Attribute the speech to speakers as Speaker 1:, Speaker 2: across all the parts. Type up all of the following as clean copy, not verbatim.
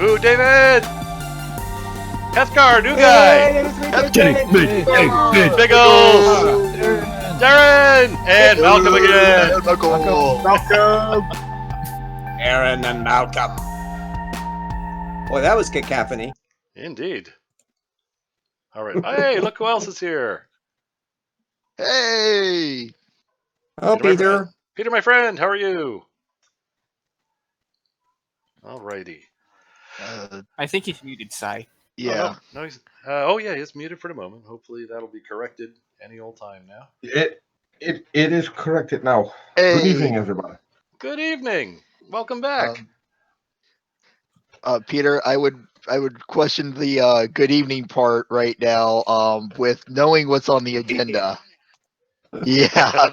Speaker 1: Ooh, David! Hethgar, new guy! Biggles! Darren! And Malcolm again!
Speaker 2: Malcolm.
Speaker 3: Aaron and Malcolm. Boy, that was cacophony.
Speaker 1: Indeed. All right. Hey, look who else is here.
Speaker 2: Hey.
Speaker 3: Oh, Peter.
Speaker 1: Peter, my friend, how are you? All righty.
Speaker 4: I think he's muted, Sai.
Speaker 2: Yeah.
Speaker 1: Oh, no, he's. Yeah, he's muted for the moment. Hopefully that'll be corrected any old time now.
Speaker 5: It is corrected now.
Speaker 2: Hey.
Speaker 5: Good evening, everybody.
Speaker 1: Good evening. Welcome back.
Speaker 2: Peter, I would question the good evening part right now. With knowing what's on the agenda. Yeah.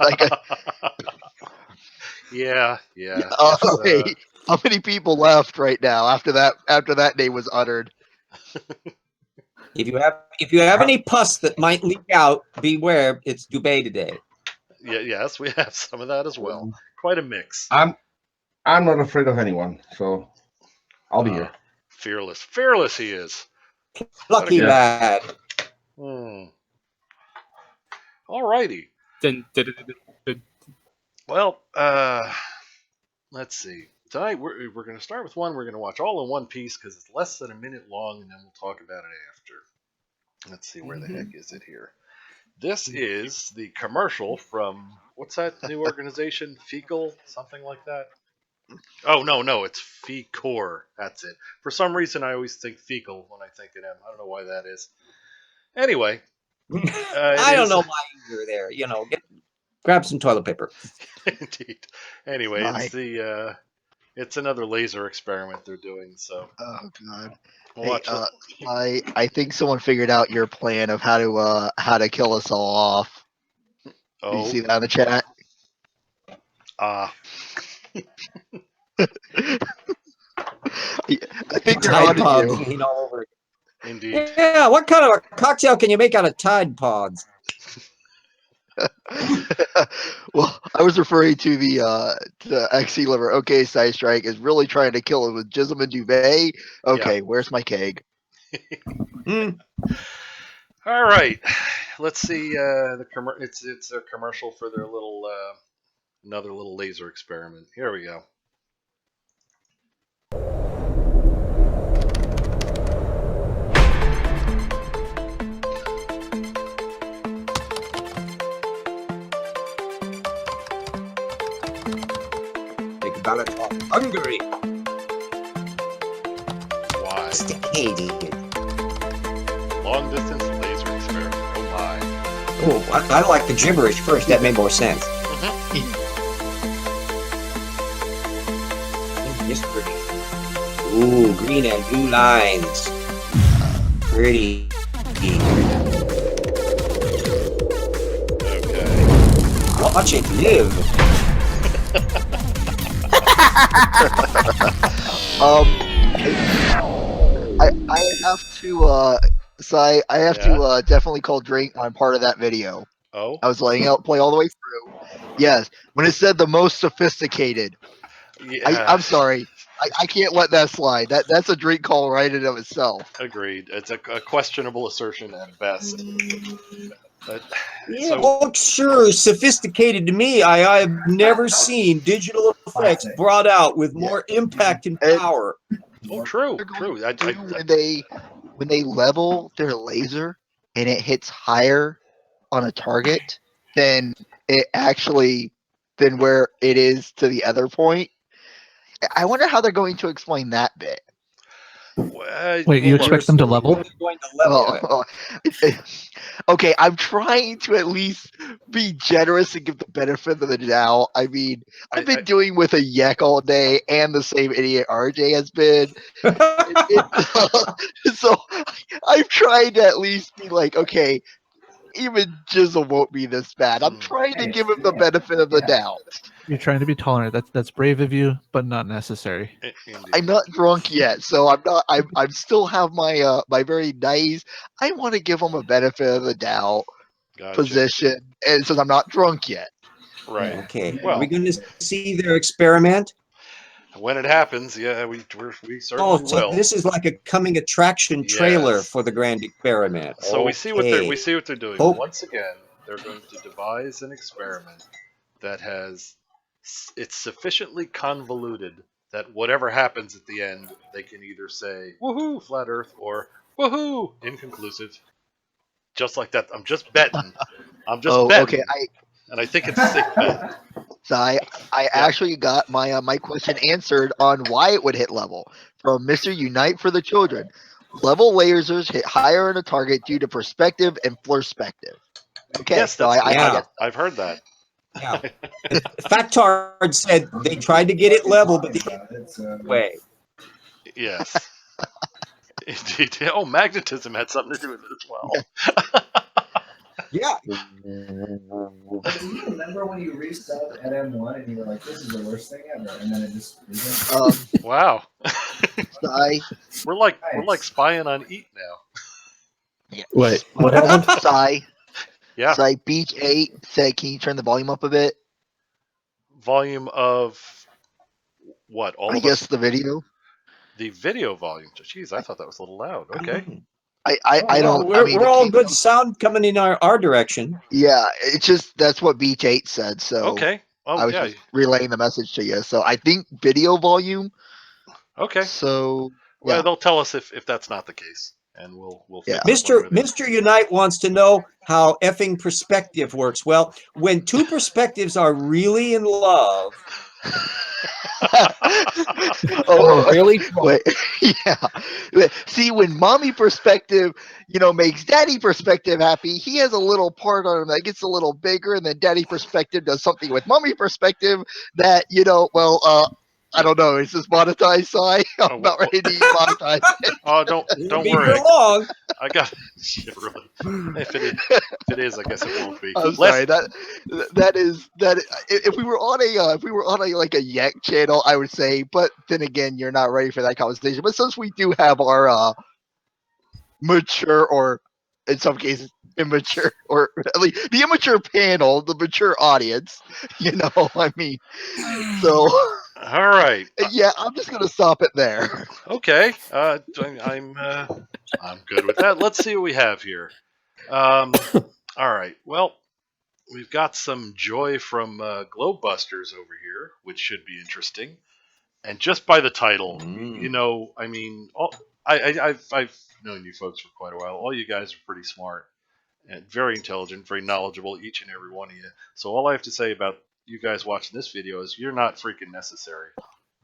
Speaker 1: Yeah.
Speaker 2: Wait, how many people left right now after that name was uttered?
Speaker 3: If you have any pus that might leak out, beware. It's Dubé today.
Speaker 1: Yes, we have some of that as well. Quite a mix.
Speaker 5: I'm not afraid of anyone, so I'll be here.
Speaker 1: Fearless he is.
Speaker 3: Lucky lad.
Speaker 1: All righty.
Speaker 4: Dun, dun, dun, dun, dun.
Speaker 1: Well, let's see. Tonight we're going to start with one. We're going to watch all in one piece because it's less than a minute long, and then we'll talk about it after. Let's see, where the heck is it here? This is the commercial from, what's that new organization? Fecal? Something like that? Oh, no, it's Fecor. That's it. For some reason, I always think fecal when I think of them. I don't know why that is. Anyway.
Speaker 3: I don't know why you were there. Grab some toilet paper.
Speaker 1: Indeed. Anyway, it's another laser experiment they're doing. So.
Speaker 2: Oh God.
Speaker 1: Watch
Speaker 2: I think someone figured out your plan of how to kill us all off.
Speaker 1: Oh.
Speaker 2: Do you see that in the chat?
Speaker 1: Ah.
Speaker 2: I think they're on to you.
Speaker 3: All over.
Speaker 1: Indeed.
Speaker 3: Yeah, what kind of a cocktail can you make out of Tide Pods?
Speaker 2: Well, I was referring to the XC liver. Okay, Side Strike is really trying to kill it with Jism and Duvet. Okay, Where's my keg?
Speaker 1: All right, let's see. It's a commercial for their little another little laser experiment. Here we go.
Speaker 3: Balance of Hungary.
Speaker 1: Why?
Speaker 3: Sophisticated.
Speaker 1: Long distance laser experiment. Oh my.
Speaker 3: Oh, I like the gibberish first. That made more sense. Just pretty. Ooh, green and blue lines. Pretty.
Speaker 1: Okay.
Speaker 3: Watch it live.
Speaker 2: I have to I have to definitely call drink on part of that video.
Speaker 1: Oh,
Speaker 2: I was letting it play all the way through. Yes, when it said the most sophisticated.
Speaker 1: yeah.
Speaker 2: I'm sorry. I can't let that slide. That's a drink call right in of itself.
Speaker 1: Agreed. It's a questionable assertion at best.
Speaker 3: Yeah, well, sure, sophisticated to me. I've never seen digital effects brought out with more impact and power.
Speaker 1: Oh, true.
Speaker 2: When they level their laser and it hits higher on a target than where it is to the other point. I wonder how they're going to explain that bit.
Speaker 6: Wait, you expect them to level?
Speaker 2: Okay, I'm trying to at least be generous and give the benefit of the doubt. I mean, I've been doing with a Yek all day, and the same idiot RJ has been. So I'm trying to at least be like, okay, even Jizzle won't be this bad. I'm trying to give him the benefit of the doubt.
Speaker 6: You're trying to be tolerant. That's brave of you, but not necessary.
Speaker 2: I'm not drunk yet, so I'm not. I'm still have my my very nice. I want to give him a benefit of the doubt position, and since I'm not drunk yet.
Speaker 1: Right.
Speaker 3: Okay.
Speaker 1: Well,
Speaker 3: are we going to see their experiment?
Speaker 1: When it happens, yeah, we certainly
Speaker 3: Oh, so
Speaker 1: will.
Speaker 3: this is like a coming attraction trailer
Speaker 1: Yes.
Speaker 3: for the grand experiment.
Speaker 1: So we see what
Speaker 3: Okay.
Speaker 1: they're doing.
Speaker 3: Hope-
Speaker 1: Once again, they're going to devise an experiment that it's sufficiently convoluted that whatever happens at the end, they can either say "woohoo, flat Earth" or "woohoo, inconclusive." Just like that. I'm just betting. I'm just
Speaker 2: Oh, okay.
Speaker 1: betting, and I think it's a safe bet.
Speaker 2: So I
Speaker 1: Yeah.
Speaker 2: actually got my question answered on why it would hit level from Mr. Unite for the Children. Level lasers hit higher on a target due to perspective and perspective. Okay,
Speaker 1: Yes,
Speaker 2: so
Speaker 1: that's
Speaker 2: I
Speaker 3: Yeah.
Speaker 2: guess
Speaker 1: I've heard that.
Speaker 3: Yeah. Factard said they tried to get it level, but the way.
Speaker 1: Yes. Indeed. Oh, magnetism had something to do with it as well.
Speaker 3: Yeah.
Speaker 7: But do you remember when you resubbed at M1 and you were like, "This is the worst thing ever," and then it just isn't?
Speaker 1: Wow.
Speaker 2: Sai,
Speaker 1: We're like spying on Eat now.
Speaker 6: Wait, what happened?
Speaker 1: Yeah.
Speaker 2: Sai Beach 8 said, "Can you turn the volume up a bit?"
Speaker 1: Volume of what? All
Speaker 2: I
Speaker 1: of
Speaker 2: guess
Speaker 1: us.
Speaker 2: the video.
Speaker 1: The video volume. Jeez, I thought that was a little loud. Okay.
Speaker 2: I don't.
Speaker 3: We're,
Speaker 2: I mean,
Speaker 3: we're all good sound coming in our direction.
Speaker 2: Yeah, it's just that's what Beach 8 said. So
Speaker 1: Okay. Oh
Speaker 2: I was
Speaker 1: yeah.
Speaker 2: just relaying the message to you. So I think video volume.
Speaker 1: Okay.
Speaker 2: So
Speaker 1: Well,
Speaker 2: yeah,
Speaker 1: they'll tell us if that's not the case, and we'll
Speaker 2: Yeah.
Speaker 1: fix it. when we're there.
Speaker 3: Mr. Unite wants to know how effing perspective works. Well, when two perspectives are really in love,
Speaker 2: oh,
Speaker 6: really?
Speaker 2: wait, yeah. See, when mommy perspective, makes daddy perspective happy, he has a little part on him that gets a little bigger, and then daddy perspective does something with mommy perspective that, I don't know. Is this monetized, Sai? I'm about ready to monetize.
Speaker 1: Oh, don't
Speaker 3: be for
Speaker 1: worry.
Speaker 3: long.
Speaker 1: I got shit, really. If it is, I guess it won't be.
Speaker 2: I'm sorry. That is that. If we were on a like a Yak channel, I would say. But then again, you're not ready for that conversation. But since we do have our mature, or in some cases immature, or at least the immature panel, the mature audience, I mean, so
Speaker 1: All right.
Speaker 2: yeah, I'm just gonna stop it there.
Speaker 1: Okay. I'm good with that. Let's see what we have here. All right. Well, we've got some joy from Globebusters over here, which should be interesting. And just by the title, I mean, I've known you folks for quite a while. All you guys are pretty smart and very intelligent, very knowledgeable, each and every one of you. So all I have to say about you guys watching this video is you're not freaking necessary.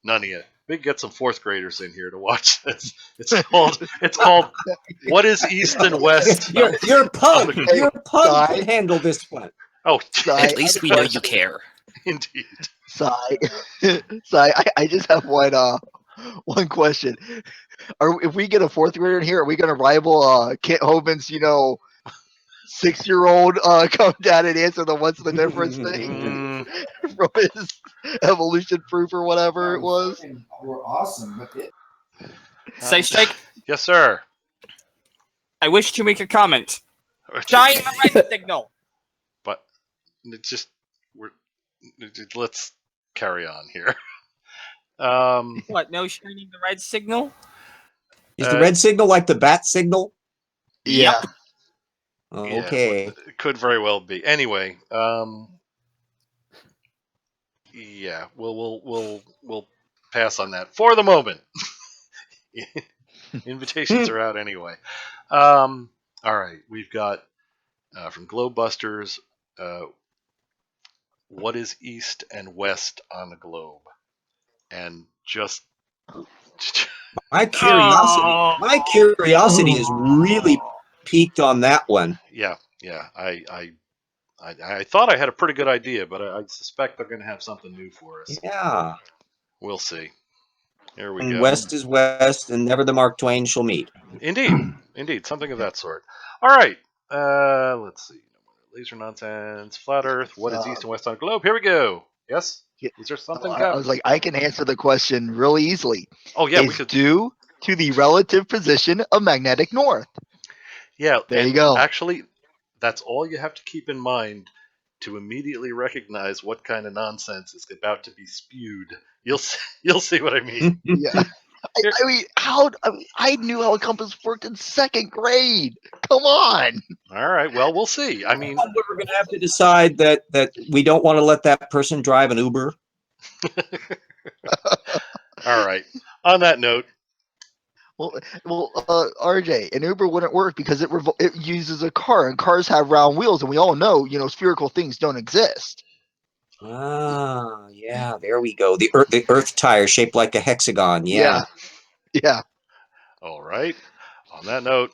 Speaker 1: None of you. We can get some fourth graders in here to watch this. It's called What is East and West?
Speaker 3: Your pug
Speaker 2: Sai.
Speaker 3: can handle this one.
Speaker 1: Oh,
Speaker 2: Sai,
Speaker 4: At least we know you care.
Speaker 1: indeed.
Speaker 2: Sai, I just have one question. If we get a fourth grader in here, are we going to rival Kent Hovind's 6-year-old come down and answer the what's the difference thing from his evolution proof or whatever it was?
Speaker 7: Were awesome, but
Speaker 4: Say strike.
Speaker 1: Yes, sir.
Speaker 4: I wish to make a comment. Shine the red signal.
Speaker 1: But let's carry on here.
Speaker 4: What? No shining the red signal?
Speaker 3: Is the red signal like the bat signal?
Speaker 2: Yeah.
Speaker 3: Okay.
Speaker 1: Yeah, it could very well be. Anyway, yeah, we'll pass on that for the moment. Invitations are out anyway. All right, we've got from Globebusters, what is east and west on the globe, and just
Speaker 3: My curiosity is really peaked on that one.
Speaker 1: yeah. I thought I had a pretty good idea, but I suspect they're going to have something new for us.
Speaker 3: Yeah.
Speaker 1: We'll see. Here we
Speaker 3: And
Speaker 1: go.
Speaker 3: west is west, and never the Mark Twain shall meet.
Speaker 1: Indeed, something of that sort. All right, let's see. Laser nonsense, flat Earth. What is east and west on the globe? Here we go. Yes. Is there something?
Speaker 2: I was like, I can answer the question really easily.
Speaker 1: Oh yeah,
Speaker 2: it's due to the relative position of magnetic north.
Speaker 1: Yeah,
Speaker 2: there you go.
Speaker 1: Actually, that's all you have to keep in mind. to immediately recognize what kind of nonsense is about to be spewed. You'll see what I mean.
Speaker 2: Yeah. I mean, I knew how a compass worked in 2nd grade. Come on.
Speaker 1: All right. Well, we'll see. I mean,
Speaker 3: We're going to have to decide that we don't want to let that person drive an Uber.
Speaker 1: all right. On that note,
Speaker 2: Well, RJ, an Uber wouldn't work because it uses a car, and cars have round wheels, and we all know, spherical things don't exist.
Speaker 3: Ah, yeah, there we go. The Earth tire shaped like a hexagon. Yeah.
Speaker 2: Yeah.
Speaker 1: all right. On that note,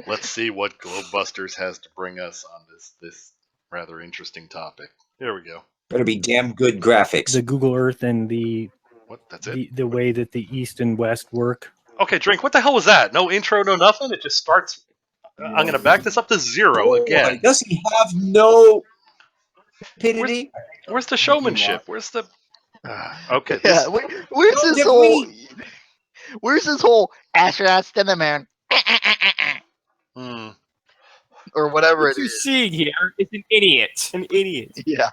Speaker 1: let's see what Globebusters has to bring us on this rather interesting topic. Here we go.
Speaker 3: Better be damn good graphics.
Speaker 8: The Google Earth and
Speaker 1: What? That's it?
Speaker 8: the way that the East and West work.
Speaker 1: Okay, Drink, what the hell was that? No intro, no nothing? It just starts... I'm going to back this up to 0 again.
Speaker 3: Does he have no stupidity?
Speaker 1: Where's the showmanship? Where's the... okay.
Speaker 2: Yeah. Where's this whole... Where's this whole astronauts to the moon? Or whatever
Speaker 4: What
Speaker 2: it
Speaker 4: you
Speaker 2: is.
Speaker 4: see here is an idiot. An idiot.
Speaker 2: Yeah.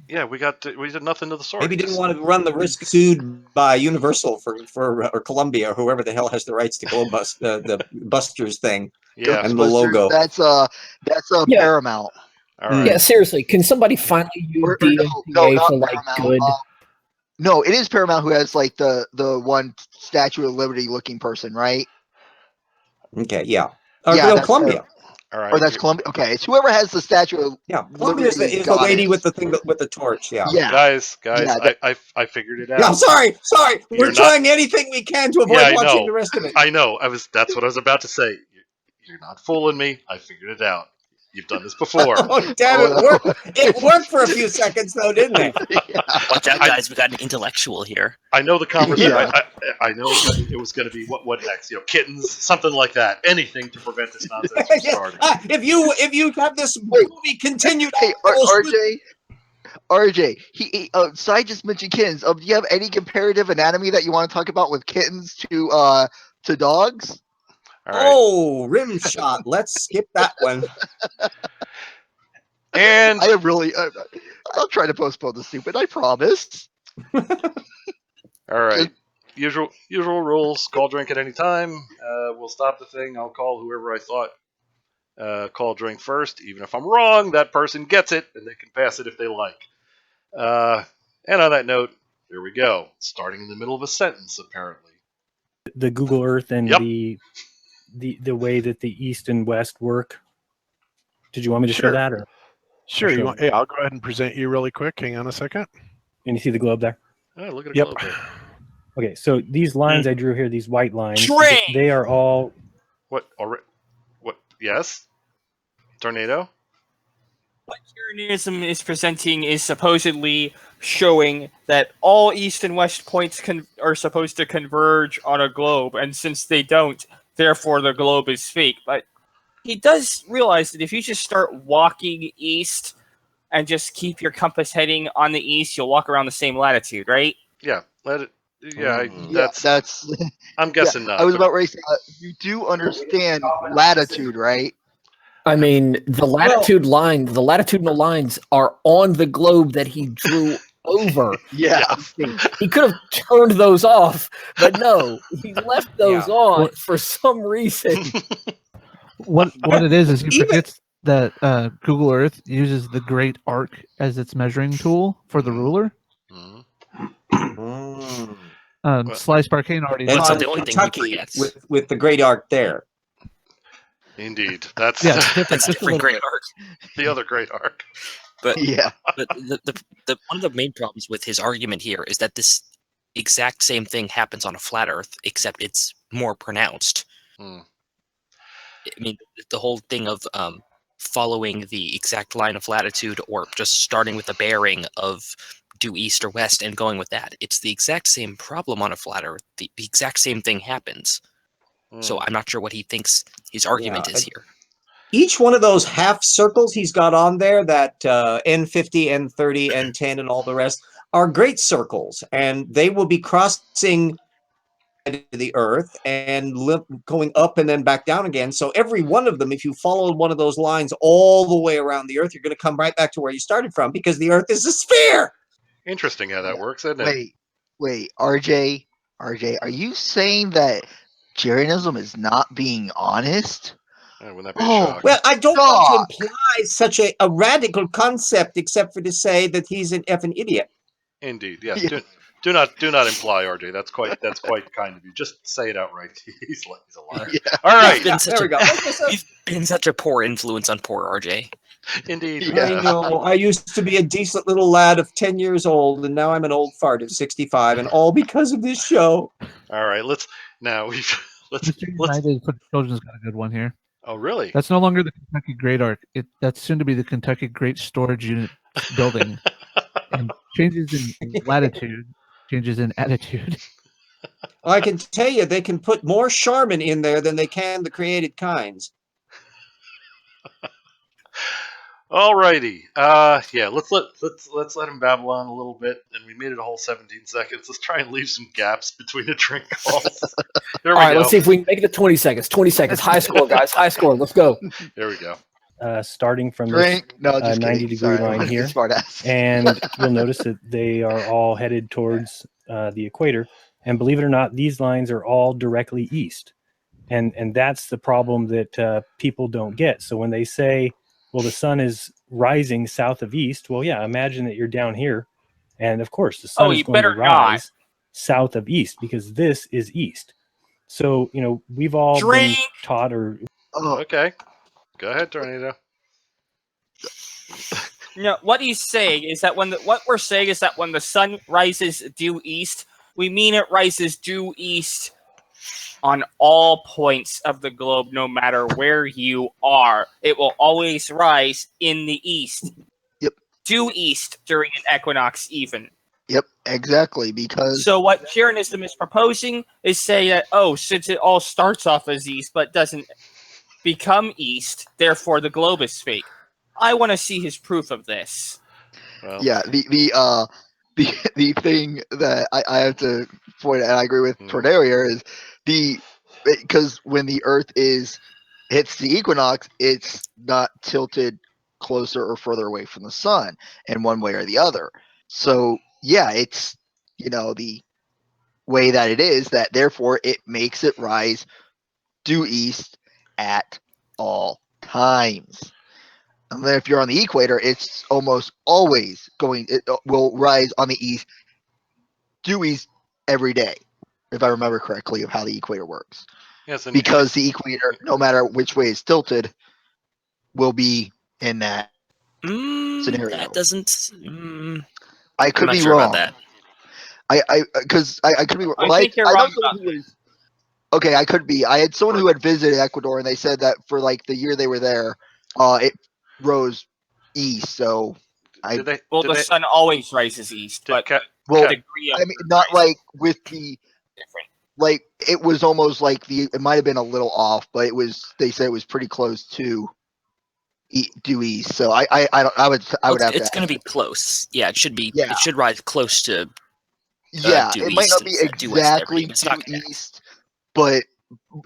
Speaker 1: Yeah, we did nothing to the sort.
Speaker 3: Maybe didn't want to run the risk sued by Universal or Columbia or whoever the hell has the rights to the Busters thing.
Speaker 1: Yeah.
Speaker 3: And the logo.
Speaker 2: That's
Speaker 9: Yeah.
Speaker 2: Paramount.
Speaker 1: All right.
Speaker 9: Yeah, seriously, can somebody finally use
Speaker 2: Or-
Speaker 9: DMCA
Speaker 2: no, not
Speaker 9: for like
Speaker 2: Paramount.
Speaker 9: good?
Speaker 2: No, it is Paramount who has like the one Statue of Liberty looking person, right?
Speaker 3: Okay, yeah.
Speaker 2: Yeah,
Speaker 3: No,
Speaker 2: that's
Speaker 3: Columbia.
Speaker 1: All right.
Speaker 2: Or that's Columbia. Okay, it's whoever has the Statue of
Speaker 3: Yeah, Columbia is the
Speaker 2: goddess.
Speaker 3: lady with the thing with the torch. Yeah.
Speaker 2: Yeah.
Speaker 1: Guys,
Speaker 2: Yeah,
Speaker 1: I figured it out.
Speaker 3: Yeah, I'm sorry. We're
Speaker 1: You're not-
Speaker 3: trying anything we can to avoid
Speaker 1: Yeah, I
Speaker 3: watching
Speaker 1: know.
Speaker 3: the rest of it.
Speaker 1: I know. That's what I was about to say. You're not fooling me. I figured it out. You've done this before.
Speaker 3: Oh, damn it. It worked for a few seconds, though, didn't it?
Speaker 10: Watch out, guys. We got an intellectual here.
Speaker 1: I know the conversation.
Speaker 2: Yeah.
Speaker 1: I know it was going to be what next? Kittens, something like that. Anything to prevent this nonsense from starting.
Speaker 3: If you have this movie continued,
Speaker 2: Hey, RJ, so I just mentioned kittens. Do you have any comparative anatomy that you want to talk about with kittens to dogs?
Speaker 1: All right.
Speaker 3: Oh, rim shot. Let's skip that one.
Speaker 1: And
Speaker 2: I am really. I'll try to postpone the stupid. I promise.
Speaker 1: all right. Usual rules. Call Drink at any time. We'll stop the thing. I'll call whoever I thought call Drink first. Even if I'm wrong, that person gets it, and they can pass it if they like. And on that note, here we go. Starting in the middle of a sentence, apparently.
Speaker 8: The Google Earth and
Speaker 1: Yep.
Speaker 8: the way that the East and West work. Did you want me to show that, or
Speaker 11: Sure.
Speaker 8: Sure.
Speaker 11: You want? Hey, I'll go ahead and present you really quick. Hang on a second.
Speaker 8: can you see the globe there?
Speaker 1: Oh, look at it.
Speaker 11: Yep.
Speaker 1: Globe there.
Speaker 8: Okay, so these lines I drew here, these white lines,
Speaker 4: Train!
Speaker 8: they are all
Speaker 1: What? What? Yes. Tornado.
Speaker 4: What Uranism is presenting is supposedly showing that all east and west points are supposed to converge on a globe, and since they don't, therefore the globe is fake. But he does realize that if you just start walking east and just keep your compass heading on the east, you'll walk around the same latitude, right?
Speaker 1: Yeah. Let it. Yeah.
Speaker 2: That's.
Speaker 1: I'm guessing not.
Speaker 2: I was
Speaker 1: but-
Speaker 2: about ready to say, you do understand latitude, right?
Speaker 9: I mean, the latitudinal lines are on the globe that he drew over.
Speaker 2: Yeah.
Speaker 9: He could have turned those off, but no, he left those on for some reason.
Speaker 6: What it is he forgets that Google Earth uses the Great Arc as its measuring tool for the ruler. Slice Barcane already
Speaker 10: That's
Speaker 6: taught
Speaker 10: the only thing he
Speaker 3: Kentucky
Speaker 10: forgets.
Speaker 3: with the Great Arc there.
Speaker 1: Indeed. That's
Speaker 6: Yeah, it's different,
Speaker 10: That's
Speaker 6: just a
Speaker 10: different
Speaker 6: little
Speaker 10: great art.
Speaker 1: the other great arc.
Speaker 10: But
Speaker 2: Yeah.
Speaker 10: but the one of the main problems with his argument here is that this exact same thing happens on a flat Earth, except it's more pronounced.
Speaker 1: Hmm.
Speaker 10: I mean, the whole thing of following the exact line of latitude, or just starting with the bearing of due east or west and going with that. It's the exact same problem on a flat Earth. The exact same thing happens. So I'm not sure what he thinks his argument is here.
Speaker 3: Each one of those half circles he's got on there, that N50, N30, N10, and all the rest, are great circles, and they will be crossing of the Earth and going up and then back down again. So every one of them, if you followed one of those lines all the way around the Earth, you're going to come right back to where you started from because the Earth is a sphere.
Speaker 1: Interesting how that works, isn't it?
Speaker 2: Wait, RJ, are you saying that Jeranism is not being honest?
Speaker 1: Wouldn't that be a shock?
Speaker 3: Well, I don't want to imply such a radical concept, except for to say that he's an effing idiot.
Speaker 1: Indeed, yes. Do not imply, RJ. That's quite kind of you. Just say it outright. He's a liar.
Speaker 2: Yeah.
Speaker 1: All right.
Speaker 3: There we go.
Speaker 10: You've been such a poor influence on poor RJ.
Speaker 1: Indeed.
Speaker 3: I know. I used to be a decent little lad of 10 years old, and now I'm an old fart of 65, and all because of this show.
Speaker 1: All right. Let's.
Speaker 6: United Children's got a good one here.
Speaker 1: Oh, really?
Speaker 6: That's no longer the Kentucky Great Arc. That's soon to be the Kentucky Great Storage Unit building. And changes in latitude, changes in attitude.
Speaker 3: I can tell you, they can put more Charmin in there than they can the created kinds.
Speaker 1: All righty. Yeah. Let's let him babble on a little bit, and we made it a whole 17 seconds. Let's try and leave some gaps between the drink calls. There we
Speaker 9: All right,
Speaker 1: go.
Speaker 9: let's see if we can make it to 20 seconds. 20 seconds. High score, guys. High score. Let's go.
Speaker 1: There we go.
Speaker 8: Starting from
Speaker 2: Drink.
Speaker 8: this
Speaker 2: No, just
Speaker 8: 90-degree line here. And you'll notice that they are all headed towards the equator. And believe it or not, these lines are all directly east. And that's the problem that people don't get. So when they say, well, the sun is rising south of east, well, yeah, imagine that you're down here. And of course, the sun is going to rise south of east because this is east. So, we've all been taught or...
Speaker 1: Okay. Go ahead, Tornado.
Speaker 4: No, what he's saying is that when the sun rises due east, we mean it rises due east on all points of the globe, no matter where you are. It will always rise in the east.
Speaker 2: Yep.
Speaker 4: Due east during an equinox, even.
Speaker 2: Yep, exactly. Because
Speaker 4: so what Jeranism is proposing is say that since it all starts off as east but doesn't become east, therefore the globe is fake. I want to see his proof of this.
Speaker 2: Well. Yeah, the thing that I have to point out, and I agree with Tornado, is because when the Earth hits the equinox, it's not tilted closer or further away from the sun in one way or the other. So yeah, it's the way that it is that therefore it makes it rise due east at all times. And then if you're on the equator, it's almost always it will rise on the east due east every day, if I remember correctly, of how the equator works.
Speaker 1: Yes,
Speaker 2: because the equator, no matter which way it's tilted, will be in that scenario.
Speaker 10: That doesn't...
Speaker 2: I could be
Speaker 10: sure
Speaker 2: wrong.
Speaker 10: About that.
Speaker 2: I could be wrong.
Speaker 4: I think you're wrong about
Speaker 2: okay, I could be. I had someone who had visited Ecuador, and they said that for like the year they were there, it rose east. So
Speaker 4: the sun always rises east, but degree of
Speaker 2: not like with the
Speaker 4: different.
Speaker 2: Like it was almost like it might have been a little off, but they said it was pretty close to due east. So I would have.
Speaker 10: It's going to be close. Yeah, it should be. Yeah. It should rise close to.
Speaker 2: It might not be exactly due east, but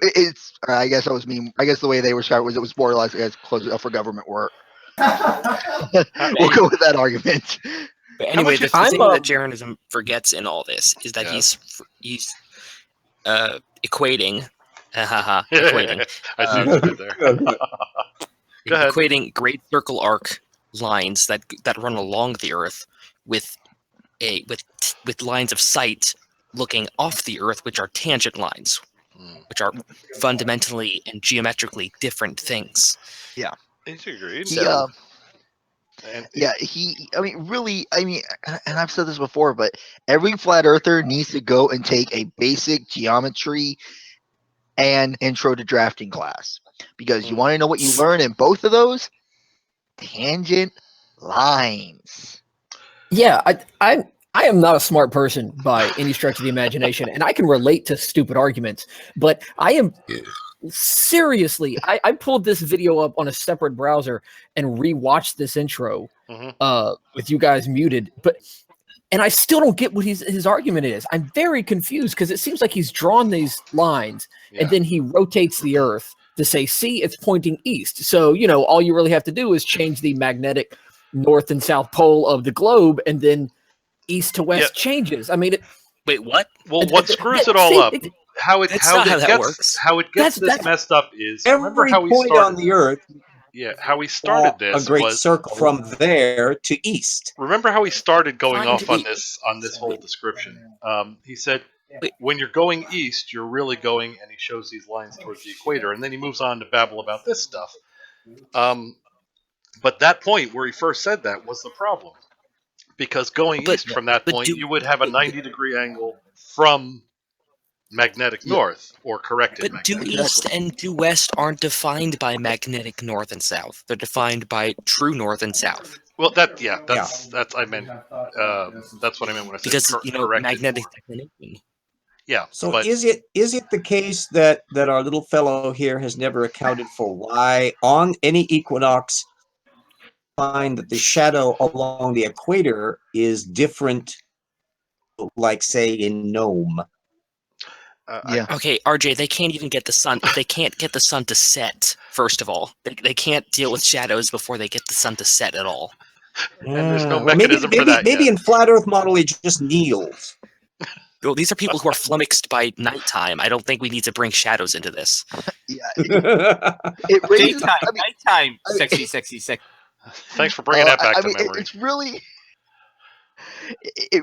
Speaker 2: it's. I guess the way they were described was it was more or less as close enough for government work. We'll go with that argument.
Speaker 10: But anyway, the thing that Jeranism forgets in all this is that he's equating. Equating.
Speaker 1: I see what you did there.
Speaker 10: Equating great circle arc lines that run along the Earth with lines of sight looking off the Earth, which are tangent lines, which are fundamentally and geometrically different things.
Speaker 2: Yeah,
Speaker 1: he's agreed. And
Speaker 2: I've said this before, but every flat earther needs to go and take a basic geometry and intro to drafting class, because you want to know what you learn in both of those tangent lines.
Speaker 9: Yeah, I am not a smart person by any stretch of the imagination, and I can relate to stupid arguments, but I am seriously, I pulled this video up on a separate browser and rewatched this intro with you guys muted, but And I still don't get what his argument is. I'm very confused because it seems like he's drawn these lines and then he rotates the Earth to say, see, it's pointing east. So, you know, all you really have to do is change the magnetic north and south pole of the globe, and then east to west changes. I mean,
Speaker 10: wait, what?
Speaker 1: Well, what screws it all up? How it gets this messed up is remember how we
Speaker 3: point
Speaker 1: started
Speaker 3: on the Earth.
Speaker 1: Yeah, how we started this
Speaker 3: a great
Speaker 1: was
Speaker 3: circle from there to east.
Speaker 1: Remember how he started going off on this whole description? He said, when you're going east, you're really going, and he shows these lines towards the equator, and then he moves on to babble about this stuff. But that point where he first said that was the problem, because going east from that point, you would have a 90-degree angle from magnetic north, or corrected.
Speaker 10: But due east and due west aren't defined by magnetic north and south. They're defined by true north and south.
Speaker 1: Well, that's I meant that's what I meant when I said
Speaker 10: because you know
Speaker 1: corrected.
Speaker 10: magnetic declination.
Speaker 1: Yeah.
Speaker 3: So is it the case that our little fellow here has never accounted for why on any equinox find that the shadow along the equator is different, like say in Nome?
Speaker 10: Okay, RJ, they can't even get the sun. They can't get the sun to set. First of all, they can't deal with shadows before they get the sun to set at all.
Speaker 1: And there's no mechanism for that.
Speaker 3: Maybe in flat Earth model he just kneels.
Speaker 10: Well, these are people who are flummoxed by nighttime. I don't think we need to bring shadows into this.
Speaker 2: It raises
Speaker 4: nighttime, sexy.
Speaker 1: Thanks for bringing that back to memory.
Speaker 2: It's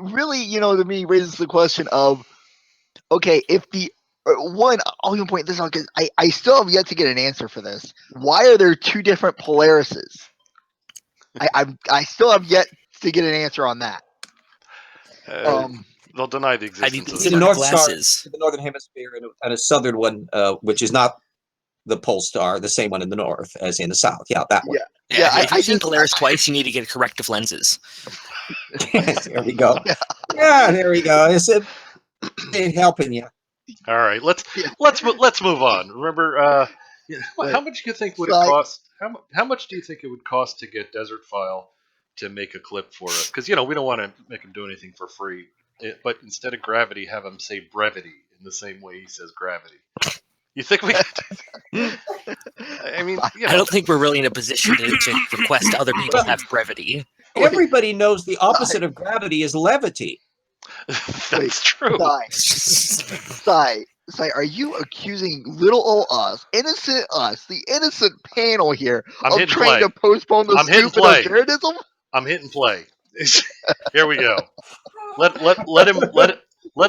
Speaker 2: really, you know, to me raises the question of, okay, if the one, I'll even point this out because I still have yet to get an answer for this. Why are there two different Polarises? I still have yet to get an answer on that.
Speaker 1: They'll deny the existence of
Speaker 3: the North Star, the northern hemisphere, and a southern one, which is not the pole star, the same one in the north as in the south. Yeah, that one.
Speaker 10: Yeah. If you've seen Polaris twice, you need to get corrective lenses.
Speaker 3: There we go. Yeah, there we go. Is it helping you?
Speaker 1: All right, let's move on. Remember, how much do you think would it cost? How much do you think it would cost to get Desert File to make a clip for us? Because we don't want to make him do anything for free. But instead of gravity, have him say brevity in the same way he says gravity. You think we could? I mean,
Speaker 10: I don't think we're really in a position to request other people have brevity.
Speaker 3: Everybody knows the opposite of gravity is levity.
Speaker 1: That's true.
Speaker 2: Sai, are you accusing little old us, the innocent panel here, of trying to postpone the stupid absurdism?
Speaker 1: I'm hitting play. Here we go. Let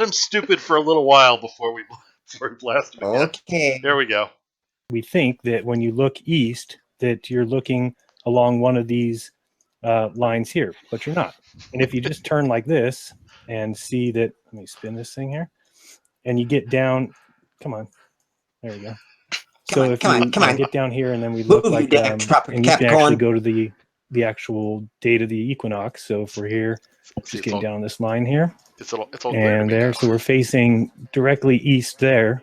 Speaker 1: him stupid for a little while before we blast him again.
Speaker 3: Okay.
Speaker 1: There we go.
Speaker 8: We think that when you look east, that you're looking along one of these lines here, but you're not. And if you just turn like this and see that, let me spin this thing here, and you get down, come on, there we go. So if you get down here and then we look like, and you can actually go to the actual date of the equinox. So if we're here, just getting down this line here,
Speaker 1: it's all
Speaker 8: and there, so we're facing directly east there.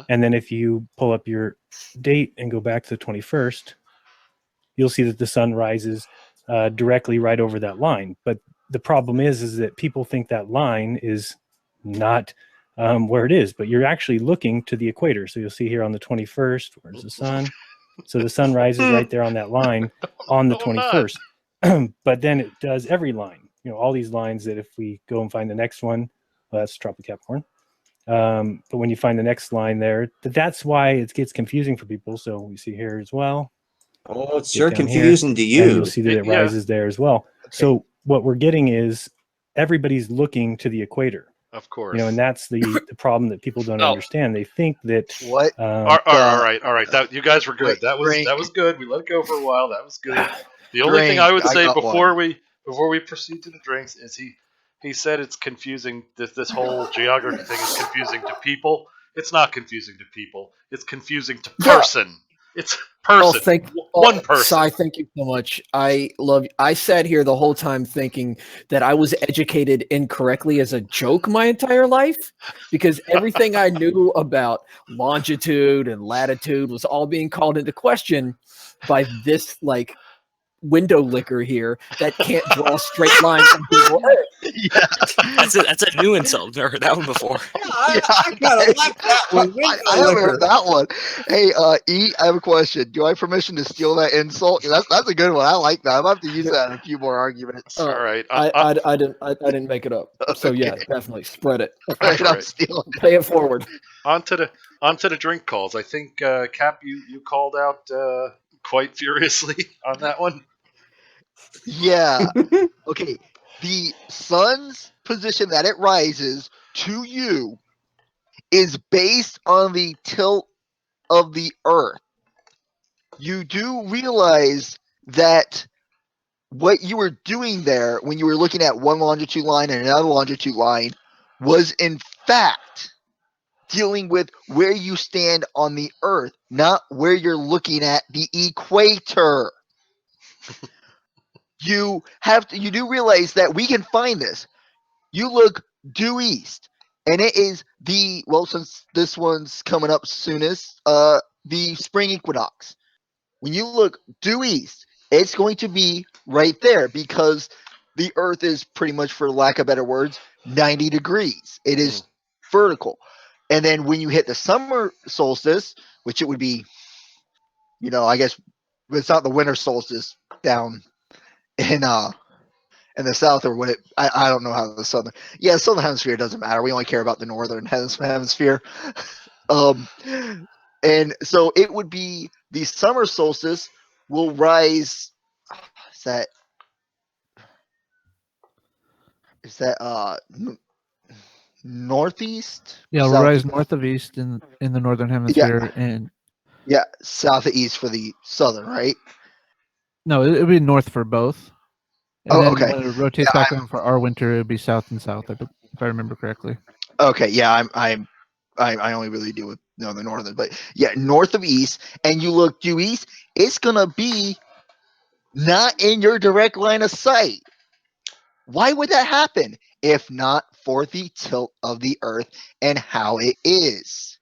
Speaker 8: And then if you pull up your date and go back to the 21st, you'll see that the sun rises directly right over that line. But the problem is that people think that line is not where it is, but you're actually looking to the equator. So you'll see here on the 21st, where's the sun? So the sun rises right there on that line on the 21st. But then it does every line. All these lines that if we go and find the next one, well, that's Tropic Capricorn. But when you find the next line there, that's why it gets confusing for people. So we see here as well.
Speaker 3: Oh, it's sure confusing to you.
Speaker 8: You'll see that it rises there as well. Okay. So what we're getting is everybody's looking to the equator.
Speaker 1: Of course.
Speaker 8: And that's the problem that people don't understand. They think that
Speaker 2: what?
Speaker 1: All right. That you guys were good. That was good. We let it go for a while. That was good. The only thing I would say before we proceed to the drinks is he said it's confusing. This whole geography thing is confusing to people. It's not confusing to people. It's confusing to person. It's person. One person.
Speaker 9: Sai, thank you so much. I sat here the whole time thinking that I was educated incorrectly as a joke my entire life, because everything I knew about longitude and latitude was all being called into question by this window licker here that can't draw a straight line from Google Earth.
Speaker 2: Yeah.
Speaker 10: That's a new insult. Never heard that one before.
Speaker 3: I kind of like that one.
Speaker 2: I haven't heard that one. Hey, E, I have a question. Do I have permission to steal that insult? That's a good one. I like that. I'm gonna have to use that in a few more arguments.
Speaker 1: All right.
Speaker 9: I didn't make it up. So yeah,
Speaker 2: Okay.
Speaker 9: definitely spread it.
Speaker 2: All right, I'm
Speaker 1: Alright.
Speaker 2: stealing.
Speaker 9: Pay it forward.
Speaker 1: On to the drink calls. I think Cap, you called out quite furiously on that one.
Speaker 2: Yeah. Okay. The sun's position that it rises to you is based on the tilt of the Earth. You do realize that what you were doing there when you were looking at one longitude line and another longitude line was in fact dealing with where you stand on the Earth, not where you're looking at the equator. You do realize that we can find this. You look due east, and it is since this one's coming up soonest, the spring equinox. When you look due east, it's going to be right there because the Earth is pretty much, for lack of better words, 90 degrees. It is vertical. And then when you hit the summer solstice, which it would be, I guess it's not the winter solstice down in the south, or what I don't know how the southern hemisphere doesn't matter. We only care about the northern hemisphere. And so it would be the summer solstice will rise. Is that northeast?
Speaker 6: Yeah, we'll
Speaker 2: South?
Speaker 6: rise north of east in the northern hemisphere, and
Speaker 2: south of east for the southern, right?
Speaker 6: no, it'll be north for both. And then
Speaker 2: okay.
Speaker 6: when it rotates back around for our winter, it'll be south and south, if I remember correctly.
Speaker 2: Okay, yeah, I only really deal with the northern, but yeah, north of east, and you look due east, it's gonna be not in your direct line of sight. Why would that happen if not for the tilt of the Earth and how it is?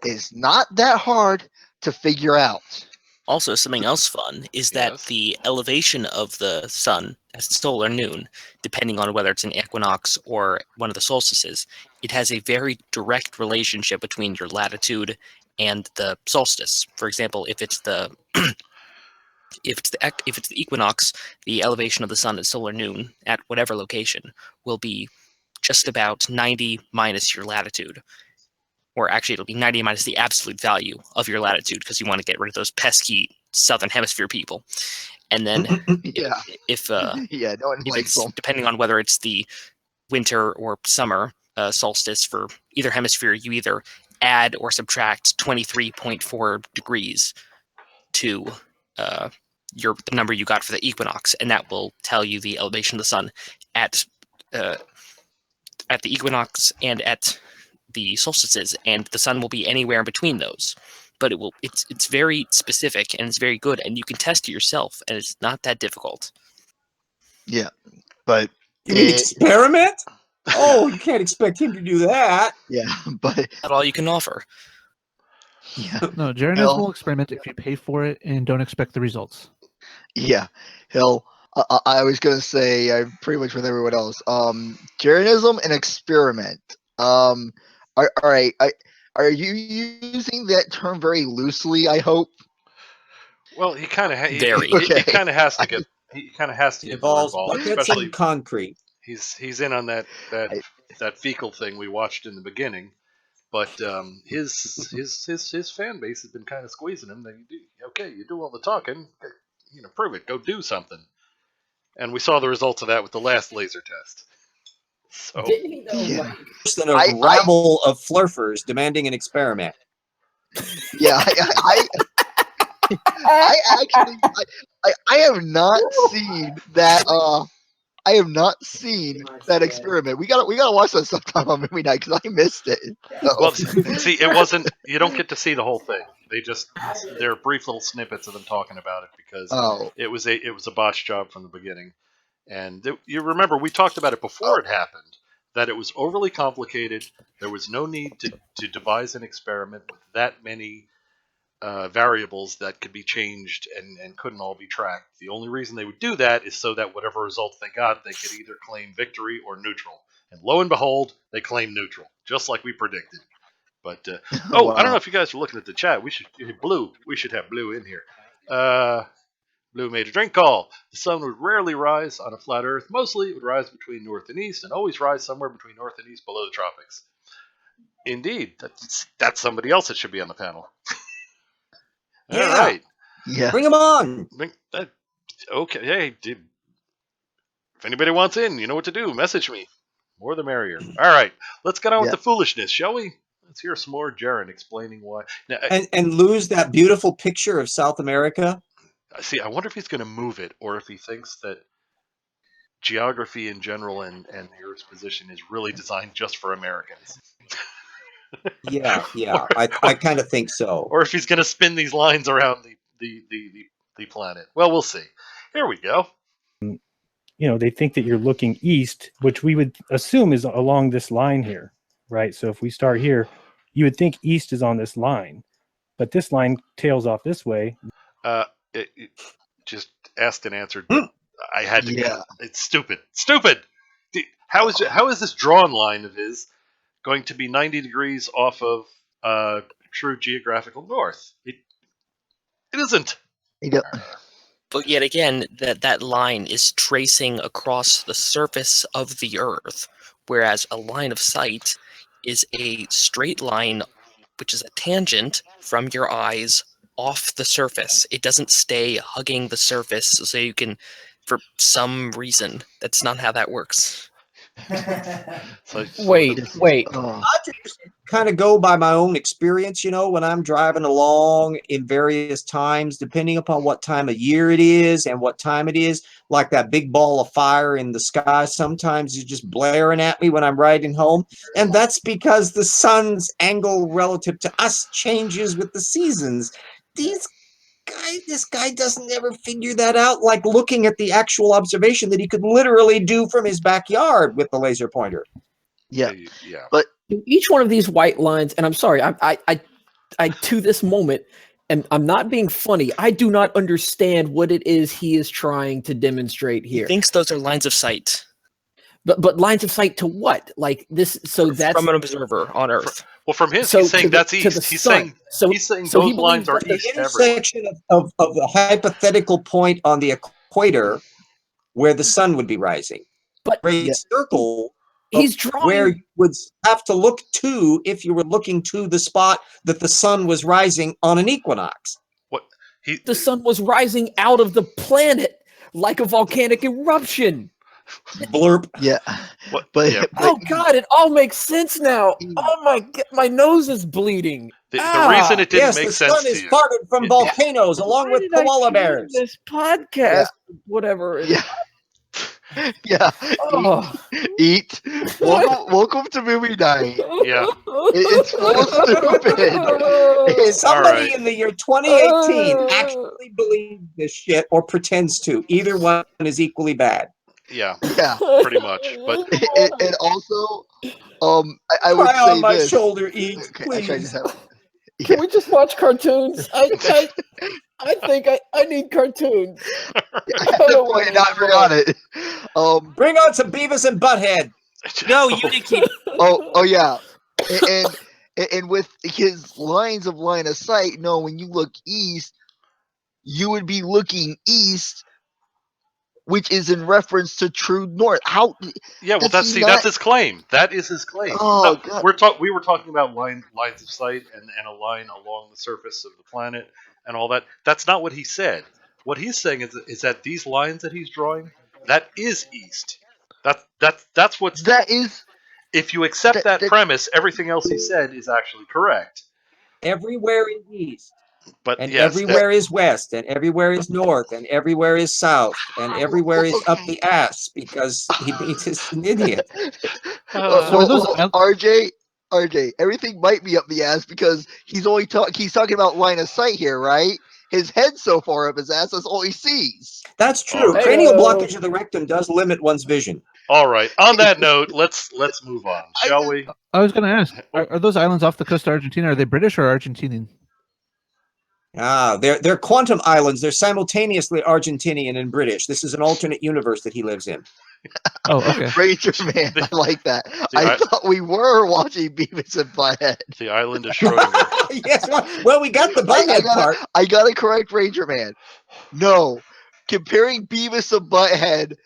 Speaker 2: It's not that hard to figure out.
Speaker 10: Also, something else fun is that the elevation of the sun at solar noon, depending on whether it's an equinox or one of the solstices, it has a very direct relationship between your latitude and the solstice. For example, if it's the if it's the equinox, the elevation of the sun at solar noon at whatever location will be just about 90 minus your latitude. Or actually, it'll be 90 minus the absolute value of your latitude, because you want to get rid of those pesky southern hemisphere people. And then if
Speaker 2: no one likes them.
Speaker 10: Depending on whether it's the winter or summer solstice for either hemisphere, you either add or subtract 23.4 degrees to the number you got for the equinox, and that will tell you the elevation of the sun at the equinox and at the solstices, and the sun will be anywhere in between those. But it's very specific, and it's very good, and you can test it yourself, and it's not that difficult.
Speaker 2: Yeah, but
Speaker 3: you mean experiment? Oh, you can't expect him to do that.
Speaker 2: Yeah, but
Speaker 10: not all you can offer.
Speaker 2: Yeah.
Speaker 6: No, Jeranism will experiment if you pay for it and don't expect the results.
Speaker 2: Yeah, hell, I was gonna say I'm pretty much with everyone else. Jeranism and experiment. All right. Are you using that term very loosely? I hope.
Speaker 1: Well, he kind of he
Speaker 2: Okay.
Speaker 1: kind of has to get more involved, especially
Speaker 3: and concrete.
Speaker 1: He's in on that fecal thing we watched in the beginning, but his fan base has been kind of squeezing him. You do all the talking, prove it, go do something, and we saw the results of that with the last laser test. So
Speaker 3: Worse than a rabble of flurfers demanding an experiment.
Speaker 2: Yeah, I have not seen that. I have not seen that experiment. We gotta watch that sometime on movie night because I missed it. So.
Speaker 1: Well, see, it wasn't. You don't get to see the whole thing. They're brief little snippets of them talking about it because it was a botch job from the beginning. And you remember we talked about it before it happened, that it was overly complicated. There was no need to devise an experiment with that many variables that could be changed and couldn't all be tracked. The only reason they would do that is so that whatever results they got, they could either claim victory or neutral. And lo and behold, they claim neutral, just like we predicted. But
Speaker 2: Wow.
Speaker 1: I don't know if you guys are looking at the chat. We should have Blue in here. Blue made a drink call. The sun would rarely rise on a flat Earth. Mostly, it would rise between north and east, and always rise somewhere between north and east below the tropics. Indeed, that's somebody else that should be on the panel.
Speaker 3: Yeah.
Speaker 1: All right.
Speaker 2: Yeah.
Speaker 3: Bring them on.
Speaker 1: Okay. Hey, if anybody wants in, you know what to do. Message me. More the merrier. All right. Let's get on with the foolishness, shall we? Let's hear some more Jaron explaining why. Now,
Speaker 3: and lose that beautiful picture of South America.
Speaker 1: See, I wonder if he's going to move it, or if he thinks that geography in general and the Earth's position is really designed just for Americans.
Speaker 3: Yeah. I kind of think so.
Speaker 1: Or if he's going to spin these lines around the planet. Well, we'll see. Here we go.
Speaker 8: They think that you're looking east, which we would assume is along this line here, right? So if we start here, you would think east is on this line, but this line tails off this way.
Speaker 1: It just asked and answered. I had to. Yeah. It's stupid. Stupid. How is this drawn line of his going to be 90 degrees off of true geographical north? It isn't.
Speaker 10: But yet again, that line is tracing across the surface of the Earth, whereas a line of sight is a straight line, which is a tangent from your eyes off the surface. It doesn't stay hugging the surface so you can, for some reason, that's not how that works.
Speaker 9: Wait.
Speaker 3: I just kind of go by my own experience, when I'm driving along in various times, depending upon what time of year it is and what time it is, like that big ball of fire in the sky sometimes is just blaring at me when I'm riding home. And that's because the sun's angle relative to us changes with the seasons. This guy doesn't ever figure that out, like looking at the actual observation that he could literally do from his backyard with the laser pointer.
Speaker 1: Yeah.
Speaker 2: But
Speaker 9: each one of these white lines, and I'm sorry, I to this moment, and I'm not being funny, I do not understand what it is he is trying to demonstrate here.
Speaker 10: He thinks those are lines of sight.
Speaker 9: But lines of sight to what? Like this? So that's
Speaker 10: from an observer on Earth.
Speaker 1: Well, from his, he's saying that's east. He's saying those lines are east.
Speaker 3: The intersection of the hypothetical point on the equator where the sun would be rising.
Speaker 9: But
Speaker 3: circle
Speaker 9: he's drawing
Speaker 3: where you would have to look to if you were looking to the spot that the sun was rising on an equinox.
Speaker 9: The sun was rising out of the planet like a volcanic eruption.
Speaker 3: Blurp.
Speaker 2: Yeah.
Speaker 9: Oh God, it all makes sense now. Oh my God, my nose is bleeding.
Speaker 1: The reason it didn't make sense
Speaker 3: the sun is parted from volcanoes along with koala bears.
Speaker 9: This podcast, whatever.
Speaker 2: Yeah. Eat. Welcome to movie night.
Speaker 1: Yeah.
Speaker 2: It's so stupid.
Speaker 3: Somebody in the year 2018 actually believes this shit or pretends to. Either one is equally bad.
Speaker 2: Yeah,
Speaker 1: pretty much. But
Speaker 2: and also, I would say
Speaker 3: on my
Speaker 2: this.
Speaker 3: shoulder, Eat, please.
Speaker 9: Can we just watch cartoons? I think I need cartoons.
Speaker 2: I forgot it.
Speaker 3: Bring on some Beavis and Butthead.
Speaker 10: No, Unity.
Speaker 2: Oh yeah, and with his lines of line of sight, no, when you look east, you would be looking east, which is in reference to true north. How?
Speaker 1: Yeah, well, that's his claim. That is his claim.
Speaker 2: Oh, God.
Speaker 1: We were talking about lines of sight and a line along the surface of the planet and all that. That's not what he said. What he's saying is that these lines that he's drawing, that is east. That's what's
Speaker 2: that is.
Speaker 1: If you accept that premise, everything else he said is actually correct.
Speaker 3: Everywhere is east.
Speaker 1: But
Speaker 3: and everywhere is west, and everywhere is north, and everywhere is south, and everywhere is up the ass because he is an idiot.
Speaker 2: RJ, everything might be up the ass because he's talking about line of sight here, right? His head's so far up his ass, that's all he sees.
Speaker 3: That's true. Cranial blockage of the rectum does limit one's vision.
Speaker 1: All right. On that note, let's move on, shall we?
Speaker 6: I was going to ask: are those islands off the coast of Argentina? Are they British or Argentinian?
Speaker 3: They're quantum islands. They're simultaneously Argentinian and British. This is an alternate universe that he lives in.
Speaker 6: Oh, okay.
Speaker 2: Ranger Man, I like that. I thought we were watching Beavis and Butthead.
Speaker 1: The island of Schrodinger.
Speaker 3: Yes, well, we got the Butthead part.
Speaker 2: I gotta correct Ranger Man. No, comparing Beavis and Butthead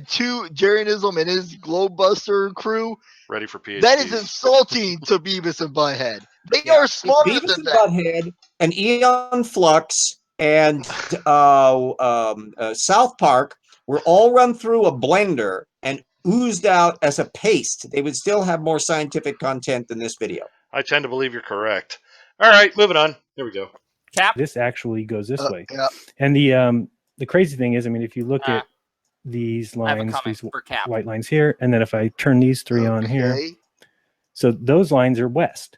Speaker 2: to Jerryism and his Globebuster crew.
Speaker 1: Ready for PhDs.
Speaker 2: That is insulting to Beavis and Butthead. They are smarter
Speaker 3: Beavis
Speaker 2: than
Speaker 3: and
Speaker 2: that.
Speaker 3: Butthead and Eon Flux and South Park were all run through a blender and oozed out as a paste. They would still have more scientific content than this video.
Speaker 1: I tend to believe you're correct. All right, moving on. Here we go.
Speaker 4: Cap.
Speaker 8: This actually goes this way.
Speaker 2: Yeah.
Speaker 8: And the crazy thing is, I mean, if you look at these lines, these white lines here, and then if I turn these three on here, so those lines are west.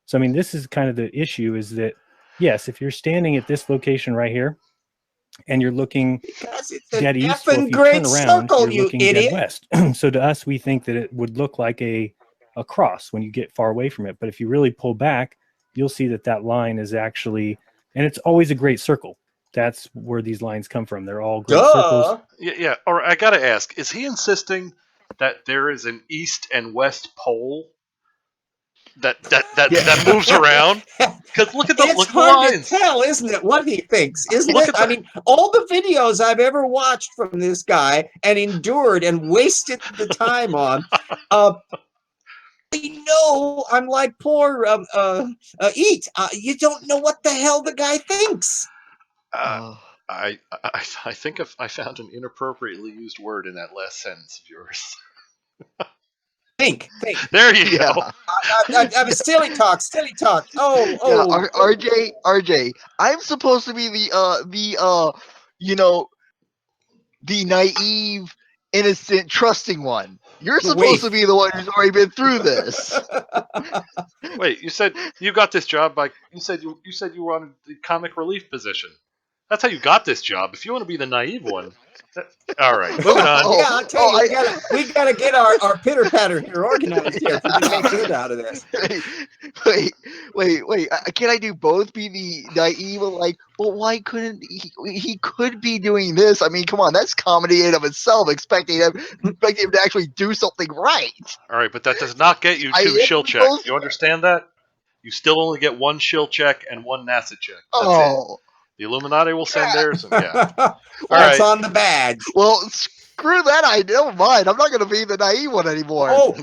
Speaker 8: So, I mean, this is kind of the issue is that, yes, if you're standing at this location right here, and you're looking dead east, well, if you turn around, you're looking dead west. So to us, we think that it would look like a cross when you get far away from it. But if you really pull back, you'll see that that line is actually, and it's always a great circle. That's where these lines come from. They're all great circles.
Speaker 1: Yeah. Or I gotta ask: is he insisting that there is an east and west pole that moves around? Because look at the
Speaker 3: It's hard to tell, isn't it? What he thinks, isn't it? I mean, all the videos I've ever watched from this guy and endured and wasted the time on. I'm like poor Eat. You don't know what the hell the guy thinks.
Speaker 1: I think I found an inappropriately used word in that last sentence of yours.
Speaker 3: Think.
Speaker 1: There you go.
Speaker 3: I was silly talk. Oh.
Speaker 2: Yeah, RJ. I'm supposed to be the naive, innocent, trusting one. You're supposed to be the one who's already been through this.
Speaker 1: Wait, you said you got this job by you said you wanted the comic relief position. That's how you got this job. If you want to be the naive one. All right, moving on.
Speaker 3: Yeah, I'll tell you, we gotta get our pitter patter here organized here if we can make good out of this.
Speaker 2: Wait. Can I do both? Be the naive, like, well, why couldn't he could be doing this? I mean, come on, that's comedy in of itself. Expecting him to actually do something right.
Speaker 1: All right, but that does not get you 2 shill checks. You understand that? You still only get 1 shill check and 1 NASA check. That's it. The Illuminati will send theirs. Yeah.
Speaker 3: That's on the badge.
Speaker 2: Well, screw that. I don't mind. I'm not going to be the naive one anymore.
Speaker 3: Oh,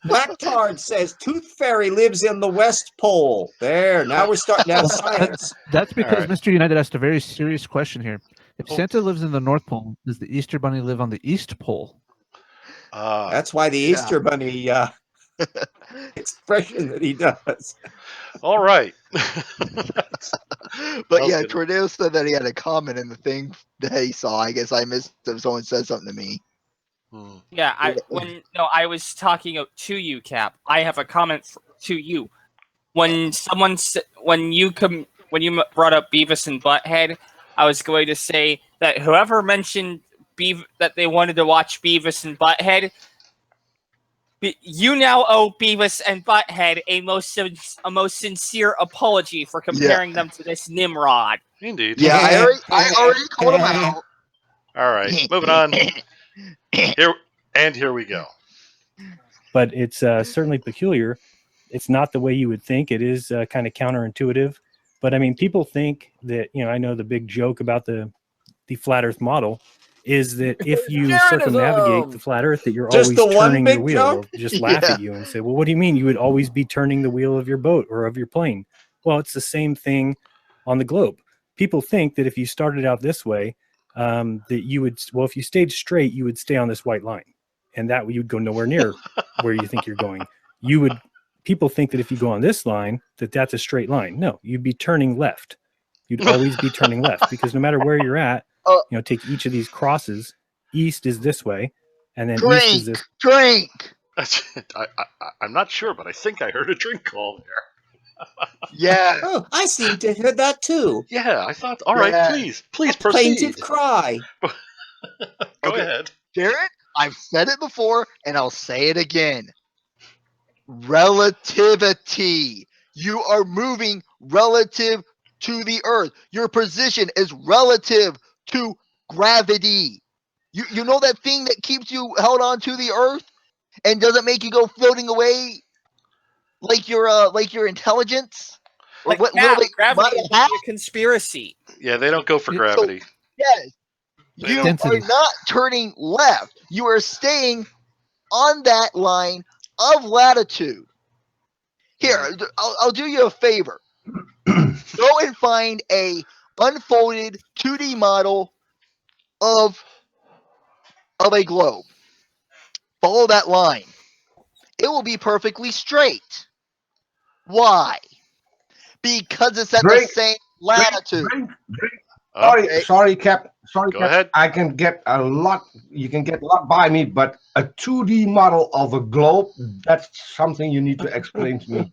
Speaker 3: Black Tard says Tooth Fairy lives in the West Pole. There, now we're starting to have science.
Speaker 6: That's because Mr. United asked a very serious question here. If Santa lives in the North Pole, does the Easter Bunny live on the East Pole?
Speaker 3: That's why the Easter Bunny expression that he does.
Speaker 1: All right.
Speaker 2: But yeah, Tornado said that he had a comment in the thing that he saw. I guess I missed if someone said something to me.
Speaker 4: Yeah, I was talking to you, Cap. I have a comment to you. When you brought up Beavis and Butthead, I was going to say that whoever mentioned that they wanted to watch Beavis and Butthead, you now owe Beavis and Butthead a most sincere apology for comparing them to this Nimrod.
Speaker 1: Indeed.
Speaker 2: Yeah, I already called him out.
Speaker 1: All right, moving on. Here we go.
Speaker 8: But it's certainly peculiar. It's not the way you would think. It is kind of counterintuitive. But I mean, people think that, I know the big joke about the flat Earth model is that if you circumnavigate the flat Earth, that you're always turning your wheel. They'll just laugh at you and say, well, what do you mean? You would always be turning the wheel of your boat or of your plane. Well, it's the same thing on the globe. People think that if you started out this way, that you would, if you stayed straight, you would stay on this white line, and that you would go nowhere near where you think you're going. People think that if you go on this line, that's a straight line. No, you'd be turning left. You'd always be turning left, because no matter where you're at, take each of these crosses. East is this way, and then east is this.
Speaker 2: Drink.
Speaker 1: I'm not sure, but I think I heard a drink call there.
Speaker 2: Yeah.
Speaker 3: Oh, I seem to hear that too.
Speaker 1: Yeah, I thought. All right, please proceed.
Speaker 3: Plaintive cry.
Speaker 1: Go ahead,
Speaker 2: Jared. I've said it before, and I'll say it again. Relativity. You are moving relative to the Earth. Your position is relative to gravity. You know that thing that keeps you held on to the Earth and doesn't make you go floating away like your intelligence? Or
Speaker 4: Like,
Speaker 2: what
Speaker 4: yeah,
Speaker 2: little bit
Speaker 4: gravity
Speaker 2: might
Speaker 4: would
Speaker 2: have?
Speaker 4: be a conspiracy.
Speaker 1: Yeah, they don't go for
Speaker 2: So,
Speaker 1: gravity.
Speaker 2: yes,
Speaker 1: They
Speaker 2: you
Speaker 1: don't.
Speaker 2: are not turning left. You are staying on that line of latitude. Here, I'll do you a favor. Go and find a unfolded 2D model of a globe. Follow that line. It will be perfectly straight. Why? Because it's at the
Speaker 5: Drink,
Speaker 2: same
Speaker 5: drink,
Speaker 2: latitude.
Speaker 5: drink, drink.
Speaker 1: Oh,
Speaker 2: Okay.
Speaker 5: Sorry, Cap. Sorry,
Speaker 1: go
Speaker 5: Cap.
Speaker 1: ahead.
Speaker 5: I can get a lot. You can get a lot by me, but a 2D model of a globe, that's something you need to explain to me.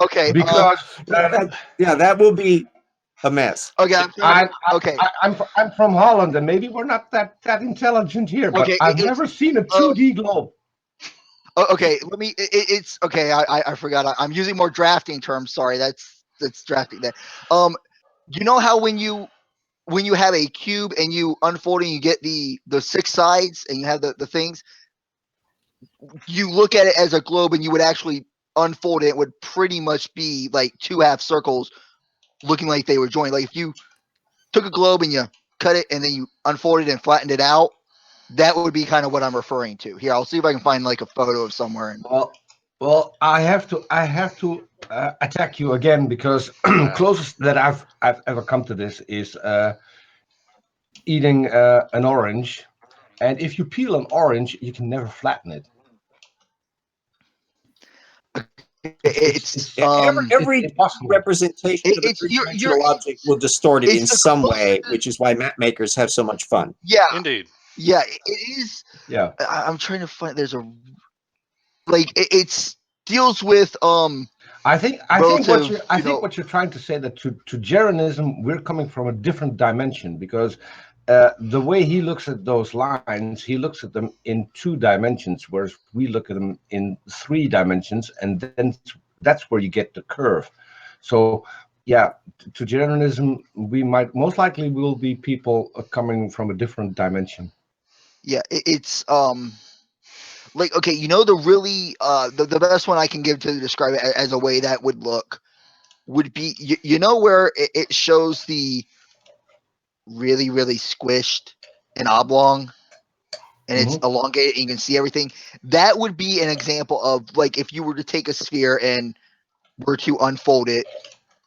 Speaker 2: Okay.
Speaker 5: Because
Speaker 3: that will be a mess.
Speaker 2: Okay. Okay.
Speaker 5: I'm from Holland, and maybe we're not that intelligent here, but
Speaker 2: Okay,
Speaker 5: I've never seen a 2D globe.
Speaker 2: Okay. Let me. It's okay. I forgot. I'm using more drafting terms. Sorry. That's drafting. That. You know how when you have a cube and you unfold and you get the 6 sides and you have the things, you look at it as a globe and you would actually unfold it. It would pretty much be like 2 half circles looking like they were joined. Like if you took a globe and you cut it and then you unfolded and flattened it out, that would be kind of what I'm referring to. Here, I'll see if I can find like a photo of somewhere. And
Speaker 5: Well, I have to attack you again because closest that I've ever come to this is eating an orange, and if you peel an orange, you can never flatten it.
Speaker 2: it's
Speaker 3: every
Speaker 5: impossible.
Speaker 3: representation of a
Speaker 2: It's
Speaker 3: three-dimensional object will distort it
Speaker 2: it's
Speaker 3: in
Speaker 2: the
Speaker 3: some way,
Speaker 2: closest-
Speaker 3: which is why map makers have so much fun.
Speaker 2: Yeah,
Speaker 1: Indeed.
Speaker 2: yeah, it is.
Speaker 5: Yeah.
Speaker 2: I'm trying to find. There's a like it's deals with
Speaker 5: I think
Speaker 2: relative,
Speaker 5: what you're trying to say that to Jeranism we're coming from a different dimension because the way he looks at those lines, he looks at them in 2 dimensions, whereas we look at them in 3 dimensions, and then that's where you get the curve. So yeah, to Jeranism we might most likely will be people coming from a different dimension.
Speaker 2: Yeah, it's like okay, the really the best one I can give to describe it as a way that would look would be where it shows the really squished and oblong and it's elongated and you can see everything. That would be an example of like if you were to take a sphere and were to unfold it,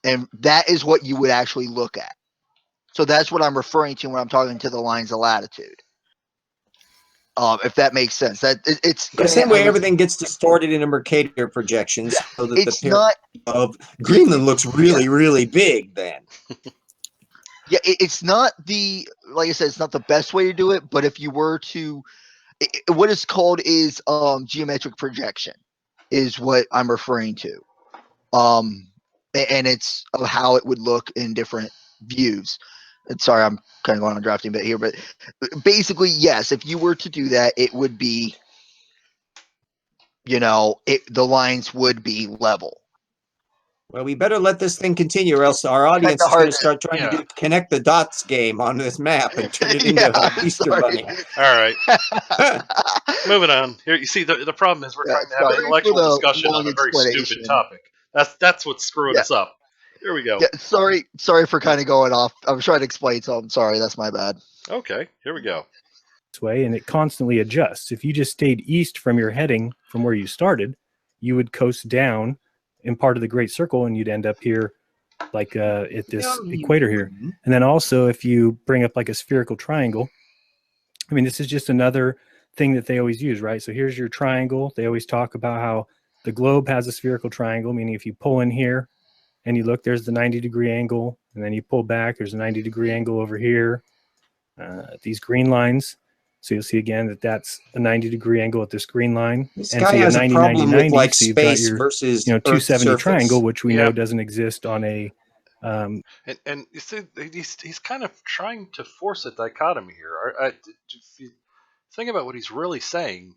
Speaker 2: and that is what you would actually look at. So that's what I'm referring to when I'm talking to the lines of latitude. If that makes sense, it's
Speaker 3: The same way everything gets distorted in a Mercator projection, so that the
Speaker 2: not
Speaker 3: of Greenland looks really big. Then,
Speaker 2: yeah, it's not like I said, it's not the best way to do it. But if you were to, what is called is geometric projection, is what I'm referring to. And it's of how it would look in different views. And sorry, I'm kind of going on a drafting bit here, but basically, yes, if you were to do that, it would be, the lines would be level.
Speaker 3: well, we better let this thing continue, or else our audience is going to start trying to do connect the dots game on this map and turn it into an Easter Bunny.
Speaker 1: All right. Moving on. Here, you see, the problem is we're trying to have an intellectual discussion on a very stupid topic. That's what's screwing us up. Here we go.
Speaker 2: Yeah, sorry for kind of going off. I'm trying to explain, so I'm sorry. That's my bad.
Speaker 1: Okay, here we go.
Speaker 8: This way, and it constantly adjusts. If you just stayed east from your heading from where you started, you would coast down in part of the Great Circle, and you'd end up here like at this equator here. And then also, if you bring up like a spherical triangle, I mean, this is just another thing that they always use, right? So here's your triangle. They always talk about how the globe has a spherical triangle, meaning if you pull in here and you look, there's the 90-degree angle, and then you pull back, there's a 90-degree angle over here. These green lines. So you'll see again that that's a 90-degree angle at this green line.
Speaker 3: This
Speaker 8: and
Speaker 3: guy
Speaker 8: so you have
Speaker 3: has a
Speaker 8: 90,
Speaker 3: problem
Speaker 8: 90,
Speaker 3: with like
Speaker 8: 90, so you've got
Speaker 3: space
Speaker 8: your,
Speaker 3: versus
Speaker 8: 270
Speaker 3: Earth's
Speaker 8: triangle,
Speaker 3: surface.
Speaker 8: which we know doesn't exist on a.
Speaker 1: And you see, he's kind of trying to force a dichotomy here. If you think about what he's really saying,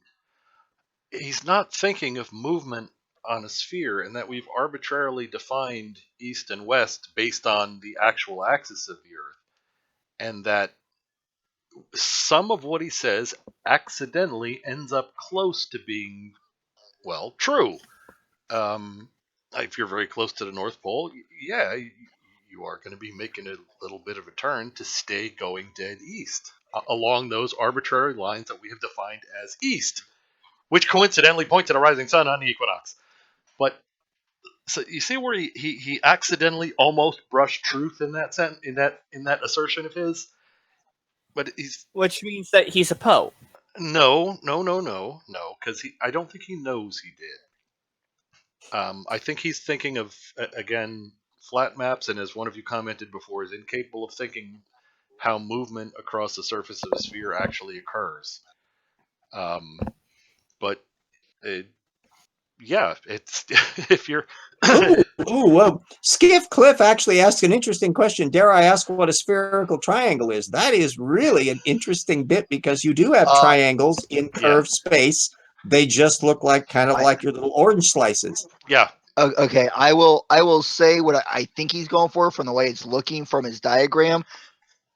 Speaker 1: he's not thinking of movement on a sphere, and that we've arbitrarily defined east and west based on the actual axis of the Earth, and that some of what he says accidentally ends up close to being, well, true. If you're very close to the North Pole, yeah, you are going to be making a little bit of a turn to stay going dead east along those arbitrary lines that we have defined as east, which coincidentally point to the rising sun on the equinox. But so you see where he accidentally almost brushed truth in that in that assertion of his, but he's,
Speaker 4: which means that he's a Poe.
Speaker 1: no, because I don't think he knows he did. I think he's thinking of, again, flat maps, and as one of you commented before, is incapable of thinking how movement across the surface of a sphere actually occurs. But yeah, it's if you're
Speaker 3: Skiff Cliff actually asked an interesting question. Dare I ask what a spherical triangle is? That is really an interesting bit, because you do have triangles in curved space. They just look like kind of like your little orange slices.
Speaker 1: Yeah.
Speaker 2: Okay, I will say what I think he's going for from the way it's looking from his diagram.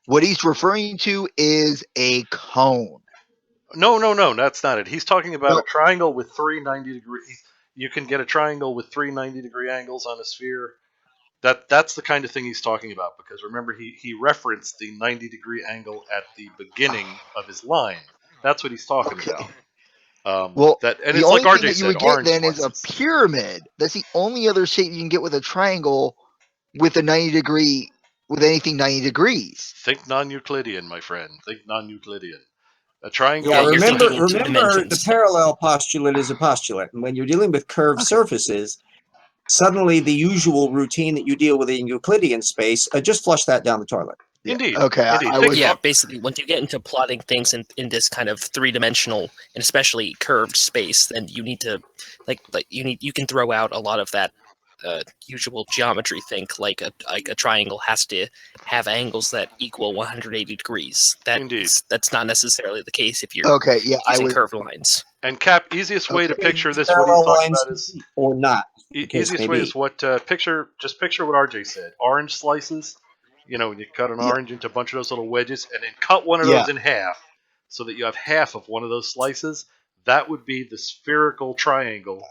Speaker 2: What he's referring to is a cone.
Speaker 1: No, that's not it. He's talking about a triangle with 3 90-degree. You can get a triangle with 3 90-degree angles on a sphere. That's the kind of thing he's talking about, because remember he referenced the 90-degree angle at the beginning of his line. That's what he's talking about.
Speaker 2: Well,
Speaker 1: and
Speaker 2: the
Speaker 1: it's
Speaker 2: only
Speaker 1: like RJ
Speaker 2: thing that you would
Speaker 1: said,
Speaker 2: get then is a pyramid. That's the only other shape you can get with a triangle with a 90-degree, with anything 90 degrees.
Speaker 1: Think non-Euclidean, my friend. Think non-Euclidean. A triangle.
Speaker 3: Yeah, remember the parallel postulate is a postulate, and when you're dealing with curved surfaces, suddenly the usual routine that you deal with in Euclidean space, just flush that down the toilet.
Speaker 1: Indeed.
Speaker 2: Okay.
Speaker 10: Yeah, basically, once you get into plotting things in this kind of three-dimensional and especially curved space, then you need to you can throw out a lot of that usual geometry. Think like a triangle has to have angles that equal 180 degrees. That's not necessarily the case if you're using curved lines.
Speaker 1: And Cap, easiest way to picture this, what he's talking about is,
Speaker 3: or not.
Speaker 1: Easiest way is what picture what RJ said. Orange slices. You know, when you cut an orange into a bunch of those little wedges, and then cut one of those in half, so that you have half of one of those slices. That would be the spherical triangle,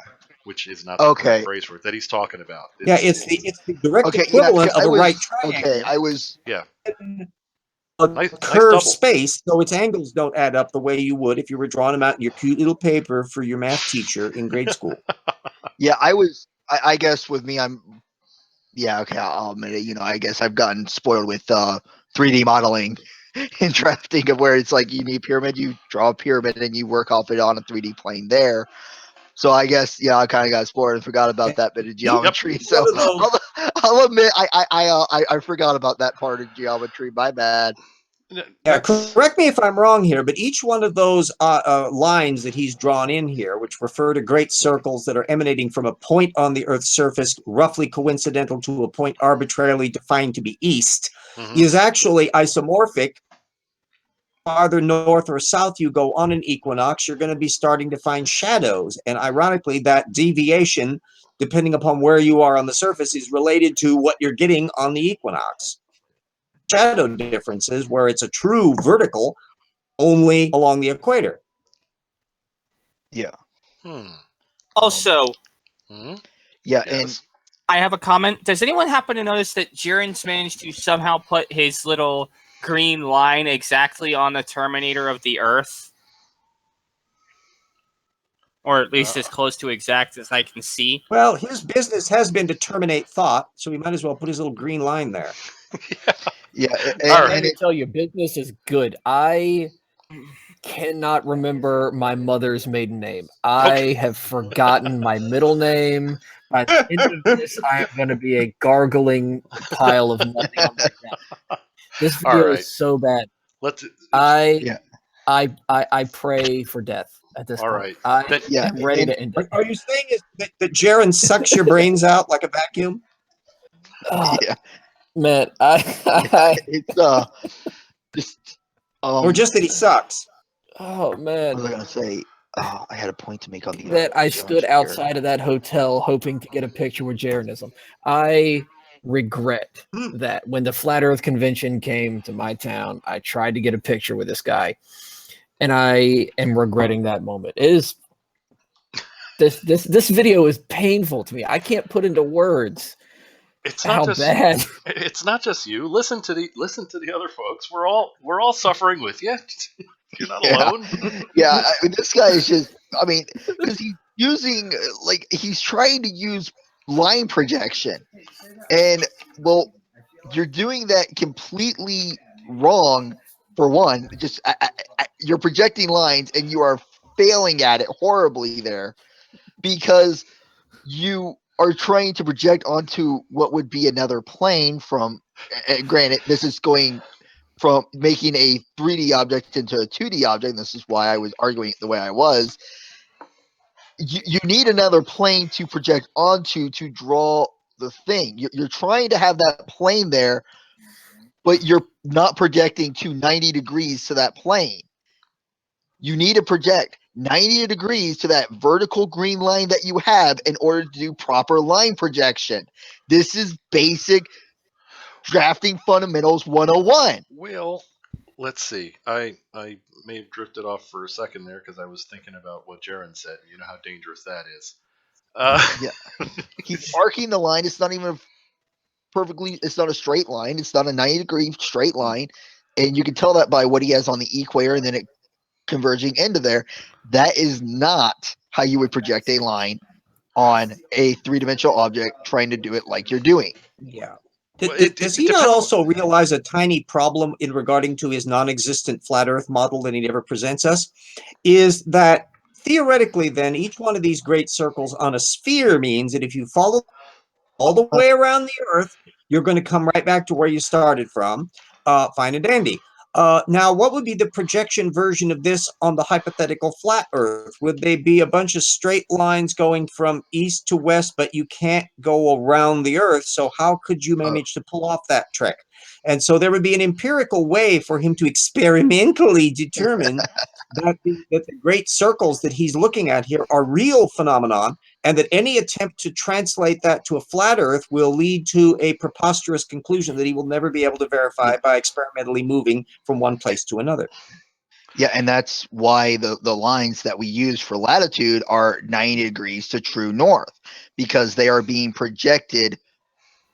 Speaker 1: which is not the correct phrase for it, that he's talking about.
Speaker 3: It's the direct equivalent of a right triangle.
Speaker 2: Okay, I was
Speaker 3: a curved space, so its angles don't add up the way you would if you were drawing them out in your cute little paper for your math teacher in grade school.
Speaker 2: Yeah, I guess with me, I'll admit it. You know, I guess I've gotten spoiled with 3D modeling and drafting, of where it's like you need a pyramid, you draw a pyramid, and you work off it on a 3D plane there. So I guess I kind of got spoiled and forgot about that bit of geometry. So I'll admit I forgot about that part of geometry. My bad.
Speaker 3: Yeah, correct me if I'm wrong here, but each one of those lines that he's drawn in here, which refer to great circles that are emanating from a point on the Earth's surface, roughly coincidental to a point arbitrarily defined to be east, is actually isomorphic. Farther north or south you go on an equinox, you're going to be starting to find shadows. And ironically, that deviation, depending upon where you are on the surface, is related to what you're getting on the equinox. Shadow differences where it's a true vertical only along the equator.
Speaker 2: Yeah.
Speaker 4: Also,
Speaker 2: and
Speaker 4: I have a comment. Does anyone happen to notice that Jiren's managed to somehow put his little green line exactly on the terminator of the Earth? Or at least as close to exact as I can see.
Speaker 3: Well, his business has been to terminate thought, so he might as well put his little green line there.
Speaker 9: Let me tell you, business is good. I cannot remember my mother's maiden name. I have forgotten my middle name. By the end of this, I am going to be a gargling pile of nothing on my desk. This video is so bad. I pray for death at this point. I'm ready to end it.
Speaker 3: Are you saying that Jaren sucks your brains out like a vacuum?
Speaker 9: Man,
Speaker 2: it's just
Speaker 3: or just that he sucks.
Speaker 9: Oh man,
Speaker 2: what was I gonna say? I had a point to make on the
Speaker 9: that I stood
Speaker 2: here.
Speaker 9: outside of that hotel hoping to get a picture with Jeranism. I regret that when the Flat Earth Convention came to my town, I tried to get a picture with this guy, and I am regretting that moment. It is this video is painful to me. I can't put into words
Speaker 1: It's
Speaker 9: how
Speaker 1: not just
Speaker 9: bad.
Speaker 1: it's not just you. Listen to the other folks. We're all suffering with you. You're not alone.
Speaker 2: Yeah, I mean, this guy is just. I mean, because he's using he's trying to use line projection, and well, you're doing that completely wrong. For one, just you're projecting lines, and you are failing at it horribly there, because you are trying to project onto what would be another plane from. Granted, this is going from making a 3D object into a 2D object. And this is why I was arguing the way I was. You need another plane to project onto to draw the thing. You're trying to have that plane there, but you're not projecting to 90 degrees to that plane. You need to project 90 degrees to that vertical green line that you have in order to do proper line projection. This is basic drafting fundamentals 101.
Speaker 1: Well, let's see. I may have drifted off for a second there because I was thinking about what Jaren said. You know how dangerous that is.
Speaker 2: Yeah. He's arcing the line. It's not even it's not a straight line. It's not a 90-degree straight line. And you can tell that by what he has on the equator and then it converging into there. That is not how you would project a line on a three-dimensional object trying to do it like you're doing.
Speaker 3: Yeah.
Speaker 1: Well,
Speaker 3: Does he not also realize a tiny problem in regarding to his non-existent flat Earth model that he never presents us? Is that theoretically, then, each one of these great circles on a sphere means that if you follow all the way around the Earth, you're going to come right back to where you started from. Fine and dandy. Now, what would be the projection version of this on the hypothetical flat Earth? Would they be a bunch of straight lines going from east to west, but you can't go around the Earth? So how could you manage to pull off that trick? And so there would be an empirical way for him to experimentally determine that the great circles that he's looking at here are real phenomenon, and that any attempt to translate that to a flat Earth will lead to a preposterous conclusion that he will never be able to verify by experimentally moving from one place to another.
Speaker 2: Yeah, and that's why the lines that we use for latitude are 90 degrees to true north, because they are being projected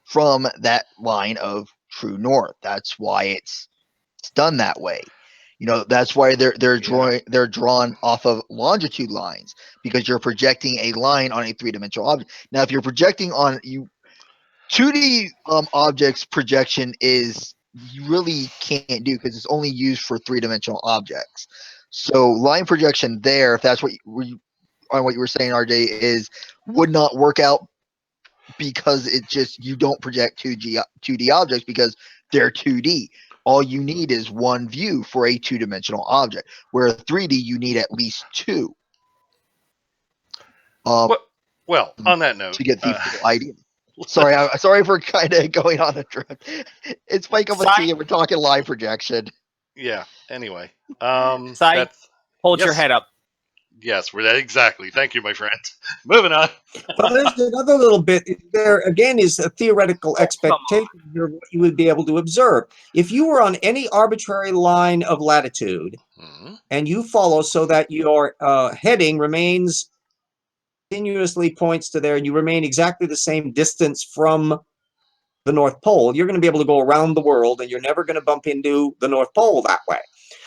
Speaker 2: from that line of true north. That's why it's done that way. You know, that's why they're drawn off of longitude lines, because you're projecting a line on a three-dimensional object. Now, if you're projecting on 2D objects, projection is you really can't do because it's only used for three-dimensional objects. So line projection there, if that's what you were saying, RJ, is would not work out, because it just you don't project 2D objects because they're 2D. All you need is one view for a two-dimensional object, where 3D you need at least two.
Speaker 1: Well, on that note,
Speaker 2: to get the full idea. Sorry for kind of going on a drift. It's my cup of tea, and we're talking line projection.
Speaker 1: Yeah. Anyway,
Speaker 4: hold your head up.
Speaker 1: Yes, we're that exactly. Thank you, my friend. Moving on.
Speaker 3: Well, there's another little bit. There again is a theoretical expectation here of what you would be able to observe. If you were on any arbitrary line of latitude, and you follow so that your heading remains continuously points to there, and you remain exactly the same distance from the North Pole, you're going to be able to go around the world, and you're never going to bump into the North Pole that way.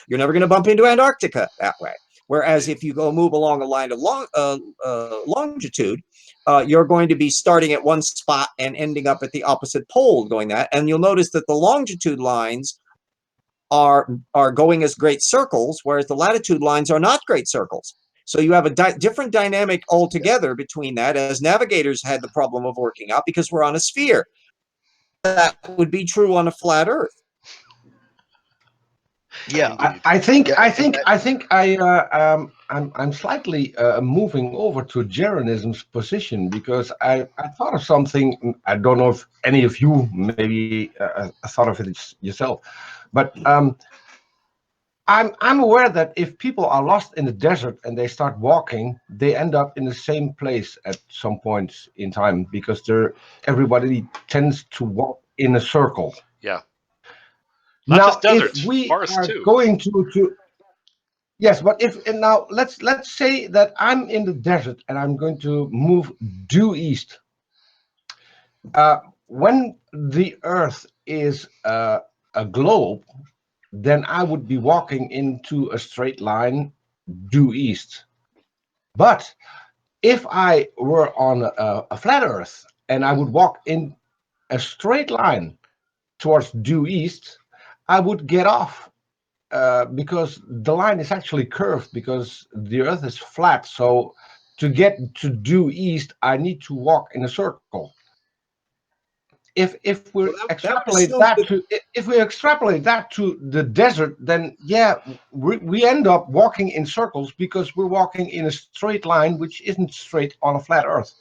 Speaker 3: You're never going to bump into Antarctica that way. Whereas if you go move along a line of longitude, you're going to be starting at one spot and ending up at the opposite pole going that. And you'll notice that the longitude lines are going as great circles, whereas the latitude lines are not great circles. So you have a different dynamic altogether between that, as navigators had the problem of working out because we're on a sphere. That would be true on a flat Earth.
Speaker 2: Yeah,
Speaker 5: I'm slightly moving over to Jeranism's position, because I thought of something. I don't know if any of you maybe thought of it yourself, but I'm aware that if people are lost in the desert and they start walking, they end up in the same place at some point in time because everybody tends to walk in a circle.
Speaker 1: Yeah. Not
Speaker 5: Now,
Speaker 1: just deserts,
Speaker 5: if we
Speaker 1: forests
Speaker 5: are
Speaker 1: too.
Speaker 5: going to yes, but if and now let's say that I'm in the desert and I'm going to move due east. When the Earth is a globe, then I would be walking into a straight line due east. But if I were on a flat Earth and I would walk in a straight line towards due east, I would get off because the line is actually curved because the Earth is flat. So to get to due east, I need to walk in a circle. If we extrapolate that to the desert, then yeah, we end up walking in circles because we're walking in a straight line, which isn't straight on a flat Earth.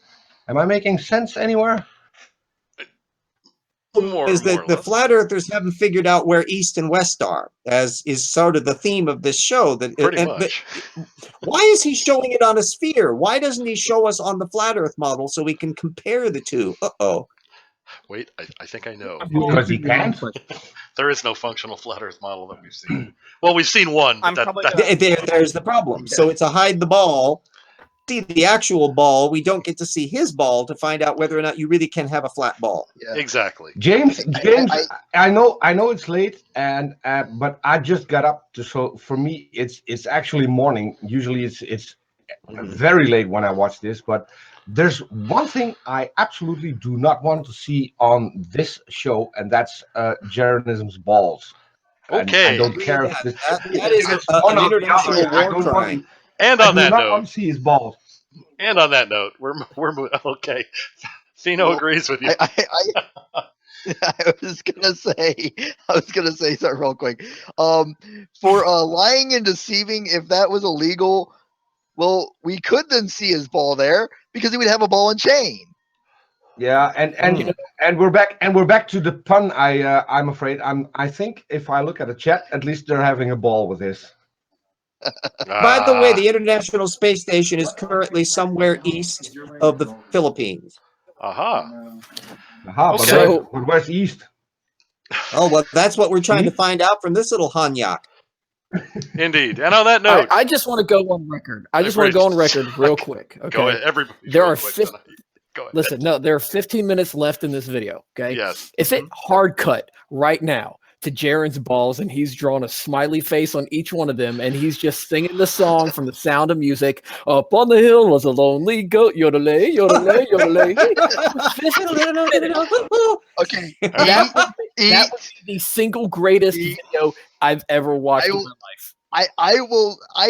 Speaker 5: Am I making sense anywhere?
Speaker 3: Is that the flat earthers haven't figured out where east and west are, as is sort of the theme of this show.
Speaker 1: Pretty much.
Speaker 3: Why is he showing it on a sphere? Why doesn't he show us on the flat earth model so we can compare the two?
Speaker 1: Wait, I think I know.
Speaker 5: Because he can't.
Speaker 1: There is no functional flat Earth model that we've seen. Well, we've seen one, but
Speaker 3: there's the problem. So it's a hide the ball. See the actual ball, we don't get to see his ball to find out whether or not you really can have a flat ball.
Speaker 1: Yeah. Exactly.
Speaker 5: James, I know it's late, and but I just got up, so for me it's actually morning. Usually it's very late when I watch this, but there's one thing I absolutely do not want to see on this show, and that's Jeranism's balls.
Speaker 1: Okay.
Speaker 5: I don't care if this
Speaker 3: that is an international war crime.
Speaker 1: And on that note,
Speaker 5: want to see his balls.
Speaker 1: And on that note, we're okay. Fino agrees with you.
Speaker 2: I was gonna say something real quick. For lying and deceiving, if that was illegal, well, we could then see his ball there because he would have a ball and chain.
Speaker 5: Yeah, and we're back to the pun. I'm afraid I think if I look at the chat, at least they're having a ball with this.
Speaker 3: By the way, the International Space Station is currently somewhere east of the Philippines.
Speaker 5: But where's east?
Speaker 3: Oh, well, that's what we're trying to find out from this little Hanyak.
Speaker 1: Indeed. And on that note,
Speaker 9: I just want to go on record. Real quick. Okay.
Speaker 1: Go ahead.
Speaker 9: There are Listen, no, there are 15 minutes left in this video. Okay.
Speaker 1: Yes.
Speaker 9: If it hard cut right now to Jaren's balls and he's drawn a smiley face on each one of them and he's just singing the song from The Sound of Music. Up on the hill was a lonely goat, yodelay, yodelay, yodelay.
Speaker 2: Okay.
Speaker 9: That would be the single greatest video I've ever watched in my life.
Speaker 2: I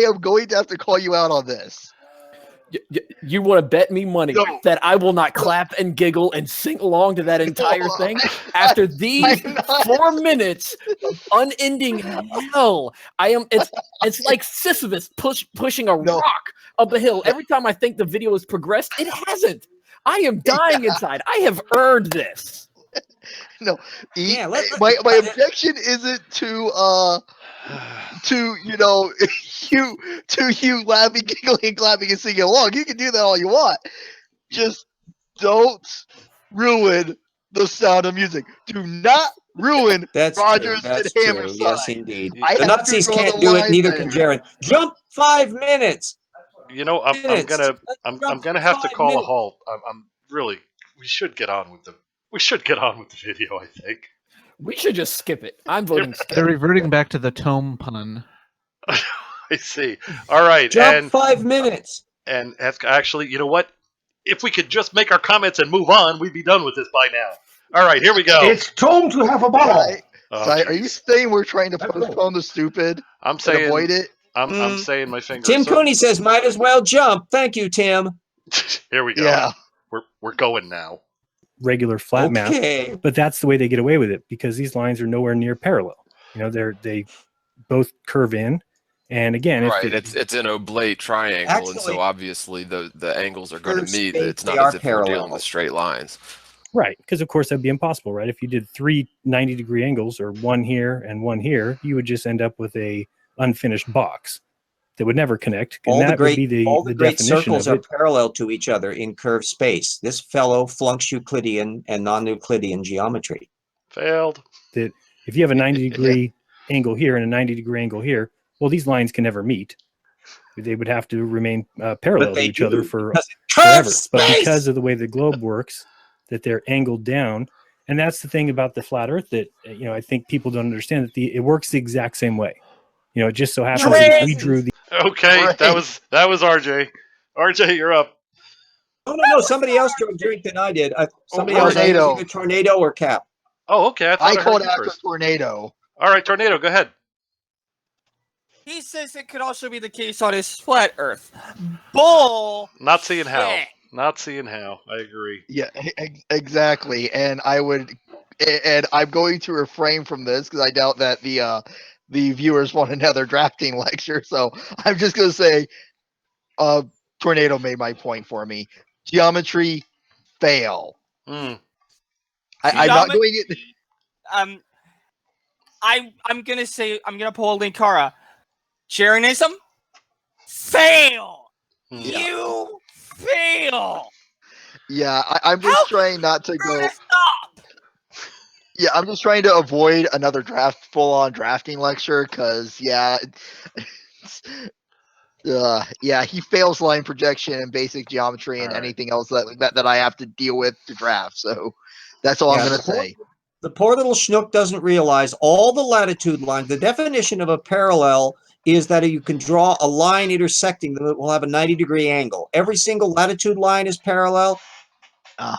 Speaker 2: am going to have to call you out on this.
Speaker 9: You want to bet me money that I will not clap and giggle and sing along to that entire thing after these 4 minutes of unending hell? It's like Sisyphus pushing a rock up a hill. Every time I think the video has progressed, it hasn't. I am dying inside. I have earned this.
Speaker 2: No, my objection isn't to you laughing, giggling, clapping, and singing along. You can do that all you want. Just don't ruin The Sound of Music. Do not ruin Rogers and Hammerstein.
Speaker 3: Yes, indeed. The Nazis can't do it. Neither can Jaren. Jump 5 minutes.
Speaker 1: You know, I'm gonna have to call a halt. I'm really. We should get on with the video. I think
Speaker 9: we should just skip it. I'm voting.
Speaker 6: They're reverting back to the tome pun.
Speaker 1: I see. All right.
Speaker 3: Jump 5 minutes.
Speaker 1: And actually, you know what? If we could just make our comments and move on, we'd be done with this by now. All right, here we go.
Speaker 5: It's tome to have a ball.
Speaker 2: Are you saying we're trying to postpone the stupid?
Speaker 1: I'm saying
Speaker 2: avoid it.
Speaker 1: I'm saying my finger.
Speaker 3: Tim Cooney says, "Might as well jump." Thank you, Tim.
Speaker 1: Here we go.
Speaker 2: Yeah,
Speaker 1: we're going now.
Speaker 8: Regular flat math, but that's the way they get away with it because these lines are nowhere near parallel. You know, they both curve in, and again,
Speaker 12: it's an oblate triangle,
Speaker 3: Actually,
Speaker 12: and so obviously the angles are going to meet. It's not
Speaker 3: they
Speaker 12: as
Speaker 3: are
Speaker 12: if we're dealing with straight lines.
Speaker 8: Right, because of course that'd be impossible, right? If you did 3 90-degree angles or one here and one here, you would just end up with a unfinished box that would never connect. And
Speaker 3: All the
Speaker 8: that
Speaker 3: great,
Speaker 8: would be
Speaker 3: all the great
Speaker 8: definition
Speaker 3: circles
Speaker 8: of
Speaker 3: are
Speaker 8: it.
Speaker 3: parallel to each other in curved space. This fellow flunks Euclidean and non-Euclidean geometry.
Speaker 1: Failed.
Speaker 8: That if you have a 90-degree angle here and a 90-degree angle here, well, these lines can never meet. They would have to remain parallel to each other for forever. But because of the way the globe works, that they're angled down, and that's the thing about the flat Earth that I think people don't understand, that it works the exact same way. It just so happens that we drew the.
Speaker 1: Okay, that was RJ. RJ, you're up.
Speaker 3: No, somebody else drink than I did. Somebody else, I think a tornado or Cap.
Speaker 1: Oh, okay.
Speaker 2: I called out a tornado.
Speaker 1: All right, tornado, go ahead.
Speaker 4: He says it could also be the case on his flat Earth. Bull.
Speaker 1: Not seeing how. Not seeing how. I agree.
Speaker 2: Yeah, exactly. And I'm going to refrain from this because I doubt that the viewers want another drafting lecture. So I'm just going to say, tornado made my point for me. Geometry, fail.
Speaker 1: Mm.
Speaker 2: I'm not doing it.
Speaker 4: I'm gonna pull Linkara. Jeranism, fail. You fail.
Speaker 2: Yeah, I'm just trying not to go. Yeah, I'm just trying to avoid another full-on drafting lecture because he fails line projection and basic geometry and anything else that I have to deal with to draft. So that's all I'm going to say.
Speaker 3: The poor little schnook doesn't realize all the latitude lines. The definition of a parallel is that you can draw a line intersecting them that will have a 90-degree angle. Every single latitude line is parallel.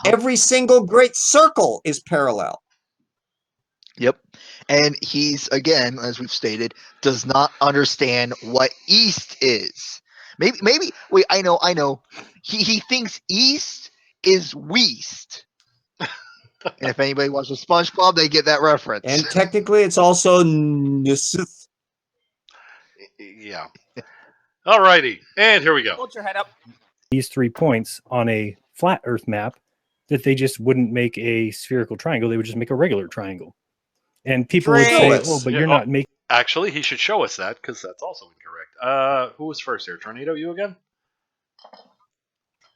Speaker 3: Every single great circle is parallel.
Speaker 2: Yep. And he's, again, as we've stated, does not understand what east is. Maybe wait, I know. He thinks east is west. And if anybody watches SpongeBob, they get that reference.
Speaker 3: And technically, it's also Nisith.
Speaker 1: Yeah. All righty. And here we go.
Speaker 4: Hold your head up.
Speaker 8: These 3 points on a flat Earth map, that they just wouldn't make a spherical triangle. They would just make a regular triangle. And people would say, "Oh, but you're not making."
Speaker 1: Actually, he should show us that because that's also incorrect. Who was first here? Tornado, you again?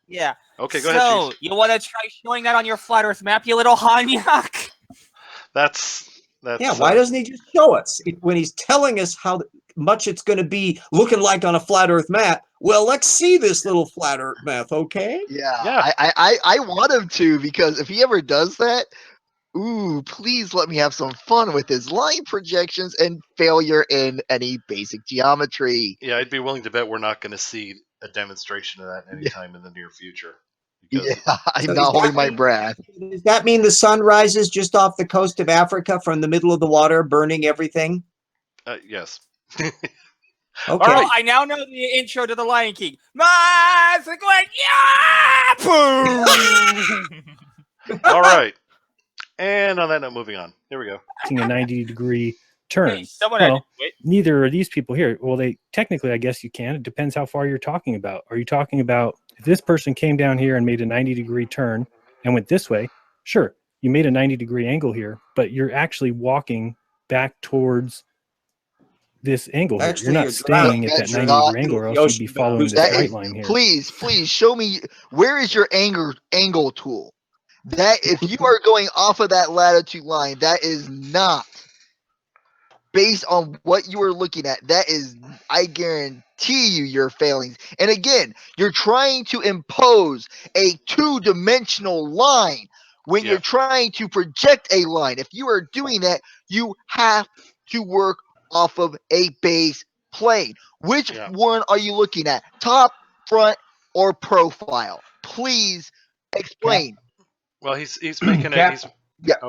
Speaker 4: Yeah.
Speaker 1: Okay, go ahead.
Speaker 4: So you want to try showing that on your flat Earth map, you little Hanyak?
Speaker 1: That's.
Speaker 3: Yeah. Why doesn't he just show us when he's telling us how much it's going to be looking like on a flat Earth map? Well, let's see this little flat Earth map, okay?
Speaker 2: Yeah. I want him to, because if he ever does that, please let me have some fun with his line projections and failure in any basic geometry.
Speaker 1: Yeah, I'd be willing to bet we're not going to see a demonstration of that anytime in the near future.
Speaker 2: I'm not holding my breath.
Speaker 3: Does that mean the sun rises just off the coast of Africa from the middle of the water, burning everything?
Speaker 1: Yes.
Speaker 3: Okay.
Speaker 4: Well, I now know the intro to The Lion King.
Speaker 1: All right. And on that note, moving on. Here we go.
Speaker 8: A 90-degree turn.
Speaker 4: Hey,
Speaker 8: neither are these people here. Well, they technically, I guess you can. It depends how far you're talking about. Are you talking about if this person came down here and made a 90-degree turn and went this way? Sure, you made a 90-degree angle here, but you're actually walking back towards this angle here. You're not staying at that 90-degree angle, or else you'd be following this right line here.
Speaker 2: Please show me, where is your angle tool? That if you are going off of that latitude line, that is not based on what you are looking at. That is, I guarantee you're failing. And again, you're trying to impose a two-dimensional line when you're trying to project a line. If you are doing that, you have to work off of a base plane. Which one are you looking at? Top, front, or profile? Please explain.
Speaker 1: Well, he's making
Speaker 5: Cap.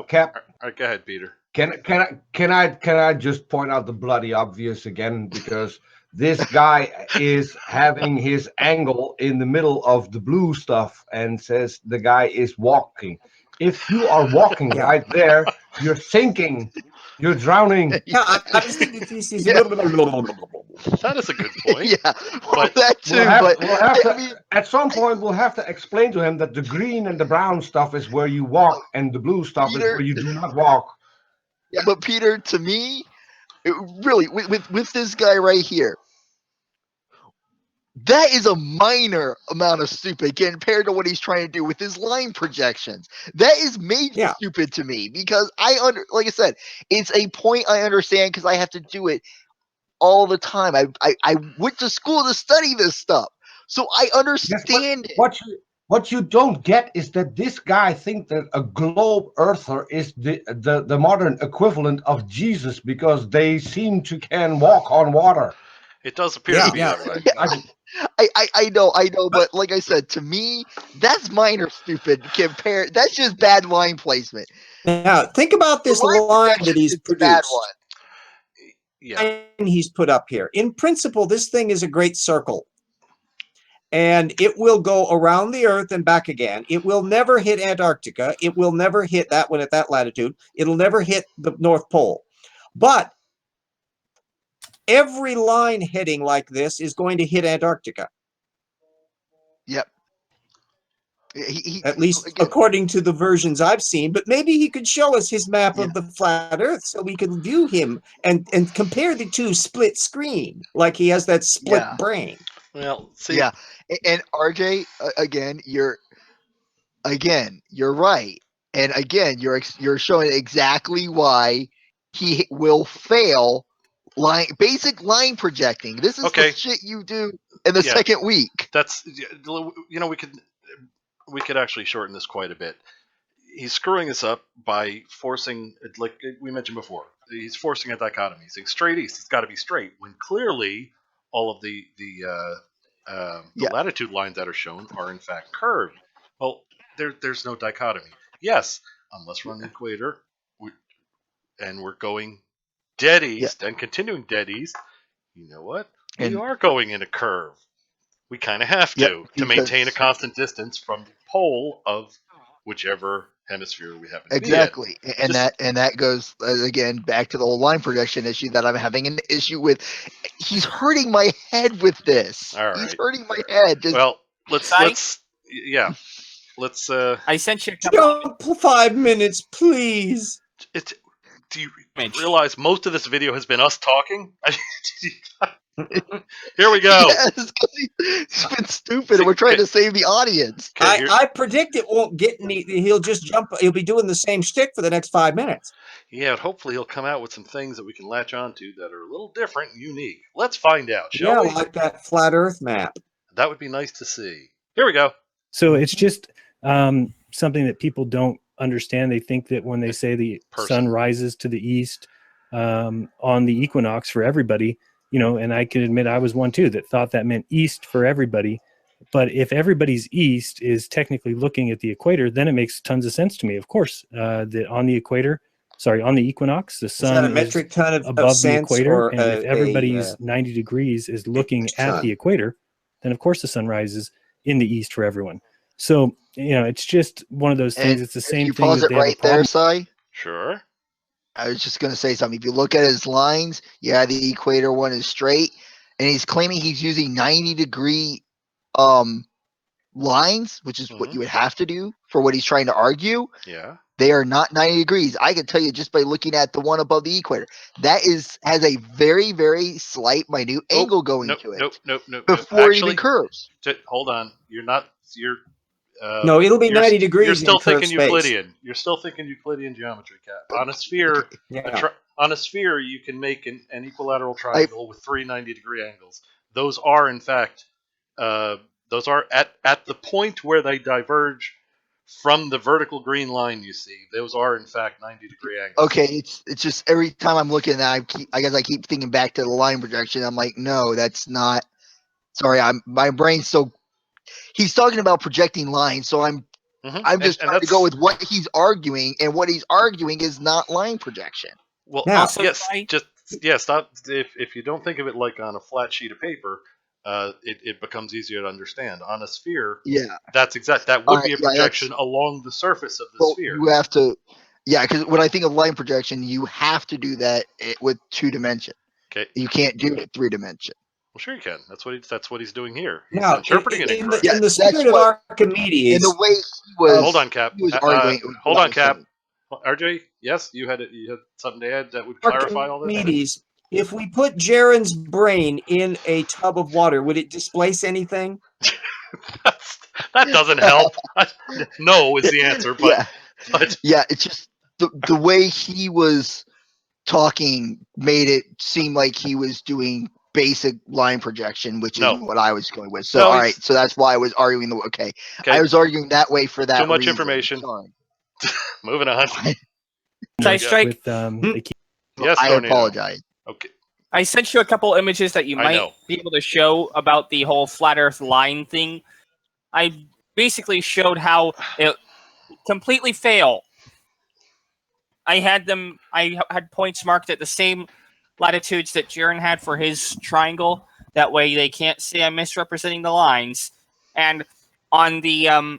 Speaker 5: Cap.
Speaker 1: All right, go ahead, Peter.
Speaker 5: Can I just point out the bloody obvious again, because this guy is having his angle in the middle of the blue stuff and says the guy is walking. If you are walking right there, you're sinking. You're drowning.
Speaker 3: Yeah, I was thinking this is
Speaker 1: That is a good point.
Speaker 2: But that too.
Speaker 5: At some point, we'll have to explain to him that the green and the brown stuff is where you walk, and the blue stuff is where you do not walk.
Speaker 2: Yeah, but Peter, to me, Really, with this guy right here, that is a minor amount of stupid compared to what he's trying to do with his line projections. That is major stupid to me because like I said, it's a point I understand because I have to do it all the time. I went to school to study this stuff, so I understand it.
Speaker 5: What you don't get is that this guy thinks that a globe earther is the modern equivalent of Jesus because they seem to can walk on water.
Speaker 1: It does appear to be that way.
Speaker 2: I know, but like I said, to me, that's minor stupid compared. That's just bad line placement.
Speaker 3: Now, think about this line that he's produced.
Speaker 2: Bad one.
Speaker 1: Yeah.
Speaker 3: He's put up here. In principle, this thing is a great circle. And it will go around the Earth and back again. It will never hit Antarctica. It will never hit that one at that latitude. It'll never hit the North Pole. But every line heading like this is going to hit Antarctica.
Speaker 2: Yep.
Speaker 3: At least according to the versions I've seen. But maybe he could show us his map of the flat Earth so we can view him and compare the two split screen, like he has that split brain.
Speaker 1: Well, see.
Speaker 2: Yeah, and RJ, again, you're right, and again, you're showing exactly why he will fail basic line projecting. This is the shit you do in the second week.
Speaker 1: That's we could actually shorten this quite a bit. He's screwing us up by forcing, like we mentioned before, he's forcing a dichotomy. He's saying straight east, it's got to be straight, when clearly all of the latitude lines that are shown are in fact curved. Well, there's no dichotomy. Yes, unless we're on the equator, and we're going dead east and continuing dead east, you know what? We are going in a curve. We kind of have to maintain a constant distance from the pole of whichever hemisphere we happen to be in.
Speaker 2: And that goes again back to the whole line projection issue that I'm having an issue with. He's hurting my head with this.
Speaker 1: All right.
Speaker 2: He's hurting my head.
Speaker 1: Well, let's
Speaker 4: I sent you a couple
Speaker 3: 5 minutes, please.
Speaker 1: Do you realize most of this video has been us talking? Here we go.
Speaker 2: Yes, it's been stupid, and we're trying to save the audience.
Speaker 3: I predict it won't get any. He'll just jump. He'll be doing the same shtick for the next 5 minutes.
Speaker 1: Yeah, hopefully he'll come out with some things that we can latch onto that are a little different and unique. Let's find out, shall we?
Speaker 3: Yeah, like that flat Earth map.
Speaker 1: That would be nice to see. Here we go.
Speaker 8: So it's just something that people don't understand. They think that when they say the sun rises to the east on the equinox for everybody, and I can admit I was one too that thought that meant east for everybody. But if everybody's east is technically looking at the equator, then it makes tons of sense to me. Of course, that on the equinox, the sun
Speaker 3: is a metric ton of
Speaker 8: above the equator, and if everybody's 90 degrees is looking at the equator, then of course the sun rises in the east for everyone. So it's just one of those things. It's the same thing.
Speaker 2: Pause it right there, Si.
Speaker 1: Sure.
Speaker 2: I was just going to say something. If you look at his lines, the equator one is straight, and he's claiming he's using 90-degree lines, which is what you would have to do for what he's trying to argue.
Speaker 1: Yeah.
Speaker 2: They are not 90 degrees. I can tell you just by looking at the one above the equator. That has a very, very slight, minute angle going to it.
Speaker 1: Nope.
Speaker 2: Before it even curves.
Speaker 1: Hold on.
Speaker 3: No, it'll be 90 degrees.
Speaker 1: You're still thinking
Speaker 3: space.
Speaker 1: Euclidean. You're still thinking Euclidean geometry, Cap. On a sphere, on a sphere, you can make an equilateral triangle with 3 90-degree angles. Those are, in fact, at the point where they diverge from the vertical green line you see. Those are, in fact, 90-degree angles.
Speaker 2: Okay, it's just every time I'm looking at that, I keep thinking back to the line projection. I'm like, no, that's not. Sorry, my brain's so. He's talking about projecting lines, so I'm just trying to go with what he's arguing, and what he's arguing is not line projection.
Speaker 1: Well, stop. If you don't think of it like on a flat sheet of paper, it becomes easier to understand. On a sphere, that's exact. That would be a projection along the surface of the sphere.
Speaker 2: You have to, because when I think of line projection, you have to do that with 2 dimension.
Speaker 1: Okay,
Speaker 2: you can't do it 3 dimension.
Speaker 1: Well, sure you can. That's what he's doing here.
Speaker 3: He's
Speaker 1: interpreting it
Speaker 3: in the spirit of Archimedes.
Speaker 2: In the way he was.
Speaker 1: Hold on, Cap. Hold on, Cap. RJ, yes, you had something to add that would clarify all this.
Speaker 3: Archimedes If we put Jaren's brain in a tub of water, would it displace anything?
Speaker 1: That doesn't help. No is the answer, but
Speaker 2: yeah, it's just the way he was talking made it seem like he was doing basic line projection, which isn't what I was going with. So all right, so that's why I was arguing okay. I was arguing that way for that.
Speaker 1: Too much
Speaker 2: reason.
Speaker 1: information.
Speaker 2: Sorry.
Speaker 1: Moving on.
Speaker 4: Should I strike?
Speaker 8: With, they keep...
Speaker 1: Yes,
Speaker 2: I
Speaker 1: Tornado.
Speaker 2: apologize.
Speaker 1: Okay.
Speaker 4: I sent you a couple images that you might be able to show about the whole flat Earth line thing. I basically showed how it completely failed. I had points marked at the same latitudes that Jaren had for his triangle. That way they can't say I'm misrepresenting the lines. And on the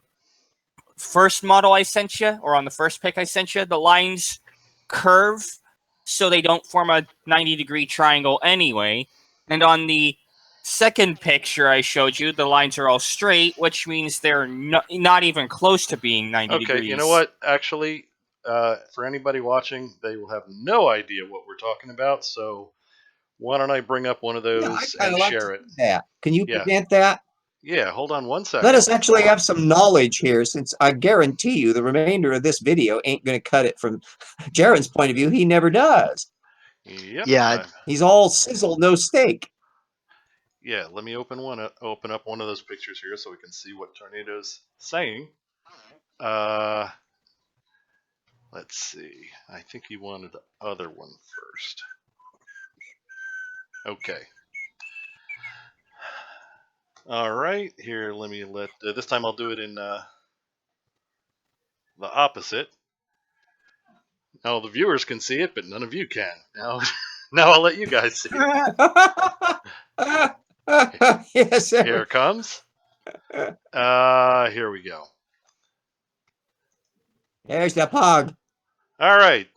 Speaker 4: first model I sent you, or on the first pic I sent you, the lines curve so they don't form a 90-degree triangle anyway. And on the second picture I showed you, the lines are all straight, which means they're not even close to being 90 degrees.
Speaker 1: Okay, you know what? Actually, for anybody watching, they will have no idea what we're talking about. So why don't I bring up one of those and share it?
Speaker 3: That. Can you present that?
Speaker 1: Yeah, hold on one second.
Speaker 3: Let us actually have some knowledge here, since I guarantee you the remainder of this video ain't going to cut it from Jaren's point of view. He never does.
Speaker 1: Yep.
Speaker 2: Yeah.
Speaker 3: He's all sizzle, no steak.
Speaker 1: Yeah, let me open up one of those pictures here so we can see what Tornado's saying. Let's see. I think he wanted the other one first. Okay. All right, here, let me this time I'll do it in the opposite. Now the viewers can see it, but none of you can. Now I'll let you guys see it.
Speaker 3: Yes, sir.
Speaker 1: Here it comes. Here we go.
Speaker 3: There's the pug.
Speaker 1: All right,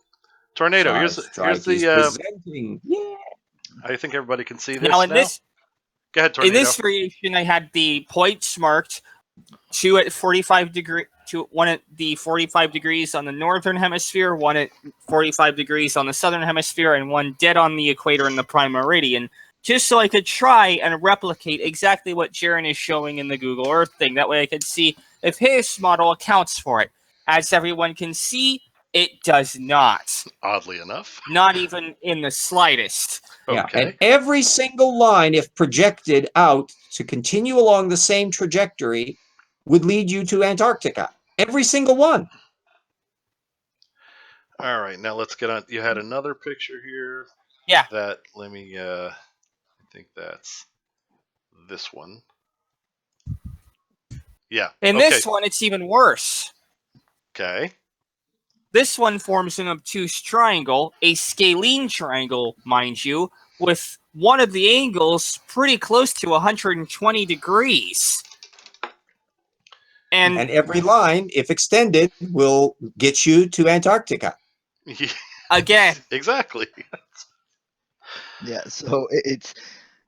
Speaker 1: Tornado. Here's the.
Speaker 3: Presenting. Yeah.
Speaker 1: I think everybody can see this
Speaker 4: now. This,
Speaker 1: go ahead, Tornado.
Speaker 4: In this variation, I had the points marked: two at 45 degree, one at the 45 degrees on the northern hemisphere, one at 45 degrees on the southern hemisphere, and one dead on the equator in the prime meridian. Just so I could try and replicate exactly what Jaren is showing in the Google Earth thing. That way I could see if his model accounts for it. As everyone can see, it does not.
Speaker 1: Oddly enough.
Speaker 4: Not even in the slightest.
Speaker 3: Yeah,
Speaker 1: okay.
Speaker 3: and every single line, if projected out to continue along the same trajectory, would lead you to Antarctica. Every single one.
Speaker 1: All right, now let's get on. You had another picture here.
Speaker 4: Yeah.
Speaker 1: Let me, I think that's this one. Yeah.
Speaker 4: In this one, it's even worse.
Speaker 1: Okay.
Speaker 4: This one forms an obtuse triangle, a scalene triangle, mind you, with one of the angles pretty close to 120 degrees. And
Speaker 3: every line, if extended, will get you to Antarctica.
Speaker 4: Again.
Speaker 1: Exactly.
Speaker 2: Yeah, so it's,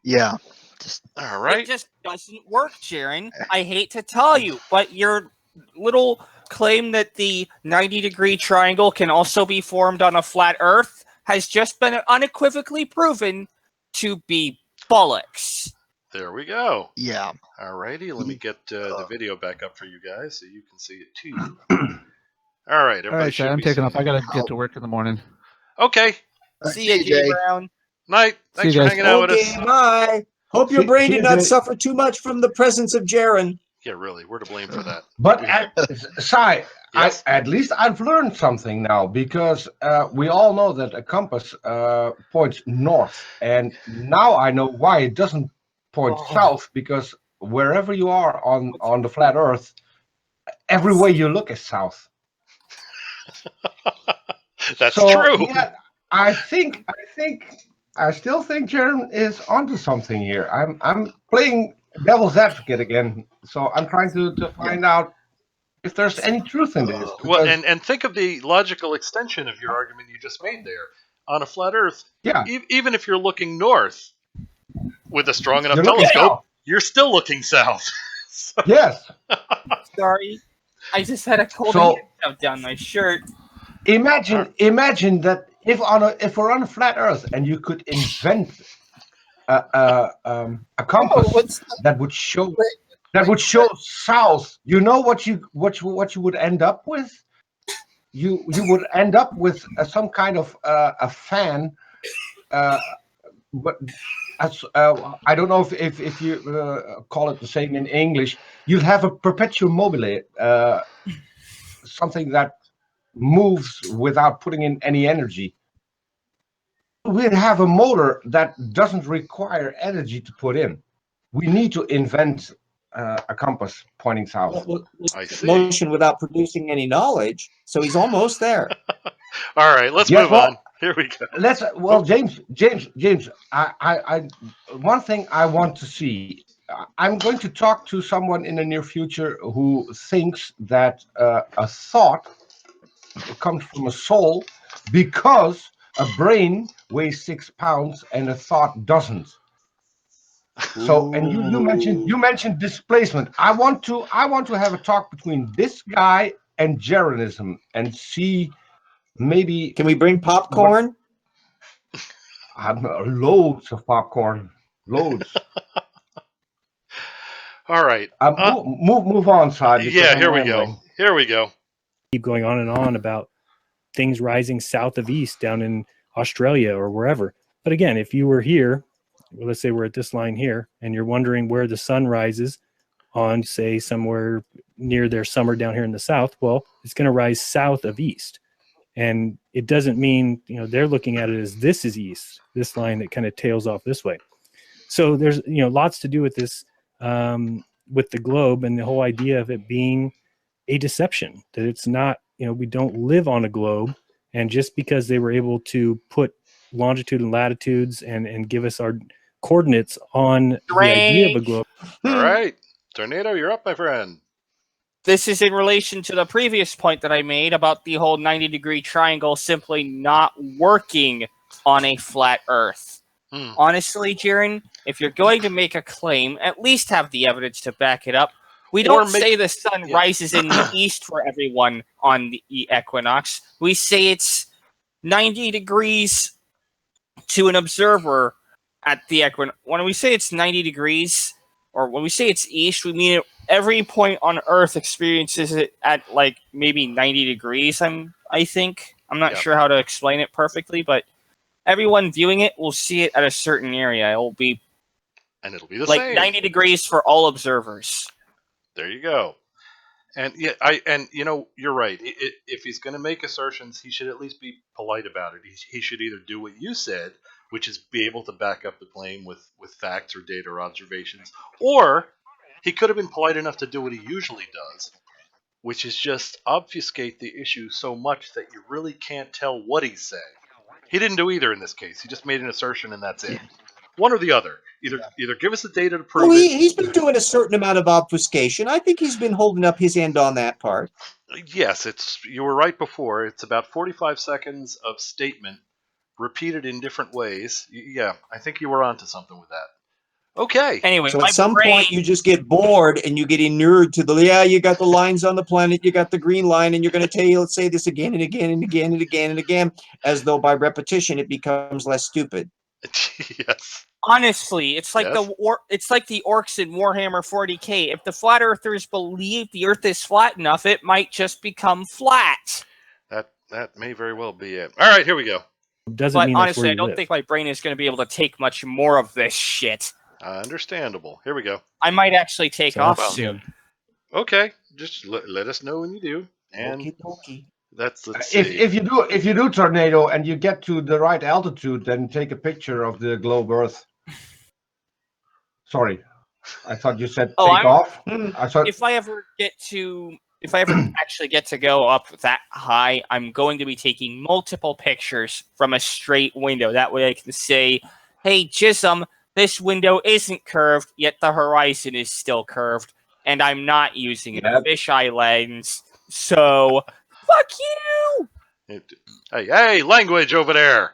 Speaker 2: yeah. Just,
Speaker 1: all right.
Speaker 4: It just doesn't work, Jaren. I hate to tell you, but your little claim that the 90-degree triangle can also be formed on a flat Earth has just been unequivocally proven to be bollocks.
Speaker 1: There we go.
Speaker 2: Yeah.
Speaker 1: All righty, let me get the video back up for you guys so you can see it too. All right, everybody.
Speaker 6: All right, so I'm taking off. I gotta get to work in the morning.
Speaker 1: Okay.
Speaker 4: See you, Jay Brown.
Speaker 1: Night. Thanks for hanging out with us.
Speaker 3: Bye. Hope your brain did not suffer too much from the presence of Jaren.
Speaker 1: Yeah, really, we're to blame for that.
Speaker 5: But at least I've learned something now, because we all know that a compass points north, and now I know why it doesn't point south, because wherever you are on the flat Earth, every way you look is south.
Speaker 1: That's true.
Speaker 5: Yeah, I still think Jaren is onto something here. I'm playing devil's advocate again, so I'm trying to find out if there's any truth in this.
Speaker 1: Well, and think of the logical extension of your argument you just made there. On a flat Earth, even if you're looking north with a strong enough telescope, you're still looking south.
Speaker 5: So. Yes.
Speaker 4: Sorry, I just had a cold hand down my shirt.
Speaker 5: Imagine that if we're on a flat Earth and you could invent a compass that would show south, you know what you would end up with? You would end up with some kind of a fan. But I don't know if you call it the same in English. You'd have a perpetuum mobile, something that moves without putting in any energy. We'd have a motor that doesn't require energy to put in. We need to invent a compass pointing south.
Speaker 1: I see.
Speaker 3: Motion without producing any knowledge, so he's almost there.
Speaker 1: All right, let's move on. Here we go.
Speaker 5: James. I one thing I want to see. I'm going to talk to someone in the near future who thinks that a thought comes from a soul because a brain weighs 6 pounds and a thought doesn't. So, and you mentioned displacement. I want to have a talk between this guy and Jeranism and see maybe.
Speaker 3: Can we bring popcorn?
Speaker 5: Loads of popcorn, loads.
Speaker 1: All right.
Speaker 5: Move on, side.
Speaker 1: Yeah, here we go. Here we go.
Speaker 8: Keep going on and on about things rising south of east down in Australia or wherever. But again, if you were here, well, let's say we're at this line here, and you're wondering where the sun rises on, say, somewhere near their summer down here in the south, well, it's going to rise south of east. And it doesn't mean, they're looking at it as this is east, this line that kind of tails off this way. So there's, lots to do with this, with the globe and the whole idea of it being a deception, that it's not, we don't live on a globe. And just because they were able to put longitude and latitudes and give us our coordinates on the idea of a globe.
Speaker 1: All right. Tornado, you're up, my friend.
Speaker 4: This is in relation to the previous point that I made about the whole 90-degree triangle simply not working on a flat Earth. Honestly, Jiren, if you're going to make a claim, at least have the evidence to back it up. We don't say the sun rises in the east for everyone on the equinox. We say it's 90 degrees to an observer at the equinox. When we say it's 90 degrees, or when we say it's east, we mean every point on Earth experiences it at like maybe 90 degrees. I think I'm not sure how to explain it perfectly, but everyone viewing it will see it at a certain area. It'll be
Speaker 1: the
Speaker 4: like
Speaker 1: same.
Speaker 4: 90 degrees for all observers.
Speaker 1: There you go. And you're right. If he's going to make assertions, he should at least be polite about it. He should either do what you said, which is be able to back up the claim with facts or data or observations, or he could have been polite enough to do what he usually does, which is just obfuscate the issue so much that you really can't tell what he's saying. He didn't do either in this case. He just made an assertion and that's it. One or the other. Either give us the data to prove it.
Speaker 3: He's been doing a certain amount of obfuscation. I think he's been holding up his end on that part.
Speaker 1: Yes, you were right before. It's about 45 seconds of statement repeated in different ways. Yeah, I think you were onto something with that. Okay.
Speaker 4: Anyway,
Speaker 3: so at some point you just get bored and you get inured to you got the lines on the planet, you got the green line, and you're going to say this again and again and again and again and again, as though by repetition it becomes less stupid.
Speaker 1: Yes.
Speaker 4: Honestly, it's like it's like the orcs in Warhammer 40k. If the flat earthers believe the Earth is flat enough, it might just become flat.
Speaker 1: That may very well be it. All right, here we go.
Speaker 8: But
Speaker 4: honestly, I don't think my brain is going to be able to take much more of this shit.
Speaker 1: Understandable. Here we go.
Speaker 4: I might actually take off soon.
Speaker 1: Okay, just let us know when you do. And let's see.
Speaker 5: If you do tornado and you get to the right altitude, then take a picture of the globe Earth. Sorry, I thought you said take off. I thought
Speaker 4: if I ever actually get to go up that high, I'm going to be taking multiple pictures from a straight window. That way I can say, hey, Jism, this window isn't curved, yet the horizon is still curved, and I'm not using a fisheye lens, so fuck you!
Speaker 1: Hey, language over there!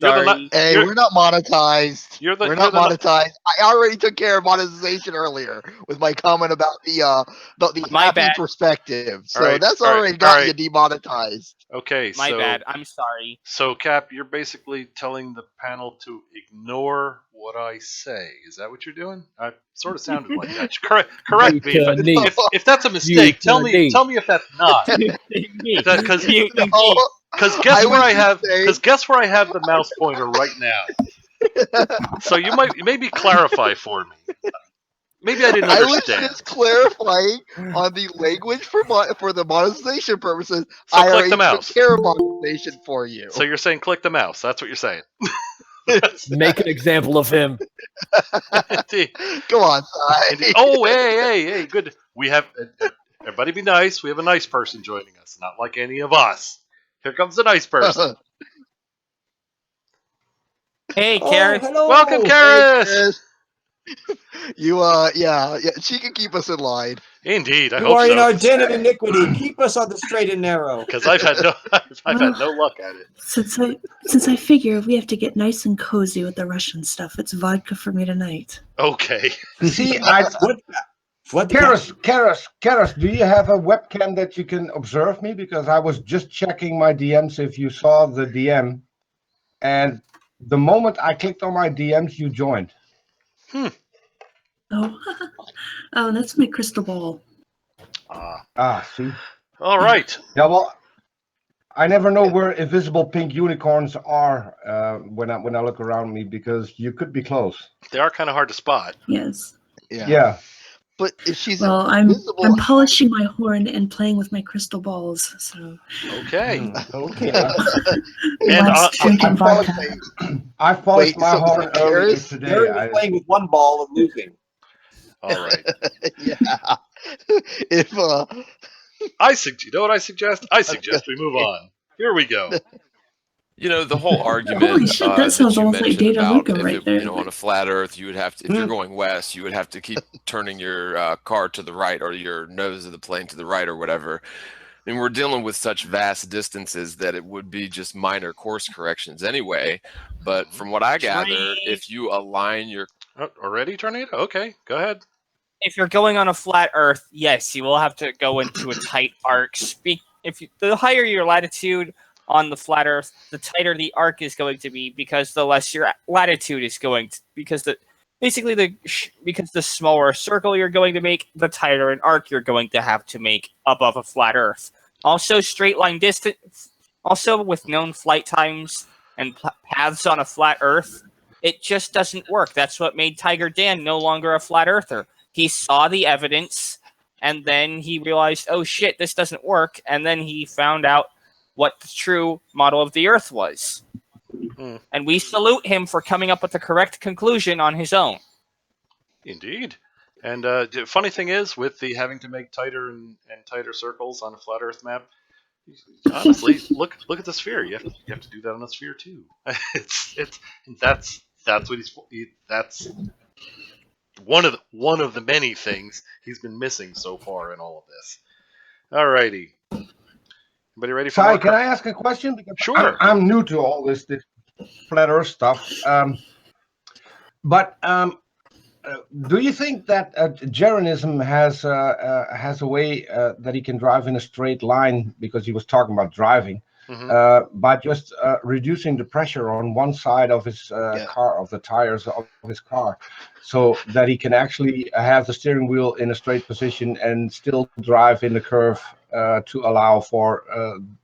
Speaker 4: Sorry.
Speaker 2: Hey, we're not monetized. We're not
Speaker 1: not
Speaker 2: monetized. I already took care of monetization earlier with my comment about the
Speaker 4: My
Speaker 2: happy
Speaker 4: bad.
Speaker 2: perspective. So
Speaker 1: All right,
Speaker 2: that's
Speaker 1: all right,
Speaker 2: already
Speaker 1: all
Speaker 2: got
Speaker 1: right.
Speaker 2: you demonetized.
Speaker 1: Okay,
Speaker 4: My
Speaker 1: so
Speaker 4: bad. I'm sorry.
Speaker 1: So Cap, you're basically telling the panel to ignore what I say. Is that what you're doing? I sort of sounded like that. Correct me if that's a mistake. Tell me if that's not. Because guess where I have the mouse pointer right now. So you might maybe clarify for me. Maybe I didn't understand.
Speaker 2: I was just clarifying on the language for the monetization purposes.
Speaker 1: So
Speaker 2: I
Speaker 1: click the
Speaker 2: already
Speaker 1: mouse.
Speaker 2: took care of monetization for you.
Speaker 1: So you're saying click the mouse. That's what you're saying.
Speaker 9: Make an example of him.
Speaker 2: Come on, Si.
Speaker 1: Oh, hey, good. We have everybody be nice. We have a nice person joining us, not like any of us. Here comes the nice person.
Speaker 4: Hey, Karis.
Speaker 3: hello.
Speaker 1: Welcome, Karis.
Speaker 2: You yeah, she can keep us in line.
Speaker 1: Indeed, I
Speaker 3: You
Speaker 1: hope
Speaker 3: are
Speaker 1: so.
Speaker 3: in our den of iniquity. Keep us on the straight and narrow.
Speaker 1: Because I've had no luck at it.
Speaker 13: Since I figure we have to get nice and cozy with the Russian stuff, it's vodka for me tonight.
Speaker 1: Okay.
Speaker 5: See, Karis, do you have a webcam that you can observe me? Because I was just checking my DMs if you saw the DM. And the moment I clicked on my DMs, you joined.
Speaker 13: Oh, oh, that's my crystal ball.
Speaker 5: See.
Speaker 1: All right.
Speaker 5: Yeah, well, I never know where invisible pink unicorns are when I look around me, because you could be close.
Speaker 1: They are kind of hard to spot.
Speaker 13: Yes.
Speaker 5: Yeah.
Speaker 2: But if she's
Speaker 13: I'm polishing my horn and playing with my crystal balls. So.
Speaker 1: Okay.
Speaker 3: Okay.
Speaker 13: Drinking vodka.
Speaker 5: I polished my horn earlier today.
Speaker 3: You're playing with one ball and losing.
Speaker 1: All right.
Speaker 2: Yeah. If
Speaker 1: you know what I suggest? I suggest we move on. Here we go.
Speaker 12: You know, the whole argument
Speaker 13: Holy shit, that sounds almost like Data
Speaker 12: about
Speaker 13: Luca right there.
Speaker 12: you know, on a flat Earth, you would have to, if you're going west, you would have to keep turning your car to the right, or your nose of the plane to the right, or whatever. I mean, we're dealing with such vast distances that it would be just minor course corrections anyway. But from what I gather, if you align your
Speaker 1: already tornado, okay, go ahead.
Speaker 4: If you're going on a flat Earth, yes, you will have to go into a tight arc. The higher your latitude on the flat Earth, the tighter the arc is going to be, because the less your latitude is going to, because the smaller circle you're going to make, the tighter an arc you're going to have to make above a flat Earth. Also, straight line distance. Also, with known flight times and paths on a flat Earth, it just doesn't work. That's what made Tiger Dan no longer a flat earther. He saw the evidence, and then he realized, oh shit, this doesn't work, and then he found out what the true model of the Earth was. And we salute him for coming up with the correct conclusion on his own.
Speaker 1: Indeed. And the funny thing is, with the having to make tighter and tighter circles on a flat Earth map, honestly, look at the sphere. You have to do that on a sphere too. That's one of the many things he's been missing so far in all of this. Alrighty. Anybody ready for
Speaker 5: Sai, can I ask a question? Because
Speaker 1: sure.
Speaker 5: I'm new to all this flat Earth stuff. But do you think that Jeranism has a way that he can drive in a straight line, because he was talking about driving, by just reducing the pressure on one side of his car, of the tires of his car, so that he can actually have the steering wheel in a straight position and still drive in the curve to allow for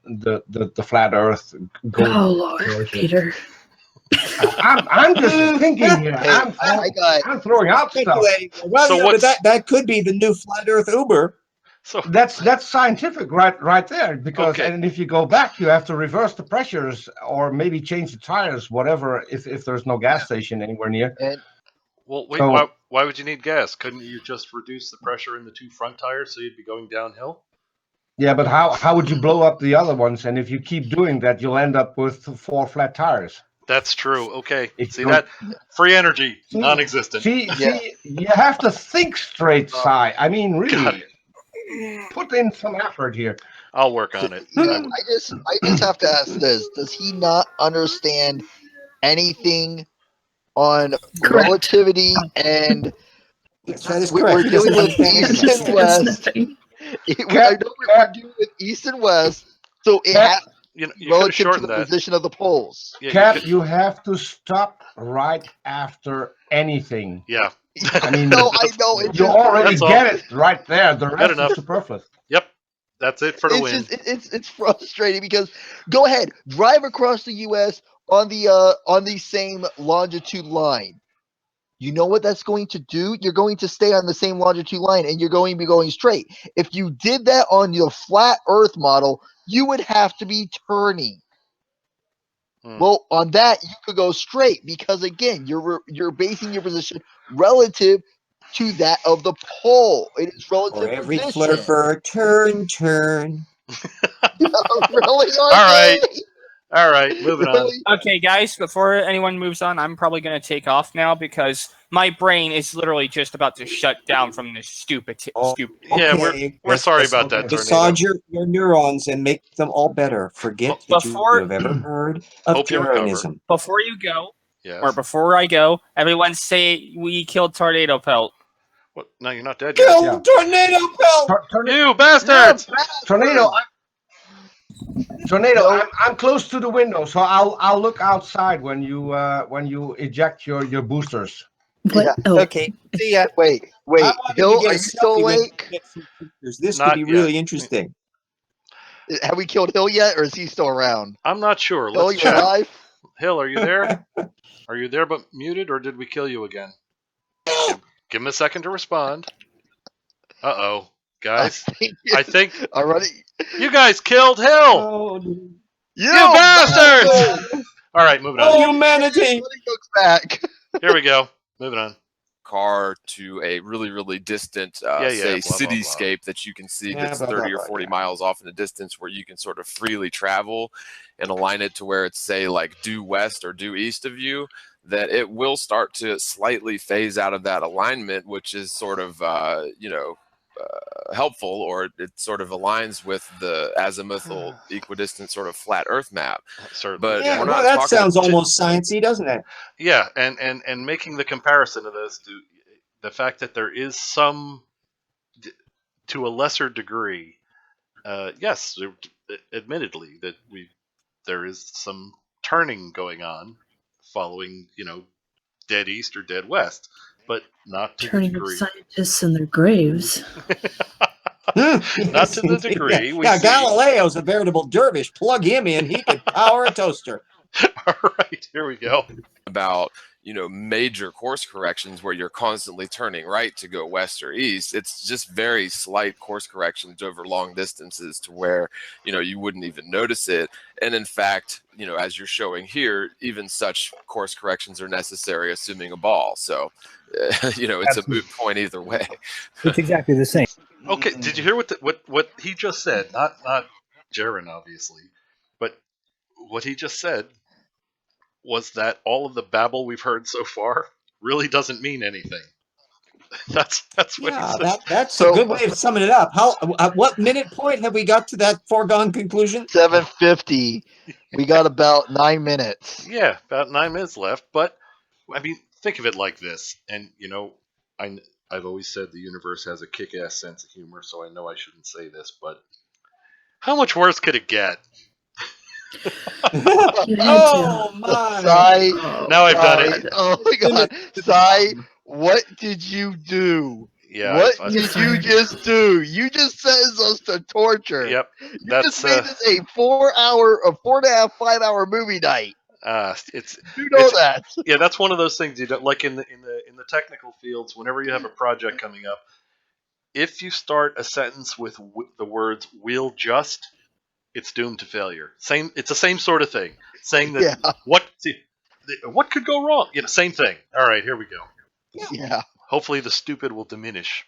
Speaker 5: the flat Earth?
Speaker 13: Oh Lord, Peter.
Speaker 5: I'm just thinking here. I'm throwing out stuff.
Speaker 3: Well, so that could be the new flat Earth Uber.
Speaker 1: So
Speaker 5: that's scientific right there, because and if you go back, you have to reverse the pressures, or maybe change the tires, whatever, if there's no gas station anywhere near.
Speaker 1: Well, wait, so, why would you need gas? Couldn't you just reduce the pressure in the two front tires so you'd be going downhill?
Speaker 5: Yeah, but how would you blow up the other ones? And if you keep doing that, you'll end up with 4 flat tires.
Speaker 1: That's true. Okay. See that? Free energy, non-existent.
Speaker 5: See, you have to think straight, Si. I mean, really, put in some effort here.
Speaker 1: I'll work on it.
Speaker 2: I just have to ask this: does he not understand anything on
Speaker 13: Correct.
Speaker 2: relativity and
Speaker 3: That is
Speaker 2: we're
Speaker 3: correct. He
Speaker 2: dealing
Speaker 3: doesn't
Speaker 2: with
Speaker 3: understand
Speaker 2: east
Speaker 3: that.
Speaker 2: and west. I know we're dealing with east and west, so it has
Speaker 1: You could have
Speaker 2: relative to
Speaker 1: shortened
Speaker 2: the
Speaker 1: that.
Speaker 2: position of the poles.
Speaker 1: Yeah,
Speaker 5: Cap, you have to stop right after anything.
Speaker 1: Yeah.
Speaker 5: I mean,
Speaker 2: No, I know. It's
Speaker 5: you
Speaker 2: just,
Speaker 5: already
Speaker 1: That's all.
Speaker 5: get it right there. The
Speaker 1: Good
Speaker 5: rest
Speaker 1: enough.
Speaker 5: is superfluous.
Speaker 1: Yep. That's it for the
Speaker 2: it's
Speaker 1: win.
Speaker 2: just it's frustrating because go ahead, drive across the U.S. on the same longitude line. You know what that's going to do? You're going to stay on the same longitude line and you're going to be going straight. If you did that on your flat Earth model, you would have to be turning. Well, on that you could go straight because again, you're basing your position relative to that of the pole. It is
Speaker 3: For
Speaker 2: relative
Speaker 3: every
Speaker 2: position.
Speaker 3: flurfer, turn.
Speaker 2: Really?
Speaker 1: All right. All right. Moving on.
Speaker 4: Okay, guys, before anyone moves on, I'm probably going to take off now because my brain is literally just about to shut down from this stupid.
Speaker 1: Yeah, we're sorry about that,
Speaker 3: Massage your neurons and make them all better. Forget that you have ever heard of
Speaker 1: Hope you recover.
Speaker 3: Terranism.
Speaker 4: Before you go,
Speaker 1: Yes.
Speaker 4: or before I go, everyone say we killed Tornado Pelt.
Speaker 1: What? No, you're not dead
Speaker 3: Kill
Speaker 1: yet.
Speaker 3: Tornado Pelt!
Speaker 1: You bastards!
Speaker 5: Tornado, I'm close to the window, so I'll look outside when you eject your boosters.
Speaker 13: What?
Speaker 2: Yeah.
Speaker 13: Oh.
Speaker 3: Okay. See ya.
Speaker 2: Wait,
Speaker 3: I wanted to
Speaker 2: Hill,
Speaker 3: get
Speaker 2: are
Speaker 3: a
Speaker 2: you still
Speaker 3: selfie with
Speaker 2: awake?
Speaker 3: some pictures. This
Speaker 1: Not
Speaker 3: could be
Speaker 1: yet.
Speaker 3: really interesting.
Speaker 2: Have we killed Hill yet, or is he still around?
Speaker 1: I'm not sure.
Speaker 2: Hill,
Speaker 1: Let's
Speaker 2: you
Speaker 1: check.
Speaker 2: alive?
Speaker 1: Hill, are you there? Are you there but muted, or did we kill you again? Give him a second to respond. Uh-oh. Guys, I think
Speaker 2: already.
Speaker 1: You guys killed Hill!
Speaker 3: Oh,
Speaker 1: you bastards!
Speaker 2: bastard!
Speaker 1: All right, moving on.
Speaker 3: Oh, humanity!
Speaker 2: Looks back.
Speaker 1: Here we go. Moving on.
Speaker 12: Car to a really distant say
Speaker 1: blah, blah,
Speaker 12: cityscape that you can see that's 30 or 40 miles off in the distance, where you can sort of freely travel and align it to where it's, say, like due west or due east of you, that it will start to slightly phase out of that alignment, which is sort of helpful, or it sort of aligns with the azimuthal equidistant sort of flat Earth map.
Speaker 1: Certainly.
Speaker 12: But
Speaker 3: Yeah,
Speaker 12: we're
Speaker 3: well,
Speaker 12: not
Speaker 3: that
Speaker 12: talking
Speaker 3: sounds almost sciencey, doesn't it?
Speaker 1: Yeah, and making the comparison to this, to the fact that there is some, to a lesser degree, yes, admittedly, that there is some turning going on, following dead east or dead west, but not to
Speaker 13: Turning
Speaker 1: the
Speaker 13: of
Speaker 1: degree.
Speaker 13: scientists in their graves.
Speaker 1: Not to the degree we see.
Speaker 3: Galileo's a veritable dervish. Plug him in; he could power a toaster.
Speaker 1: All right, here we go.
Speaker 12: About major course corrections where you're constantly turning right to go west or east. It's just very slight course corrections over long distances to where you wouldn't even notice it. And in fact, as you're showing here, even such course corrections are necessary, assuming a ball. So it's a moot point either way.
Speaker 8: It's exactly the same.
Speaker 1: Okay, did you hear what he just said? Not Jaren, obviously, but what he just said was that all of the babble we've heard so far really doesn't mean anything. That's what he said.
Speaker 3: That's a good way of summing it up. How? At what minute point have we got to that foregone conclusion?
Speaker 2: 7:50. We got about 9 minutes.
Speaker 1: Yeah, about 9 minutes left. But I mean, think of it like this. And I've always said the universe has a kick-ass sense of humor, so I know I shouldn't say this, but how much worse could it get?
Speaker 3: Oh my!
Speaker 2: Sai,
Speaker 1: now I've done it.
Speaker 2: Oh my God, Sai, what did you do?
Speaker 1: Yeah,
Speaker 2: what did you just do? You just sentenced us to torture.
Speaker 1: Yep,
Speaker 2: you
Speaker 1: that's
Speaker 2: just made this a 4.5, 5 hour movie night.
Speaker 1: It's
Speaker 2: that.
Speaker 1: Yeah, that's one of those things you don't like in the technical fields. Whenever you have a project coming up, if you start a sentence with the words "will just," it's doomed to failure. It's the same sort of thing. Saying that what could go wrong? Same thing. All right, here we go.
Speaker 2: Yeah.
Speaker 1: Hopefully the stupid will diminish.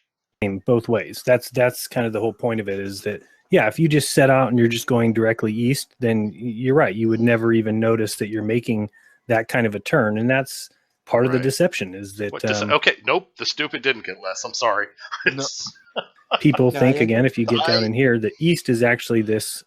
Speaker 8: Both ways. That's kind of the whole point of it, is that if you just set out and you're just going directly east, then you're right. You would never even notice that you're making that kind of a turn, and that's part of the deception. Is that
Speaker 1: okay? Nope, the stupid didn't get less. I'm sorry.
Speaker 2: No.
Speaker 8: People think again, if you get down in here, the east is actually this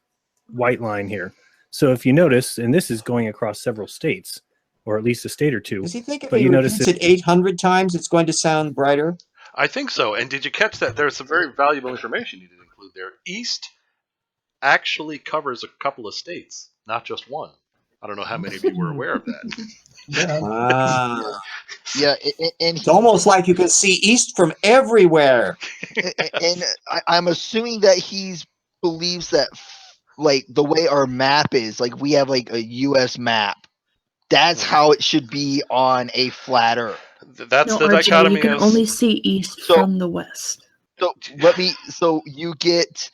Speaker 8: white line here. So if you notice, and this is going across several states, or at least a state or two.
Speaker 3: Does he think if
Speaker 8: But
Speaker 3: he
Speaker 8: you notice
Speaker 3: repeats it 800 times, it's going to sound brighter?
Speaker 1: I think so. And did you catch that? There's some very valuable information you did include there. East actually covers a couple of states, not just one. I don't know how many of you were aware of that.
Speaker 2: Yeah, and
Speaker 3: It's almost like you can see east from everywhere.
Speaker 2: and I'm assuming that he believes that like the way our map is, like we have like a U.S. map. That's how it should be on a flat Earth.
Speaker 1: That's
Speaker 13: No,
Speaker 1: the
Speaker 13: RJ,
Speaker 1: dichotomy.
Speaker 13: you can
Speaker 1: of-
Speaker 13: only see east from the west.
Speaker 2: So you get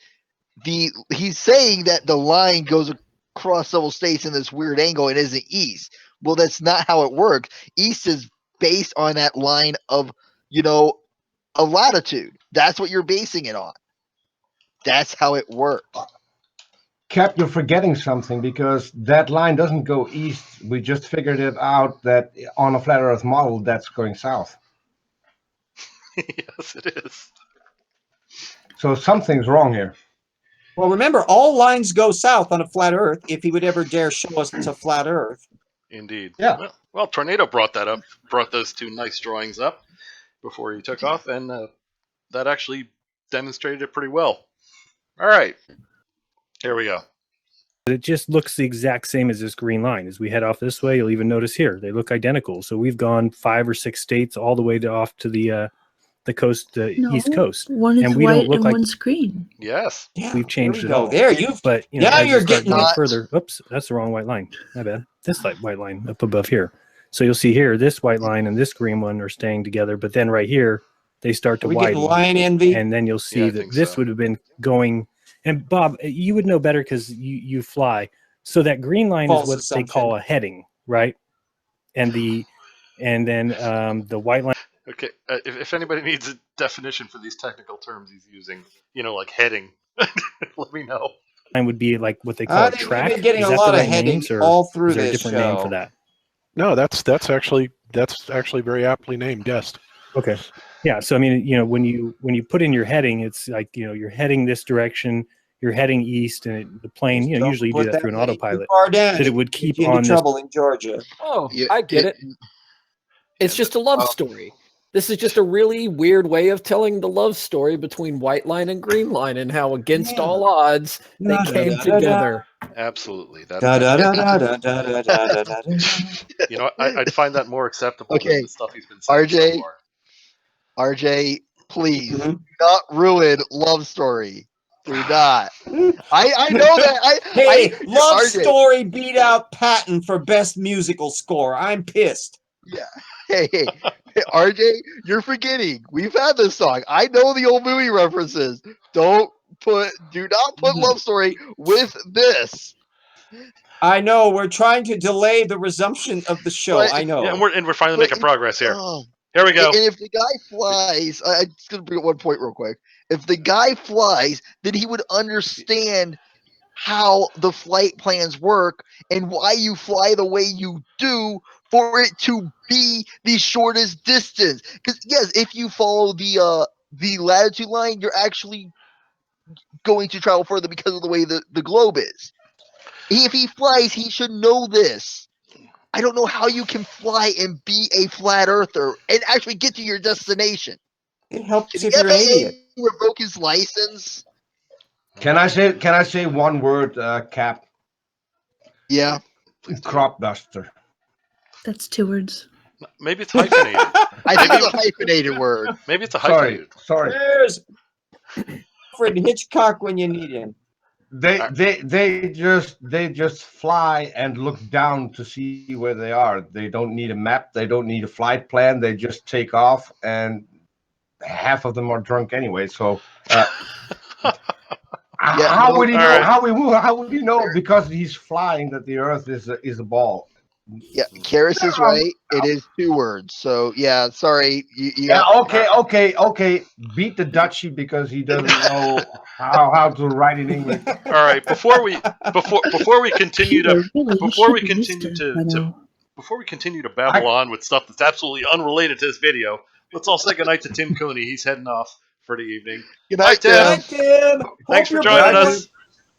Speaker 2: he's saying that the line goes across several states in this weird angle and isn't east. Well, that's not how it works. East is based on that line of, a latitude. That's what you're basing it on. That's how it works.
Speaker 5: Cap, you're forgetting something because that line doesn't go east. We just figured it out that on a flat Earth model, that's going south.
Speaker 1: Yes, it is.
Speaker 5: So something's wrong here.
Speaker 3: Well, remember, all lines go south on a flat Earth if he would ever dare show us a flat Earth.
Speaker 1: Indeed.
Speaker 5: Yeah.
Speaker 1: Well, Tornado brought that up, brought those two nice drawings up before he took off, and that actually demonstrated it pretty well. All right. Here we go.
Speaker 8: It just looks the exact same as this green line. As we head off this way, you'll even notice here they look identical. So we've gone 5 or 6 states all the way off to the coast, East Coast,
Speaker 13: One is
Speaker 8: and we
Speaker 13: white
Speaker 8: don't look
Speaker 13: and
Speaker 8: like
Speaker 13: one's green.
Speaker 1: Yes.
Speaker 8: we've changed
Speaker 3: there
Speaker 8: it
Speaker 3: we
Speaker 8: all.
Speaker 3: go. There, you've
Speaker 8: But
Speaker 3: now
Speaker 8: as you
Speaker 3: you're
Speaker 8: start
Speaker 3: getting
Speaker 8: going
Speaker 3: it.
Speaker 8: further. Oops, that's the wrong white line. My bad. This white line up above here. So you'll see here, this white line and this green one are staying together, but then right here they start to
Speaker 3: Are we getting
Speaker 8: widen.
Speaker 3: line envy?
Speaker 8: And then you'll see that this would have been going. And Bob, you would know better because you fly. So that green line
Speaker 3: False
Speaker 8: is what
Speaker 3: assumption.
Speaker 8: they call a heading, right? And then the white line.
Speaker 1: Okay. If anybody needs a definition for these technical terms he's using, like heading, let me know.
Speaker 8: Line would be like what they call a
Speaker 3: think we've
Speaker 8: track.
Speaker 3: been getting
Speaker 8: Is
Speaker 3: a
Speaker 8: that
Speaker 3: lot
Speaker 8: the
Speaker 3: of
Speaker 8: right
Speaker 3: heading
Speaker 8: names, or
Speaker 3: all through
Speaker 8: is there a
Speaker 3: this
Speaker 8: different name
Speaker 3: show.
Speaker 8: for that?
Speaker 11: No, that's actually very aptly named. Yes.
Speaker 8: Okay. Yeah. So I mean, when you put in your heading, it's like you're heading this direction, you're heading east, and the plane,
Speaker 3: Don't
Speaker 8: usually you do
Speaker 3: put
Speaker 8: that through an
Speaker 3: heading too
Speaker 8: autopilot.
Speaker 3: far down.
Speaker 8: That it would
Speaker 3: Get
Speaker 8: keep
Speaker 3: you into
Speaker 8: on this.
Speaker 3: trouble in Georgia.
Speaker 9: Oh, I get it. It's just a love story. This is just a really weird way of telling the love story between white line and green line and how against all odds they came together.
Speaker 1: Absolutely.
Speaker 3: Da-da-da-da-da-da-da-da-da.
Speaker 1: I'd find that more acceptable
Speaker 2: Okay,
Speaker 1: than the stuff he's been saying so
Speaker 2: RJ,
Speaker 1: far.
Speaker 2: RJ, please do not ruin love story. Do not. I know that.
Speaker 3: Hey, Love
Speaker 2: RJ,
Speaker 3: Story beat out Patton for best musical score. I'm pissed.
Speaker 2: Yeah. Hey, RJ, you're forgetting. We've had this song. I know the old movie references. Do not put Love Story with this.
Speaker 3: I know we're trying to delay the resumption of the show.
Speaker 2: But-
Speaker 3: I know.
Speaker 1: Yeah, and we're finally making progress here.
Speaker 2: Oh.
Speaker 1: Here we go.
Speaker 2: And if the guy flies, I'm just going to bring up one point real quick. If the guy flies, then he would understand how the flight plans work and why you fly the way you do for it to be the shortest distance. Because yes, if you follow the latitude line, you're actually going to travel further because of the way the globe is. If he flies, he should know this. I don't know how you can fly and be a flat earther and actually get to your destination.
Speaker 3: It helps
Speaker 2: Did
Speaker 3: if
Speaker 2: the
Speaker 3: you're an idiot.
Speaker 2: FAA revoke his license?
Speaker 5: Can I say one word, Cap?
Speaker 2: Yeah.
Speaker 5: Crop duster.
Speaker 13: That's 2 words.
Speaker 1: Maybe it's hyphenated.
Speaker 2: I think it's a hyphenated word.
Speaker 1: Maybe it's a hyphenated.
Speaker 5: Sorry.
Speaker 3: There's Alfred Hitchcock when you need him.
Speaker 5: They just fly and look down to see where they are. They don't need a map. They don't need a flight plan. They just take off, and half of them are drunk anyway. So how would he know?
Speaker 1: Right.
Speaker 5: How would he know? Because he's flying that the Earth is a ball.
Speaker 2: Yeah, Karis is right. It is 2 words. So yeah, sorry.
Speaker 5: Okay. Beat the Dutchie because he doesn't know how to write in English.
Speaker 1: All right. Before we continue to babble on with stuff that's absolutely unrelated to this video, let's all say goodnight to Tim Cooney. He's heading off for the evening.
Speaker 2: Good night,
Speaker 1: Tim.
Speaker 3: Good night, Tim.
Speaker 1: Thanks
Speaker 3: Hope
Speaker 1: for
Speaker 3: your
Speaker 1: joining
Speaker 3: brain
Speaker 1: us.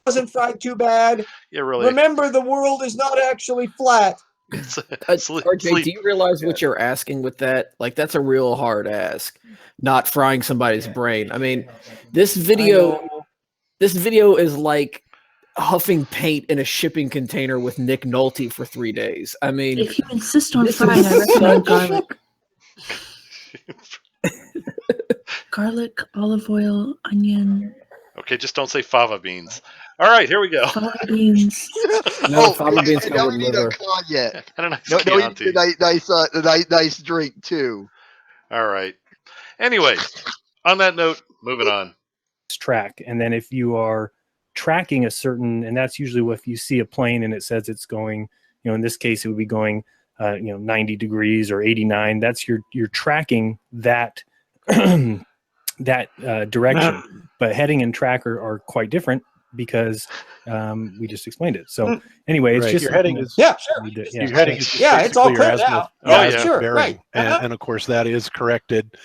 Speaker 3: wasn't fried too bad.
Speaker 1: Yeah, really.
Speaker 3: Remember, the world is not actually flat.
Speaker 9: RJ, do you realize what you're asking with that? Like, that's a real hard ask. Not frying somebody's brain. I mean, this video is like huffing paint in a shipping container with Nick Nolte for 3 days. I mean,
Speaker 13: If you insist on
Speaker 9: this
Speaker 13: frying,
Speaker 9: is
Speaker 13: I recommend
Speaker 9: such-
Speaker 13: garlic. Garlic, olive oil, onion,
Speaker 1: Okay, just don't say fava beans. All right, here we go.
Speaker 13: fava beans.
Speaker 9: No, fava beans
Speaker 2: and
Speaker 9: come
Speaker 2: now
Speaker 9: with
Speaker 2: we need
Speaker 9: liver.
Speaker 2: a cognac.
Speaker 1: And a nice
Speaker 2: No, we
Speaker 1: Chianti.
Speaker 2: need a nice drink too.
Speaker 1: All right. Anyway, on that note, moving on.
Speaker 8: Track, and then if you are tracking a certain, and that's usually if you see a plane and it says it's going, in this case it would be going 90 degrees or 89, that's you're tracking that that direction. But heading and track are quite different because we just explained it. So anyway, it's
Speaker 11: Right.
Speaker 8: just
Speaker 11: Your heading is
Speaker 8: your
Speaker 11: heading is just
Speaker 4: it's all
Speaker 11: basically your
Speaker 4: clear
Speaker 11: azimuth,
Speaker 4: now.
Speaker 11: your
Speaker 1: Oh, yeah.
Speaker 11: azimuth
Speaker 4: Sure,
Speaker 11: bearing.
Speaker 4: right.
Speaker 11: And of course that is corrected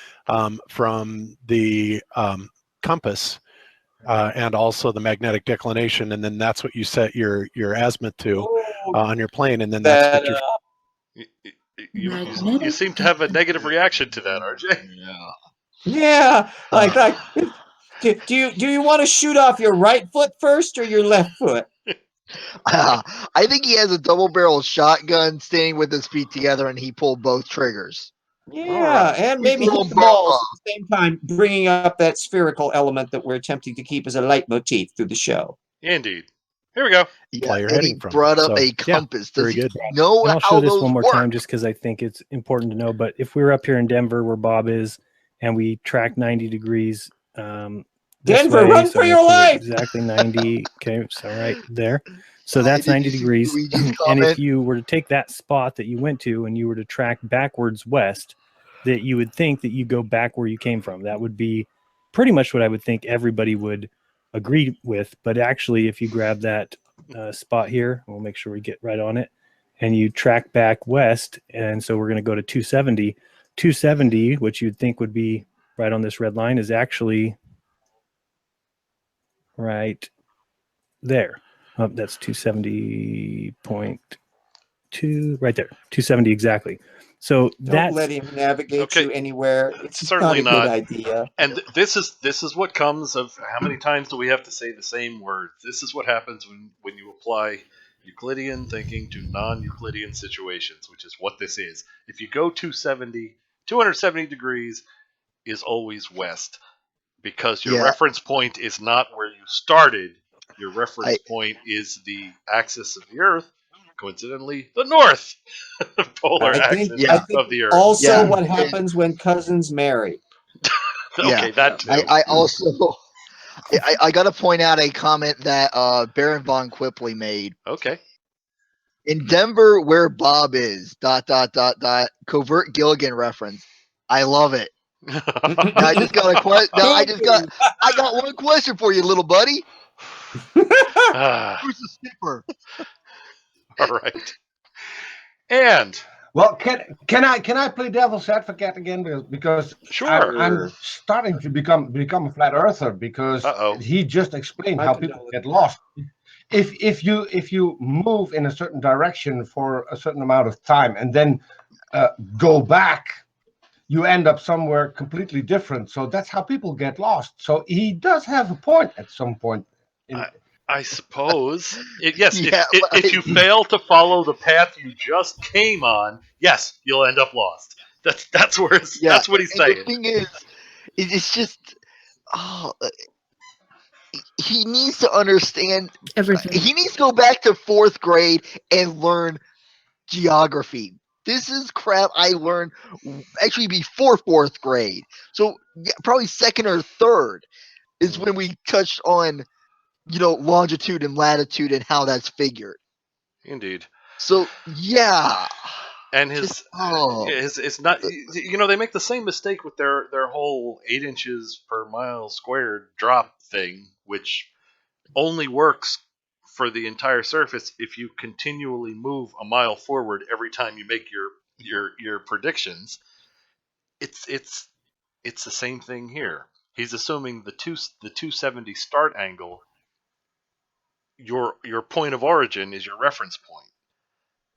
Speaker 11: from the compass and also the magnetic declination, and then that's what you set your azimuth to on your plane, and then that's what you're
Speaker 1: You seem to have a negative reaction to that, RJ.
Speaker 3: Yeah, like do you want to shoot off your right foot first or your left foot?
Speaker 2: I think he has a double-barrel shotgun standing with his feet together, and he pulled both triggers.
Speaker 3: Yeah, and maybe
Speaker 2: He's
Speaker 3: hit the
Speaker 2: going
Speaker 3: balls
Speaker 2: off.
Speaker 3: at the same time, bringing up that spherical element that we're attempting to keep as a leitmotif through the show.
Speaker 1: Indeed. Here we go.
Speaker 2: Yeah,
Speaker 11: you're
Speaker 2: and he
Speaker 11: heading from.
Speaker 2: brought up
Speaker 11: So,
Speaker 2: a compass. Does
Speaker 11: very
Speaker 2: he
Speaker 11: good.
Speaker 2: know
Speaker 8: And I'll
Speaker 2: how
Speaker 8: show this
Speaker 2: those
Speaker 8: one more
Speaker 2: work?
Speaker 8: time just because I think it's important to know. But if we were up here in Denver where Bob is and we track 90 degrees this
Speaker 3: Denver,
Speaker 8: way,
Speaker 3: run
Speaker 8: so
Speaker 3: for
Speaker 8: we
Speaker 3: your
Speaker 8: have to
Speaker 3: life!
Speaker 8: exactly 90. Okay, so right there. So that's
Speaker 2: Did
Speaker 8: 90
Speaker 2: you see
Speaker 8: degrees.
Speaker 2: Luigi's
Speaker 8: And
Speaker 2: comment?
Speaker 8: if you were to take that spot that you went to and you were to track backwards west, that you would think that you go back where you came from. That would be pretty much what I would think everybody would agree with. But actually, if you grab that spot here, we'll make sure we get right on it, and you track back west, and so we're going to go to 270. 270, which you'd think would be right on this red line, is actually right there. Oh, that's 270.2 right there. 270 exactly. So
Speaker 3: Don't let him navigate you anywhere. It's
Speaker 1: Certainly
Speaker 3: not a good
Speaker 1: not.
Speaker 3: idea.
Speaker 1: And this is what comes of how many times do we have to say the same words? This is what happens when you apply Euclidean thinking to non-Euclidean situations, which is what this is. If you go 270 degrees is always west because your reference point is not where you started. Your reference point is the axis of the Earth, coincidentally, the north polar axis of the Earth.
Speaker 3: Also, what happens when cousins marry?
Speaker 1: Okay, that too.
Speaker 2: I also I got to point out a comment that Baron von Quipley made.
Speaker 1: Okay.
Speaker 2: In Denver, where Bob is, ... covert Gilligan reference. I love it. Now I just got a question. I got one question for you, little buddy. Who's the skipper?
Speaker 1: All right. And
Speaker 5: well, can I play devil's advocate again because
Speaker 1: sure.
Speaker 5: I'm starting to become a flat earther because he just explained how people get lost. If you move in a certain direction for a certain amount of time and then go back, you end up somewhere completely different. So that's how people get lost. So he does have a point at some point.
Speaker 1: I suppose. If you fail to follow the path you just came on, yes, you'll end up lost. That's where that's what he's saying.
Speaker 2: The thing is, it's just he needs to understand
Speaker 13: everything.
Speaker 2: He needs to go back to 4th grade and learn geography. This is crap I learned actually before 4th grade. So probably 2nd or 3rd is when we touched on, longitude and latitude and how that's figured.
Speaker 1: Indeed.
Speaker 2: So yeah.
Speaker 1: And his not, they make the same mistake with their whole 8 inches per mile squared drop thing, which only works for the entire surface if you continually move a mile forward every time you make your predictions. It's the same thing here. He's assuming the 270 start angle. Your point of origin is your reference point.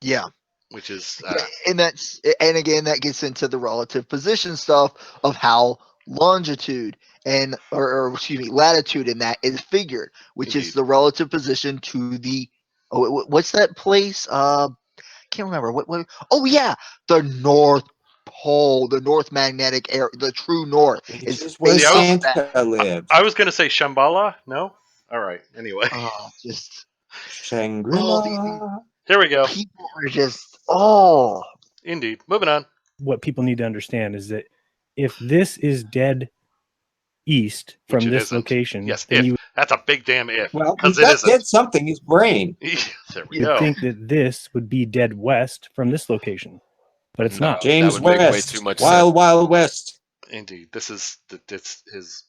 Speaker 2: Yeah.
Speaker 1: which is
Speaker 2: and again that gets into the relative position stuff of how longitude and or excuse me latitude in that is figured, which is the relative position to the what's that place? Can't remember what. Oh yeah, the North Pole, the North Magnetic area, the true North is
Speaker 3: where
Speaker 2: based off
Speaker 3: Santa lives.
Speaker 1: I was going to say Shambhala. No. All right. Anyway.
Speaker 2: Just
Speaker 3: Shangri-La.
Speaker 1: Here we go.
Speaker 2: People are just oh.
Speaker 1: Indeed. Moving on.
Speaker 8: What people need to understand is that if this is dead east from
Speaker 1: Which it
Speaker 8: this
Speaker 1: isn't.
Speaker 8: location,
Speaker 1: Yes,
Speaker 8: then
Speaker 1: if.
Speaker 8: you
Speaker 1: That's a big damn if.
Speaker 3: Well,
Speaker 1: because
Speaker 3: he's
Speaker 1: it
Speaker 3: got
Speaker 1: isn't.
Speaker 3: dead something. His brain.
Speaker 1: There we
Speaker 8: would
Speaker 1: go.
Speaker 8: think that this would be dead west from this location, but it's not.
Speaker 3: James
Speaker 12: that would make way
Speaker 3: West.
Speaker 12: too much
Speaker 3: Wild Wild West.
Speaker 1: Indeed. This is it's his.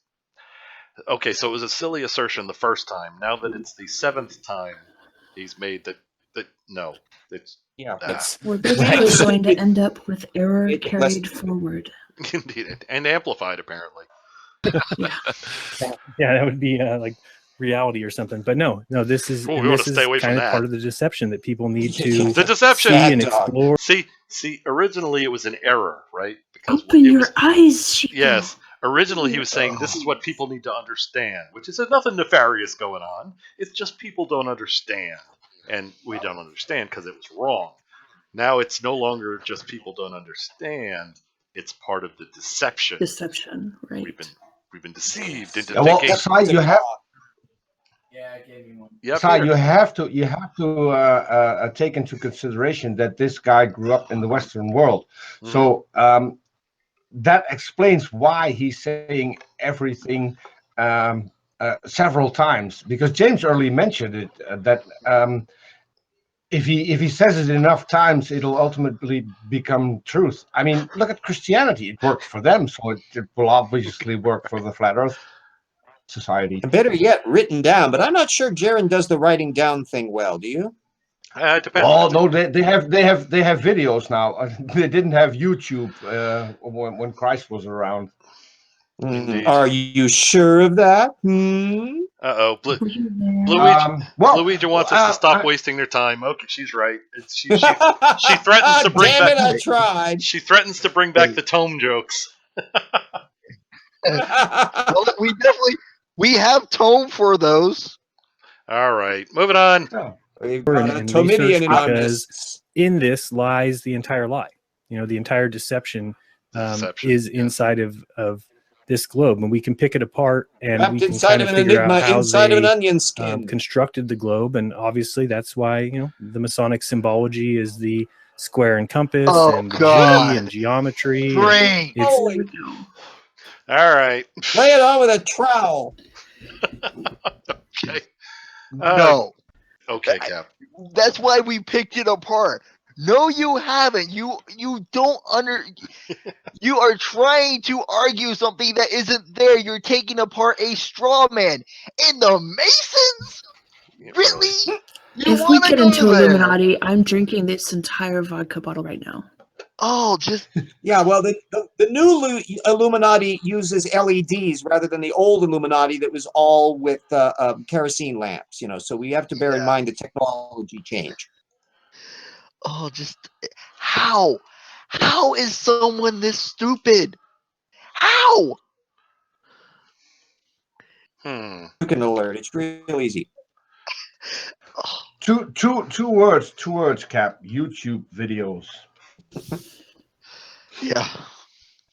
Speaker 1: Okay, so it was a silly assertion the first time. Now that it's the 7th time, he's made that no, it's
Speaker 13: We're basically going to end up with error
Speaker 3: It-
Speaker 13: carried forward.
Speaker 1: Indeed, and amplified apparently.
Speaker 8: Yeah, that would be like reality or something. But no, this is
Speaker 1: Well, we
Speaker 8: and
Speaker 1: wanna
Speaker 8: this is
Speaker 1: stay away
Speaker 8: kind
Speaker 1: from
Speaker 8: of
Speaker 1: that.
Speaker 8: part of the deception that people need to
Speaker 1: The deception.
Speaker 8: see and explore.
Speaker 1: See, originally it was an error, right? Because
Speaker 13: Open
Speaker 1: it
Speaker 13: your
Speaker 1: was,
Speaker 13: eyes, Chico.
Speaker 1: yes. Originally, he was saying this is what people need to understand, which is there's nothing nefarious going on. It's just people don't understand, and we don't understand because it was wrong. Now it's no longer just people don't understand; it's part of the deception.
Speaker 13: Deception, right?
Speaker 1: We've been deceived into
Speaker 5: Well,
Speaker 1: thinking.
Speaker 5: Sai, you have.
Speaker 7: Yeah, I gave you one.
Speaker 1: Yep,
Speaker 5: Sai,
Speaker 1: here.
Speaker 5: you have to take into consideration that this guy grew up in the Western world, so that explains why he's saying everything several times. Because James early mentioned it that if he says it enough times, it'll ultimately become truth. I mean, look at Christianity; it worked for them, so it will obviously work for the flat Earth society.
Speaker 3: And better yet, written down. But I'm not sure Jaron does the writing down thing well. Do you?
Speaker 1: It depends.
Speaker 5: Oh no, they have videos now. They didn't have YouTube when Christ was around.
Speaker 1: Indeed.
Speaker 3: Are you sure of that?
Speaker 1: Uh-oh. Luigi wants us to stop wasting their time. Okay, she's right. She threatens to bring
Speaker 3: Damn
Speaker 1: back.
Speaker 3: it, I tried.
Speaker 1: She threatens to bring back the tome jokes.
Speaker 2: Well, we have tome for those.
Speaker 1: All right, moving on.
Speaker 3: We've
Speaker 8: And
Speaker 3: got a
Speaker 8: research
Speaker 3: Tomidian in our
Speaker 8: because
Speaker 3: midst.
Speaker 8: in this lies the entire lie. The entire deception, is inside of this globe, and we can pick it apart and
Speaker 3: Wrapped
Speaker 8: we can
Speaker 3: inside
Speaker 8: kind
Speaker 3: of
Speaker 8: of
Speaker 3: an
Speaker 8: figure
Speaker 3: enigma,
Speaker 8: out how
Speaker 3: inside of an
Speaker 8: they
Speaker 3: onion skin.
Speaker 8: constructed the globe. And obviously, that's why the Masonic symbology is the square and compass, and the G and geometry.
Speaker 2: Great.
Speaker 8: It's
Speaker 1: all right.
Speaker 3: Lay it on with a trowel.
Speaker 1: Okay.
Speaker 2: No.
Speaker 1: Okay, Cap.
Speaker 2: That's why we picked it apart. No, you haven't. You don't You are trying to argue something that isn't there. You're taking apart a straw man. And the Masons? Really?
Speaker 13: If we get into Illuminati, I'm drinking this entire vodka bottle right now.
Speaker 2: Oh, just
Speaker 3: yeah. Well, the new Illuminati uses LEDs rather than the old Illuminati that was all with kerosene lamps. So we have to bear in mind the technology change.
Speaker 2: Oh, just how? How is someone this stupid? How?
Speaker 3: You can alert. It's real easy.
Speaker 5: Two words, Cap. YouTube videos.
Speaker 2: Yeah.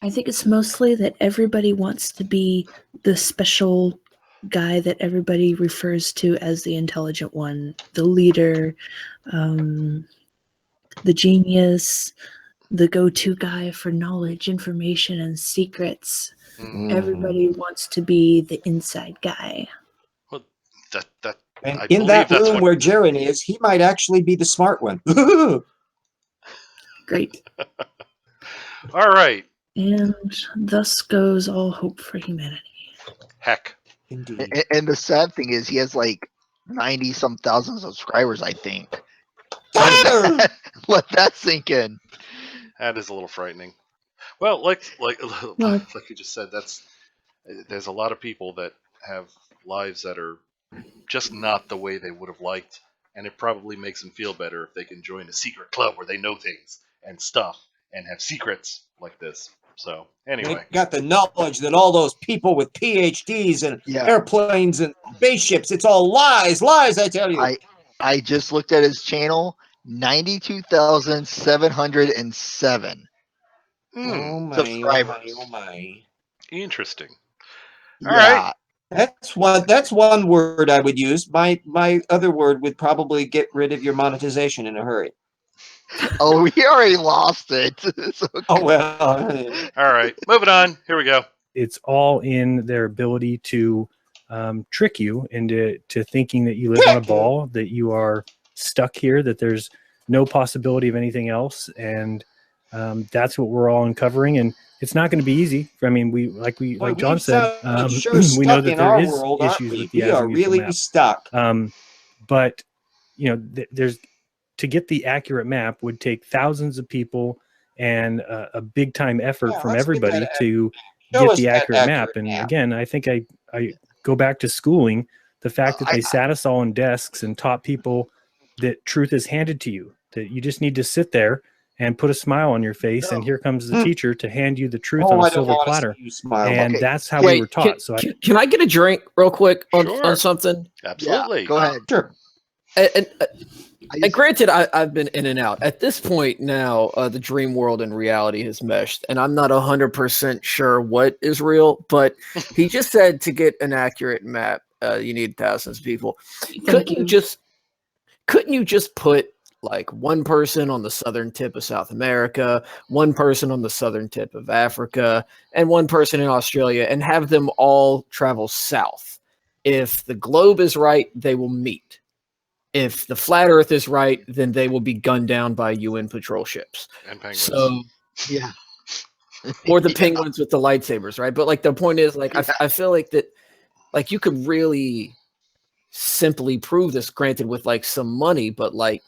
Speaker 13: I think it's mostly that everybody wants to be the special guy that everybody refers to as the intelligent one, the leader, the genius, the go-to guy for knowledge, information, and secrets. Everybody wants to be the inside guy.
Speaker 1: Well,
Speaker 3: And in that room where Jaron is, he might actually be the smart one.
Speaker 13: Great.
Speaker 1: All right.
Speaker 13: And thus goes all hope for humanity.
Speaker 1: Heck.
Speaker 3: Indeed.
Speaker 2: And the sad thing is, he has like 90-some thousand subscribers, I think. Let that sink in.
Speaker 1: That is a little frightening. Well, like you just said, there's a lot of people that have lives that are just not the way they would have liked, and it probably makes them feel better if they can join a secret club where they know things and stuff and have secrets like this. So anyway,
Speaker 3: They got the knowledge that all those people with PhDs and airplanes and spaceships, it's all lies, I tell you.
Speaker 2: I just looked at his channel, 92,707
Speaker 3: Oh my,
Speaker 2: subscribers.
Speaker 3: oh my.
Speaker 1: Interesting.
Speaker 2: All right.
Speaker 3: That's one word I would use. My other word would probably get rid of your monetization in a hurry.
Speaker 2: Oh, we already lost it.
Speaker 3: Oh well.
Speaker 1: All right, moving on. Here we go.
Speaker 8: It's all in their ability to trick you into thinking that you live on a ball, that you are stuck here, that there's no possibility of anything else, and that's what we're all uncovering. And it's not going to be easy. I mean, like John said, we know that there is issues with the
Speaker 3: we are really
Speaker 8: map.
Speaker 3: stuck.
Speaker 8: But there's to get the accurate map would take thousands of people and a big time effort from everybody to get the accurate map. And again, I think I go back to schooling. The fact that they sat us all in desks and taught people that truth is handed to you, that you just need to sit there and put a smile on your face, and here comes the teacher to hand you the truth on a silver platter. And that's how we were taught.
Speaker 9: Can I get a drink real quick on something?
Speaker 1: Absolutely.
Speaker 2: Yeah, go ahead.
Speaker 9: Sure. And granted, I've been in and out. At this point now, the dream world and reality has meshed, and I'm not 100% sure what is real, but he just said to get an accurate map, you need thousands of people. Couldn't you just put like one person on the southern tip of South America, one person on the southern tip of Africa, and one person in Australia, and have them all travel south? If the globe is right, they will meet. If the flat earth is right, then they will be gunned down by UN patrol ships.
Speaker 1: And penguins.
Speaker 2: So, yeah.
Speaker 9: Or the penguins with the lightsabers, right? But like the point is, like, I feel like that, like, you could really simply prove this, granted with like some money, but like,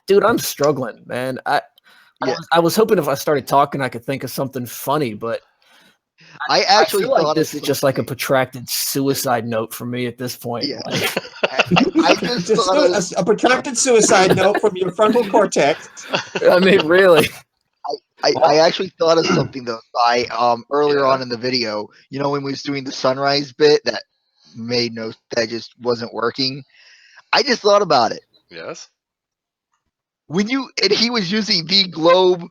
Speaker 9: dude, I'm struggling, man. I was hoping if I started talking, I could think of something funny, but
Speaker 2: I actually
Speaker 9: feel like
Speaker 2: thought
Speaker 9: this is just like a protracted suicide note for me at this point.
Speaker 2: Yeah.
Speaker 9: Like,
Speaker 2: I just thought
Speaker 3: a protracted suicide note from your frontal cortex.
Speaker 9: I mean, really.
Speaker 2: I actually thought of something though. Earlier on in the video, when we was doing the sunrise bit that just wasn't working. I just thought about it.
Speaker 1: Yes.
Speaker 2: And he was using the globe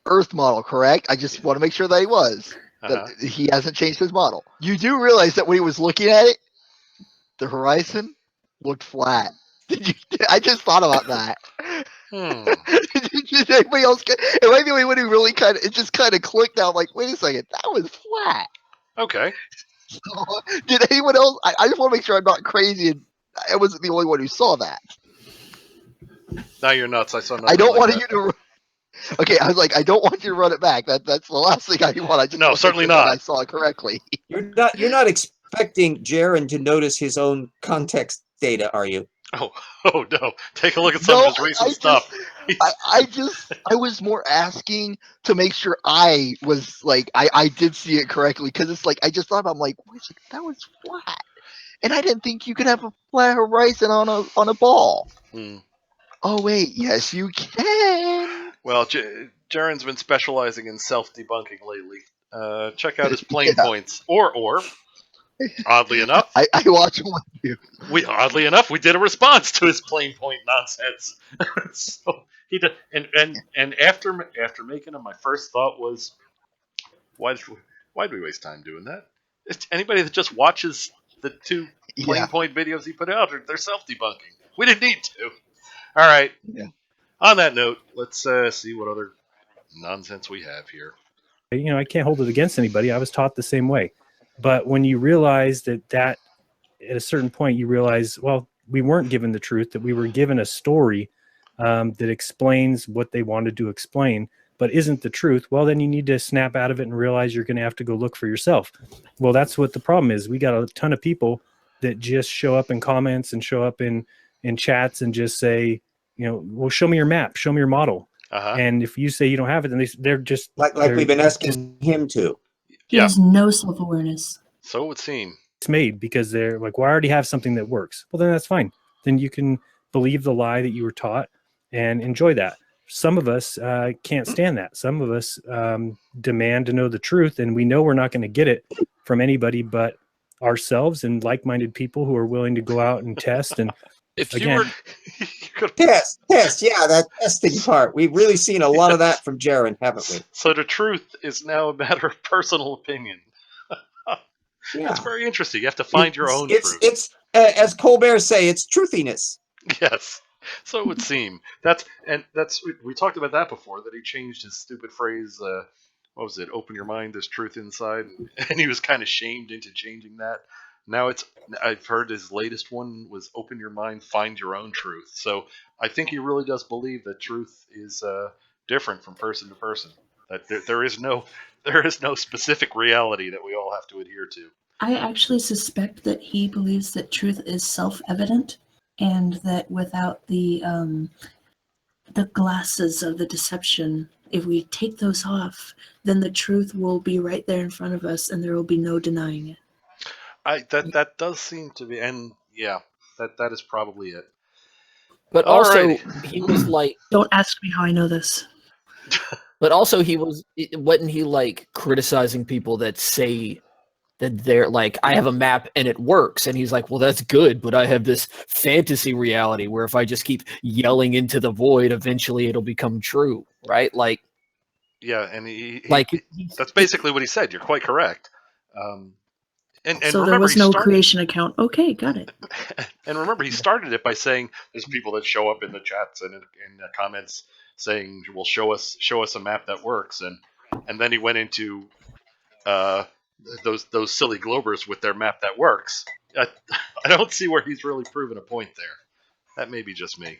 Speaker 2: Earth model, correct? I just want to make sure that he was. That he hasn't changed his model. You do realize that when he was looking at it, the horizon looked flat. I just thought about that. Did anybody else am I the only one who really it just kind of clicked out, like, wait a second, that was flat.
Speaker 1: Okay.
Speaker 2: So, did anyone else? I just want to make sure I'm not crazy and I wasn't the only one who saw that.
Speaker 1: Now you're nuts. I saw nothing.
Speaker 2: I don't
Speaker 1: like
Speaker 2: want
Speaker 1: that.
Speaker 2: you to. Okay, I was like, I don't want you to run it back. That's the last thing I want. I just
Speaker 1: No,
Speaker 2: want to
Speaker 1: certainly
Speaker 2: make sure that
Speaker 1: not.
Speaker 2: I saw it correctly.
Speaker 3: You're not expecting Jaron to notice his own context data, are you?
Speaker 1: Oh no! Take a look at some of his recent stuff.
Speaker 2: I was more asking to make sure I was like I did see it correctly, because it's like I just thought I'm like, wait, that was flat, and I didn't think you could have a flat horizon on a ball. Oh wait, yes you can.
Speaker 1: Well, Jaren's been specializing in self-debunking lately. Check out his plane points, or oddly enough,
Speaker 2: I watch him with you.
Speaker 1: Oddly enough, we did a response to his plane point nonsense. So he did, and after making him, my first thought was, why'd we waste time doing that? Anybody that just watches the two plane point videos he put out, they're self-debunking. We didn't need to. All right.
Speaker 2: Yeah.
Speaker 1: On that note, let's see what other nonsense we have here.
Speaker 8: I can't hold it against anybody. I was taught the same way. But when you realize that at a certain point, you realize, well, we weren't given the truth, that we were given a story that explains what they wanted to explain, but isn't the truth. Well, then you need to snap out of it and realize you're going to have to go look for yourself. Well, that's what the problem is. We got a ton of people that just show up in comments and show up in chats and just say, well, show me your map, show me your model. And if you say you don't have it, then they're just
Speaker 3: like we've been asking him to.
Speaker 13: He has no self-awareness.
Speaker 1: So it would seem.
Speaker 8: It's made because they're like, well, I already have something that works. Well, then that's fine. then you can believe the lie that you were taught and enjoy that. Some of us can't stand that. Some of us demand to know the truth, and we know we're not going to get it from anybody but ourselves and like-minded people who are willing to go out and test. And
Speaker 12: If you
Speaker 8: again,
Speaker 12: were
Speaker 3: Test, yeah, that testing part. We've really seen a lot of that from Jaron, haven't we?
Speaker 1: So the truth is now a matter of personal opinion.
Speaker 3: Yeah.
Speaker 1: That's very interesting. You have to find your own truth.
Speaker 3: It's as Colbert say, it's truthiness.
Speaker 1: Yes. So it would seem. We talked about that before, that he changed his stupid phrase, what was it, open your mind, there's truth inside, and he was kind of shamed into changing that. Now I've heard his latest one was open your mind, find your own truth. So I think he really does believe that truth is different from person to person. That there is no specific reality that we all have to adhere to.
Speaker 13: I actually suspect that he believes that truth is self-evident, and that without the glasses of the deception, if we take those off, then the truth will be right there in front of us, and there will be no denying it.
Speaker 1: That does seem to be, and yeah, that is probably it.
Speaker 9: But also, he was like,
Speaker 13: don't ask me how I know this.
Speaker 9: But also, wasn't he like criticizing people that say that they're like, I have a map and it works, and he's like, well, that's good, but I have this fantasy reality where if I just keep yelling into the void, eventually it'll become true, right? Like,
Speaker 1: yeah, and that's basically what he said. You're quite correct. And
Speaker 13: so
Speaker 1: remember,
Speaker 13: there was no creation account. Okay, got it.
Speaker 1: And remember, he started it by saying there's people that show up in the chats and in the comments saying, "Well, show us a map that works," and then he went into those silly globers with their map that works. I don't see where he's really proven a point there. That may be just me.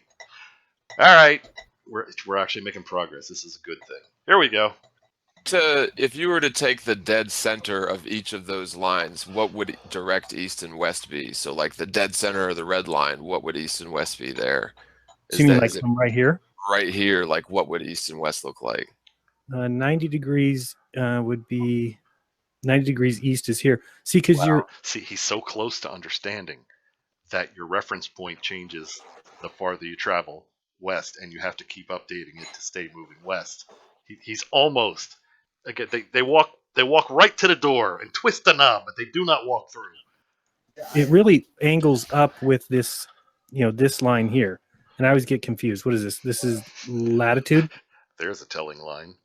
Speaker 1: All right, we're actually making progress. This is a good thing. Here we go.
Speaker 12: If you were to take the dead center of each of those lines, what would direct east and west be? So like the dead center of the red line, what would east and west be there?
Speaker 8: So you mean like from right here?
Speaker 12: Right here, like what would east and west look like?
Speaker 8: 90 degrees would be 90 degrees east is here. See, because
Speaker 1: he's so close to understanding that your reference point changes the farther you travel west, and you have to keep updating it to stay moving west. He's almost. Again, they walk right to the door and twist the knob, but they do not walk through.
Speaker 8: It really angles up with this, this line here, and I always get confused. What is this? This is latitude.
Speaker 1: There's a telling line.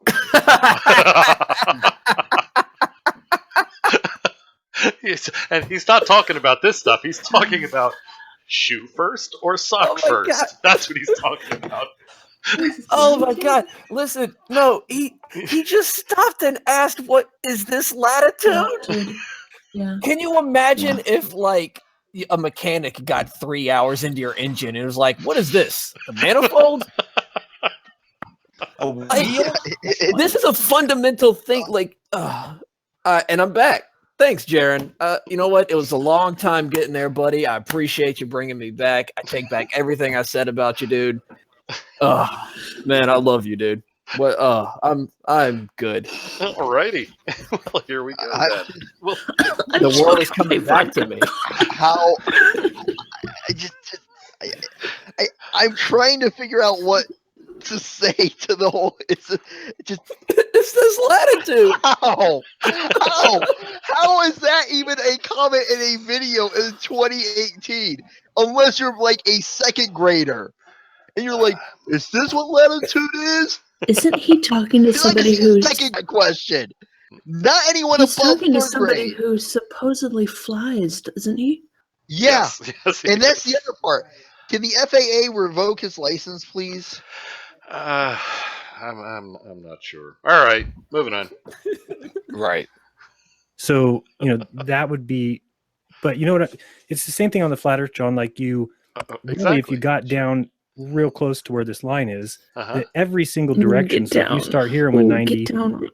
Speaker 1: And he's not talking about this stuff. He's talking about shoe first or sock first. God. That's what he's talking about.
Speaker 9: Oh my God! Listen, no, he just stopped and asked, "What is this latitude?"
Speaker 13: Yeah.
Speaker 9: Can you imagine if like a mechanic got 3 hours into your engine and it was like, "What is this? The manifold?" This is a fundamental thing. Like, and I'm back. Thanks, Jaron. You know what? It was a long time getting there, buddy. I appreciate you bringing me back. I take back everything I said about you, dude. Man, I love you, dude. What? I'm good.
Speaker 1: Alrighty. Well, here we go. Well,
Speaker 9: the world is coming back to me.
Speaker 2: How? I'm trying to figure out what to say to the whole. It's
Speaker 9: this latitude.
Speaker 2: How is that even a comment in a video in 2018? Unless you're like a second grader. And you're like, is this what latitude is?
Speaker 13: Isn't he talking to somebody who's
Speaker 2: second question? Not anyone
Speaker 13: he's
Speaker 2: above
Speaker 13: talking to
Speaker 2: third
Speaker 13: somebody
Speaker 2: grade.
Speaker 13: who supposedly flies, isn't he?
Speaker 2: Yeah,
Speaker 1: yes,
Speaker 2: and that's the other part. Can the FAA revoke his license, please?
Speaker 1: I'm not sure. All right, moving on.
Speaker 12: Right.
Speaker 8: So that would be, but you know what? It's the same thing on the flat Earth, John. Like really, if you got down real close to where this line is, every single direction. So if you start here and went 90,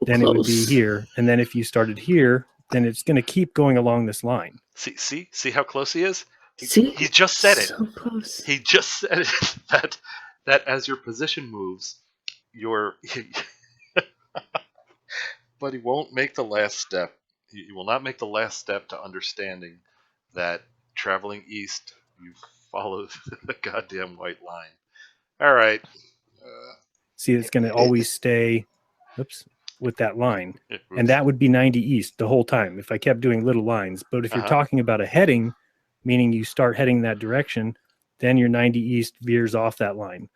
Speaker 8: then it would be here, and then if you started here, then it's going to keep going along this line.
Speaker 1: See how close he is.
Speaker 13: He
Speaker 1: just said it.
Speaker 13: So close.
Speaker 1: He just said it, that as your position moves, but he won't make the last step. He will not make the last step to understanding that traveling east, you follow the goddamn white line. All right.
Speaker 8: See, it's going to always stay, with that line. And that would be 90 east the whole time if I kept doing little lines. But if you're talking about a heading, meaning you start heading that direction, then your 90 east veers off that line.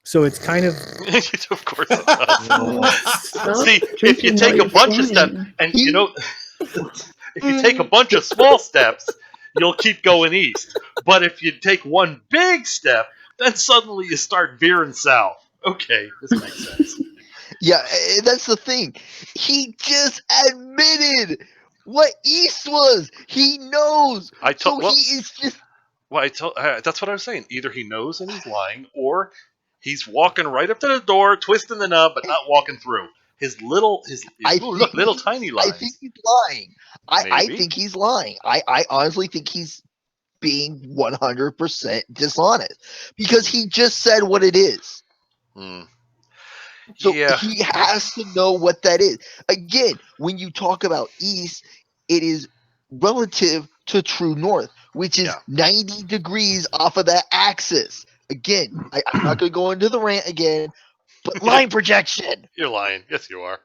Speaker 8: So it's kind of...
Speaker 1: Of course it does. See, if you take a bunch of steps, and if you take a bunch of small steps, you'll keep going east. But if you take one big step, then suddenly you start veering south. Okay, this makes sense.
Speaker 2: Yeah, that's the thing. He just admitted what east was. He knows. He is just...
Speaker 1: Well, that's what I was saying. Either he knows and he's lying, or he's walking right up to the door, twisting the knob, but not walking through. His little tiny lines.
Speaker 2: I think he's lying. I think he's lying. I honestly think he's being 100% dishonest because he just said what it is. So he has to know what that is. Again, when you talk about east, it is relative to true north, which is 90 degrees off of that axis. Again, I'm not going to go into the rant again, but line projection.
Speaker 1: You're lying. Yes, you are.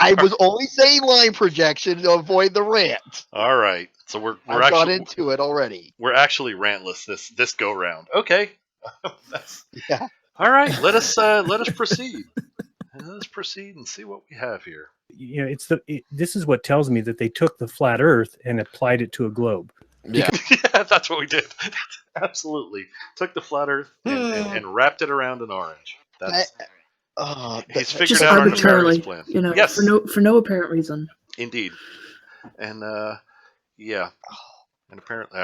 Speaker 2: I was only saying line projection to avoid the rant.
Speaker 1: All right. So we're
Speaker 2: I got into it already.
Speaker 1: We're actually rantless this go round. Okay.
Speaker 2: Yeah.
Speaker 1: All right. Let us proceed. Let's proceed and see what we have here.
Speaker 8: You know, this is what tells me that they took the flat Earth and applied it to a globe.
Speaker 1: Yeah, that's what we did. Absolutely. Took the flat Earth and wrapped it around an orange. He's figured
Speaker 13: just
Speaker 1: out our
Speaker 13: arbitrarily,
Speaker 1: nefarious plan. Yes.
Speaker 13: for no apparent reason.
Speaker 1: Indeed. And and apparently,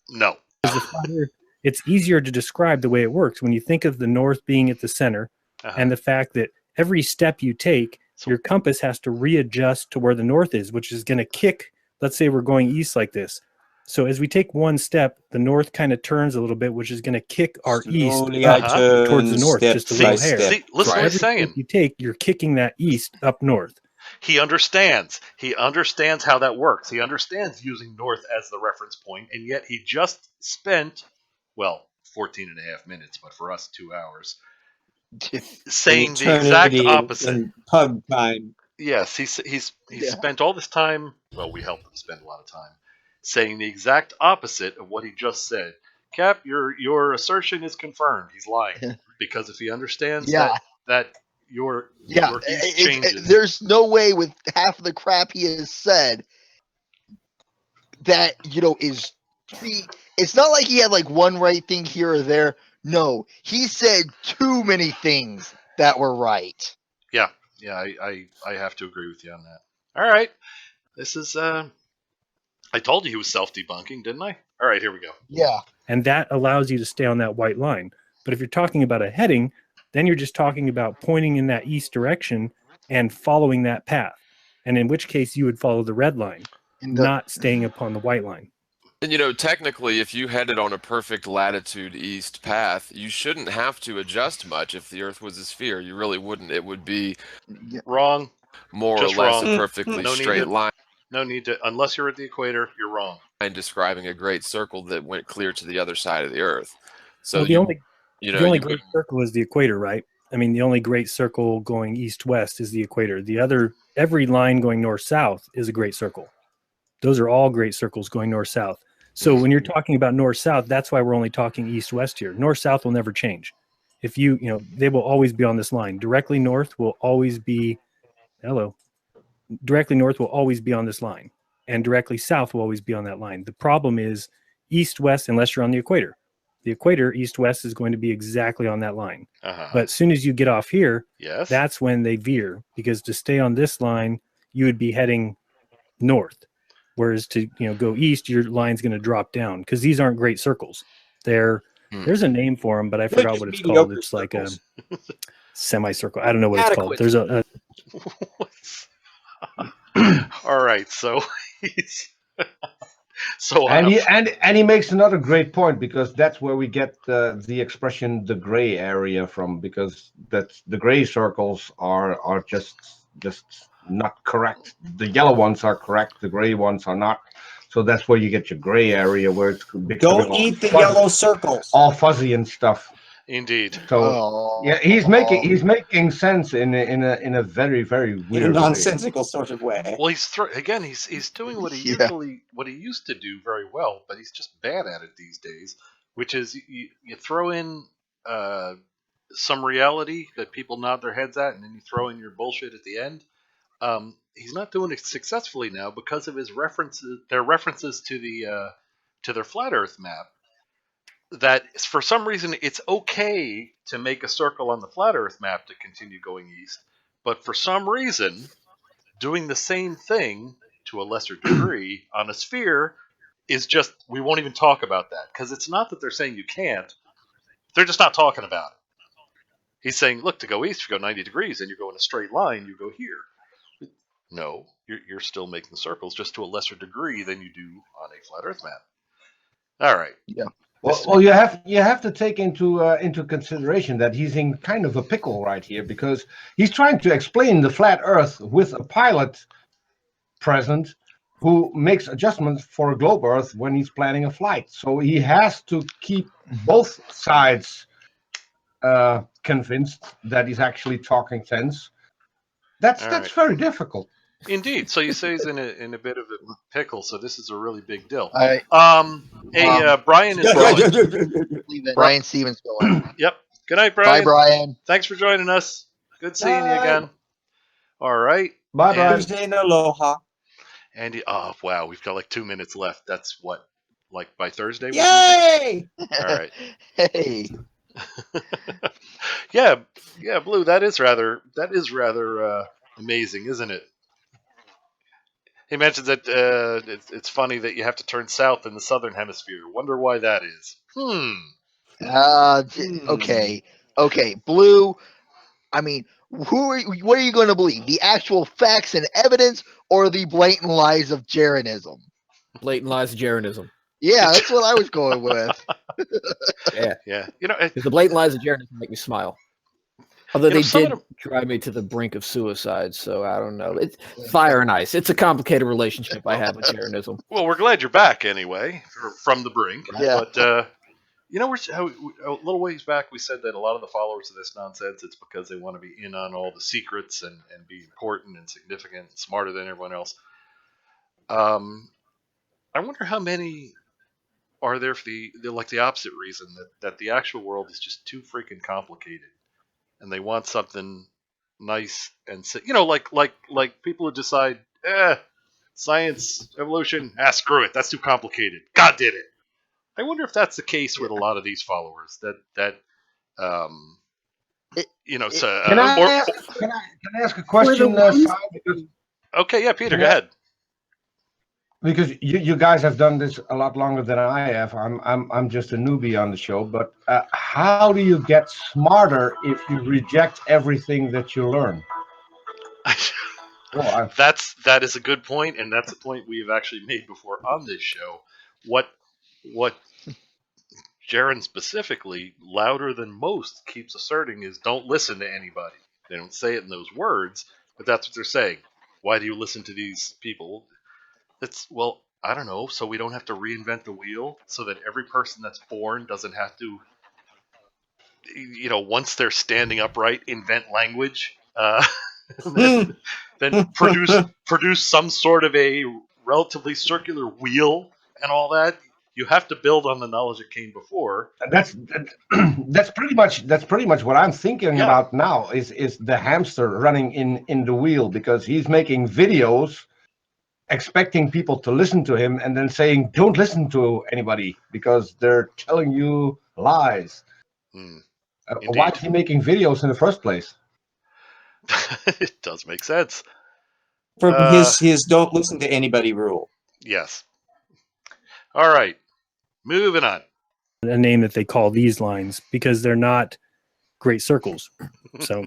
Speaker 1: no.
Speaker 8: The flat Earth, it's easier to describe the way it works when you think of the north being at the center, and the fact that every step you take, your compass has to readjust to where the north is, which is going to kick. Let's say we're going east like this. So as we take one step, the north kind of turns a little bit, which is going to kick our east towards the north, just a little hair.
Speaker 1: See, listen what he's saying.
Speaker 8: You take, you're kicking that east up north.
Speaker 1: He understands. He understands how that works. He understands using north as the reference point, and yet he just spent, 14 and a half minutes, but for us, 2 hours, saying the exact opposite.
Speaker 3: Pug time.
Speaker 1: Yes, he's spent all this time. Well, we helped him spend a lot of time saying the exact opposite of what he just said. Cap, your assertion is confirmed. He's lying because if he understands that your changes,
Speaker 2: there's no way with half of the crap he has said that is. It's not like he had like one right thing here or there. No, he said too many things that were right.
Speaker 1: Yeah, I have to agree with you on that. All right, this is I told you he was self-debunking, didn't I? All right, here we go.
Speaker 2: Yeah.
Speaker 8: And that allows you to stay on that white line. But if you're talking about a heading, then you're just talking about pointing in that east direction and following that path. And in which case you would follow the red line, not staying upon the white line.
Speaker 12: And technically, if you headed on a perfect latitude east path, you shouldn't have to adjust much if the Earth was a sphere. You really wouldn't. It would be
Speaker 1: wrong,
Speaker 12: more
Speaker 1: just
Speaker 12: or less
Speaker 1: wrong.
Speaker 12: a perfectly straight line.
Speaker 1: No need to, unless you're at the equator, you're wrong.
Speaker 12: And describing a great circle that went clear to the other side of the Earth. So
Speaker 8: the only great circle is the equator, right? I mean, the only great circle going east-west is the equator. Every line going north-south is a great circle. Those are all great circles going north-south. So when you're talking about north-south, that's why we're only talking east-west here. North-south will never change. If they will always be on this line. Directly north will always be, directly north will always be on this line. And directly south will always be on that line. The problem is east-west, unless you're on the equator. The equator, east-west, is going to be exactly on that line. But as soon as you get off here, that's when they veer. Because to stay on this line, you would be heading north. Whereas to go east, your line's going to drop down because these aren't great circles. There's a name for them, but I forgot what it's called. It's like a semicircle. I don't know what it's called. There's a
Speaker 1: all right, so he's
Speaker 5: and he makes another great point because that's where we get the expression the gray area from, because that's the gray circles are just not correct. The yellow ones are correct, the gray ones are not. So that's where you get your gray area where it's becoming
Speaker 3: Don't
Speaker 5: all
Speaker 3: eat the
Speaker 5: fuzzy,
Speaker 3: yellow circles.
Speaker 5: all fuzzy and stuff.
Speaker 1: Indeed.
Speaker 5: So yeah, he's making sense in a very, very
Speaker 3: In a
Speaker 5: weird way.
Speaker 3: nonsensical sort of way.
Speaker 1: Well, he's doing what he used to do very well, but he's just bad at it these days. Which is you throw in some reality that people nod their heads at, and then you throw in your bullshit at the end. He's not doing it successfully now because of his references to their flat Earth map. That for some reason it's okay to make a circle on the flat Earth map to continue going east, but for some reason doing the same thing to a lesser degree on a sphere is just, we won't even talk about that, because it's not that they're saying you can't, they're just not talking about it. He's saying, look, to go east, you go 90 degrees, and you go in a straight line, you go here. No, you're still making circles, just to a lesser degree than you do on a flat Earth map. All right.
Speaker 2: Yeah.
Speaker 5: Well, you have to take into consideration that he's in kind of a pickle right here, because he's trying to explain the flat Earth with a pilot present who makes adjustments for a globe Earth when he's planning a flight. So he has to keep both sides convinced that he's actually talking sense. That's very difficult.
Speaker 1: Indeed. So you say he's in a bit of a pickle. So this is a really big deal. Brian is going.
Speaker 2: Brian Stevens going.
Speaker 1: Yep. Good night, Brian.
Speaker 2: Bye, Brian.
Speaker 1: Thanks for joining us. Good seeing you again. All right.
Speaker 5: Bye, Brian.
Speaker 3: Tuesday and aloha.
Speaker 1: Andy, oh wow, we've got like 2 minutes left. That's what, like by Thursday?
Speaker 3: Yay!
Speaker 1: All right.
Speaker 2: Hey.
Speaker 1: yeah, Blue. That is rather amazing, isn't it? He mentions that it's funny that you have to turn south in the southern hemisphere. Wonder why that is.
Speaker 2: Okay, Blue. I mean, what are you going to believe? The actual facts and evidence, or the blatant lies of Jeranism?
Speaker 9: Blatant lies of Jeranism.
Speaker 2: Yeah, that's what I was going with.
Speaker 1: Yeah.
Speaker 9: The blatant lies of Jeranism make me smile. Although they did drive me to the brink of suicide, so I don't know. It's fire and ice. It's a complicated relationship I have with Jeranism.
Speaker 1: Well, we're glad you're back anyway, from the brink.
Speaker 2: Yeah.
Speaker 1: But a little ways back we said that a lot of the followers of this nonsense, it's because they want to be in on all the secrets and be important and significant and smarter than everyone else. I wonder how many are there for the opposite reason, that the actual world is just too freaking complicated, and they want something nice and like people who decide, science, evolution, screw it, that's too complicated. God did it. I wonder if that's the case with a lot of these followers. Can
Speaker 5: I ask a question?
Speaker 1: Okay, yeah, Peter, go ahead.
Speaker 5: Because you guys have done this a lot longer than I have. I'm just a newbie on the show. But how do you get smarter if you reject everything that you learn?
Speaker 1: That is a good point, and that's a point we've actually made before on this show. What Jaren specifically, louder than most, keeps asserting is, don't listen to anybody. They don't say it in those words, but that's what they're saying. Why do you listen to these people? Well, I don't know, so we don't have to reinvent the wheel, so that every person that's born doesn't have to, once they're standing upright, invent language, then produce some sort of a relatively circular wheel and all that. You have to build on the knowledge that came before.
Speaker 5: That's pretty much what I'm thinking about now. Is the hamster running in the wheel, because he's making videos, expecting people to listen to him, and then saying, "Don't listen to anybody because they're telling you lies." Why is he making videos in the first place?
Speaker 1: It does make sense.
Speaker 3: From his don't listen to anybody rule.
Speaker 1: Yes. All right. Moving on.
Speaker 8: A name that they call these lines, because they're not great circles. So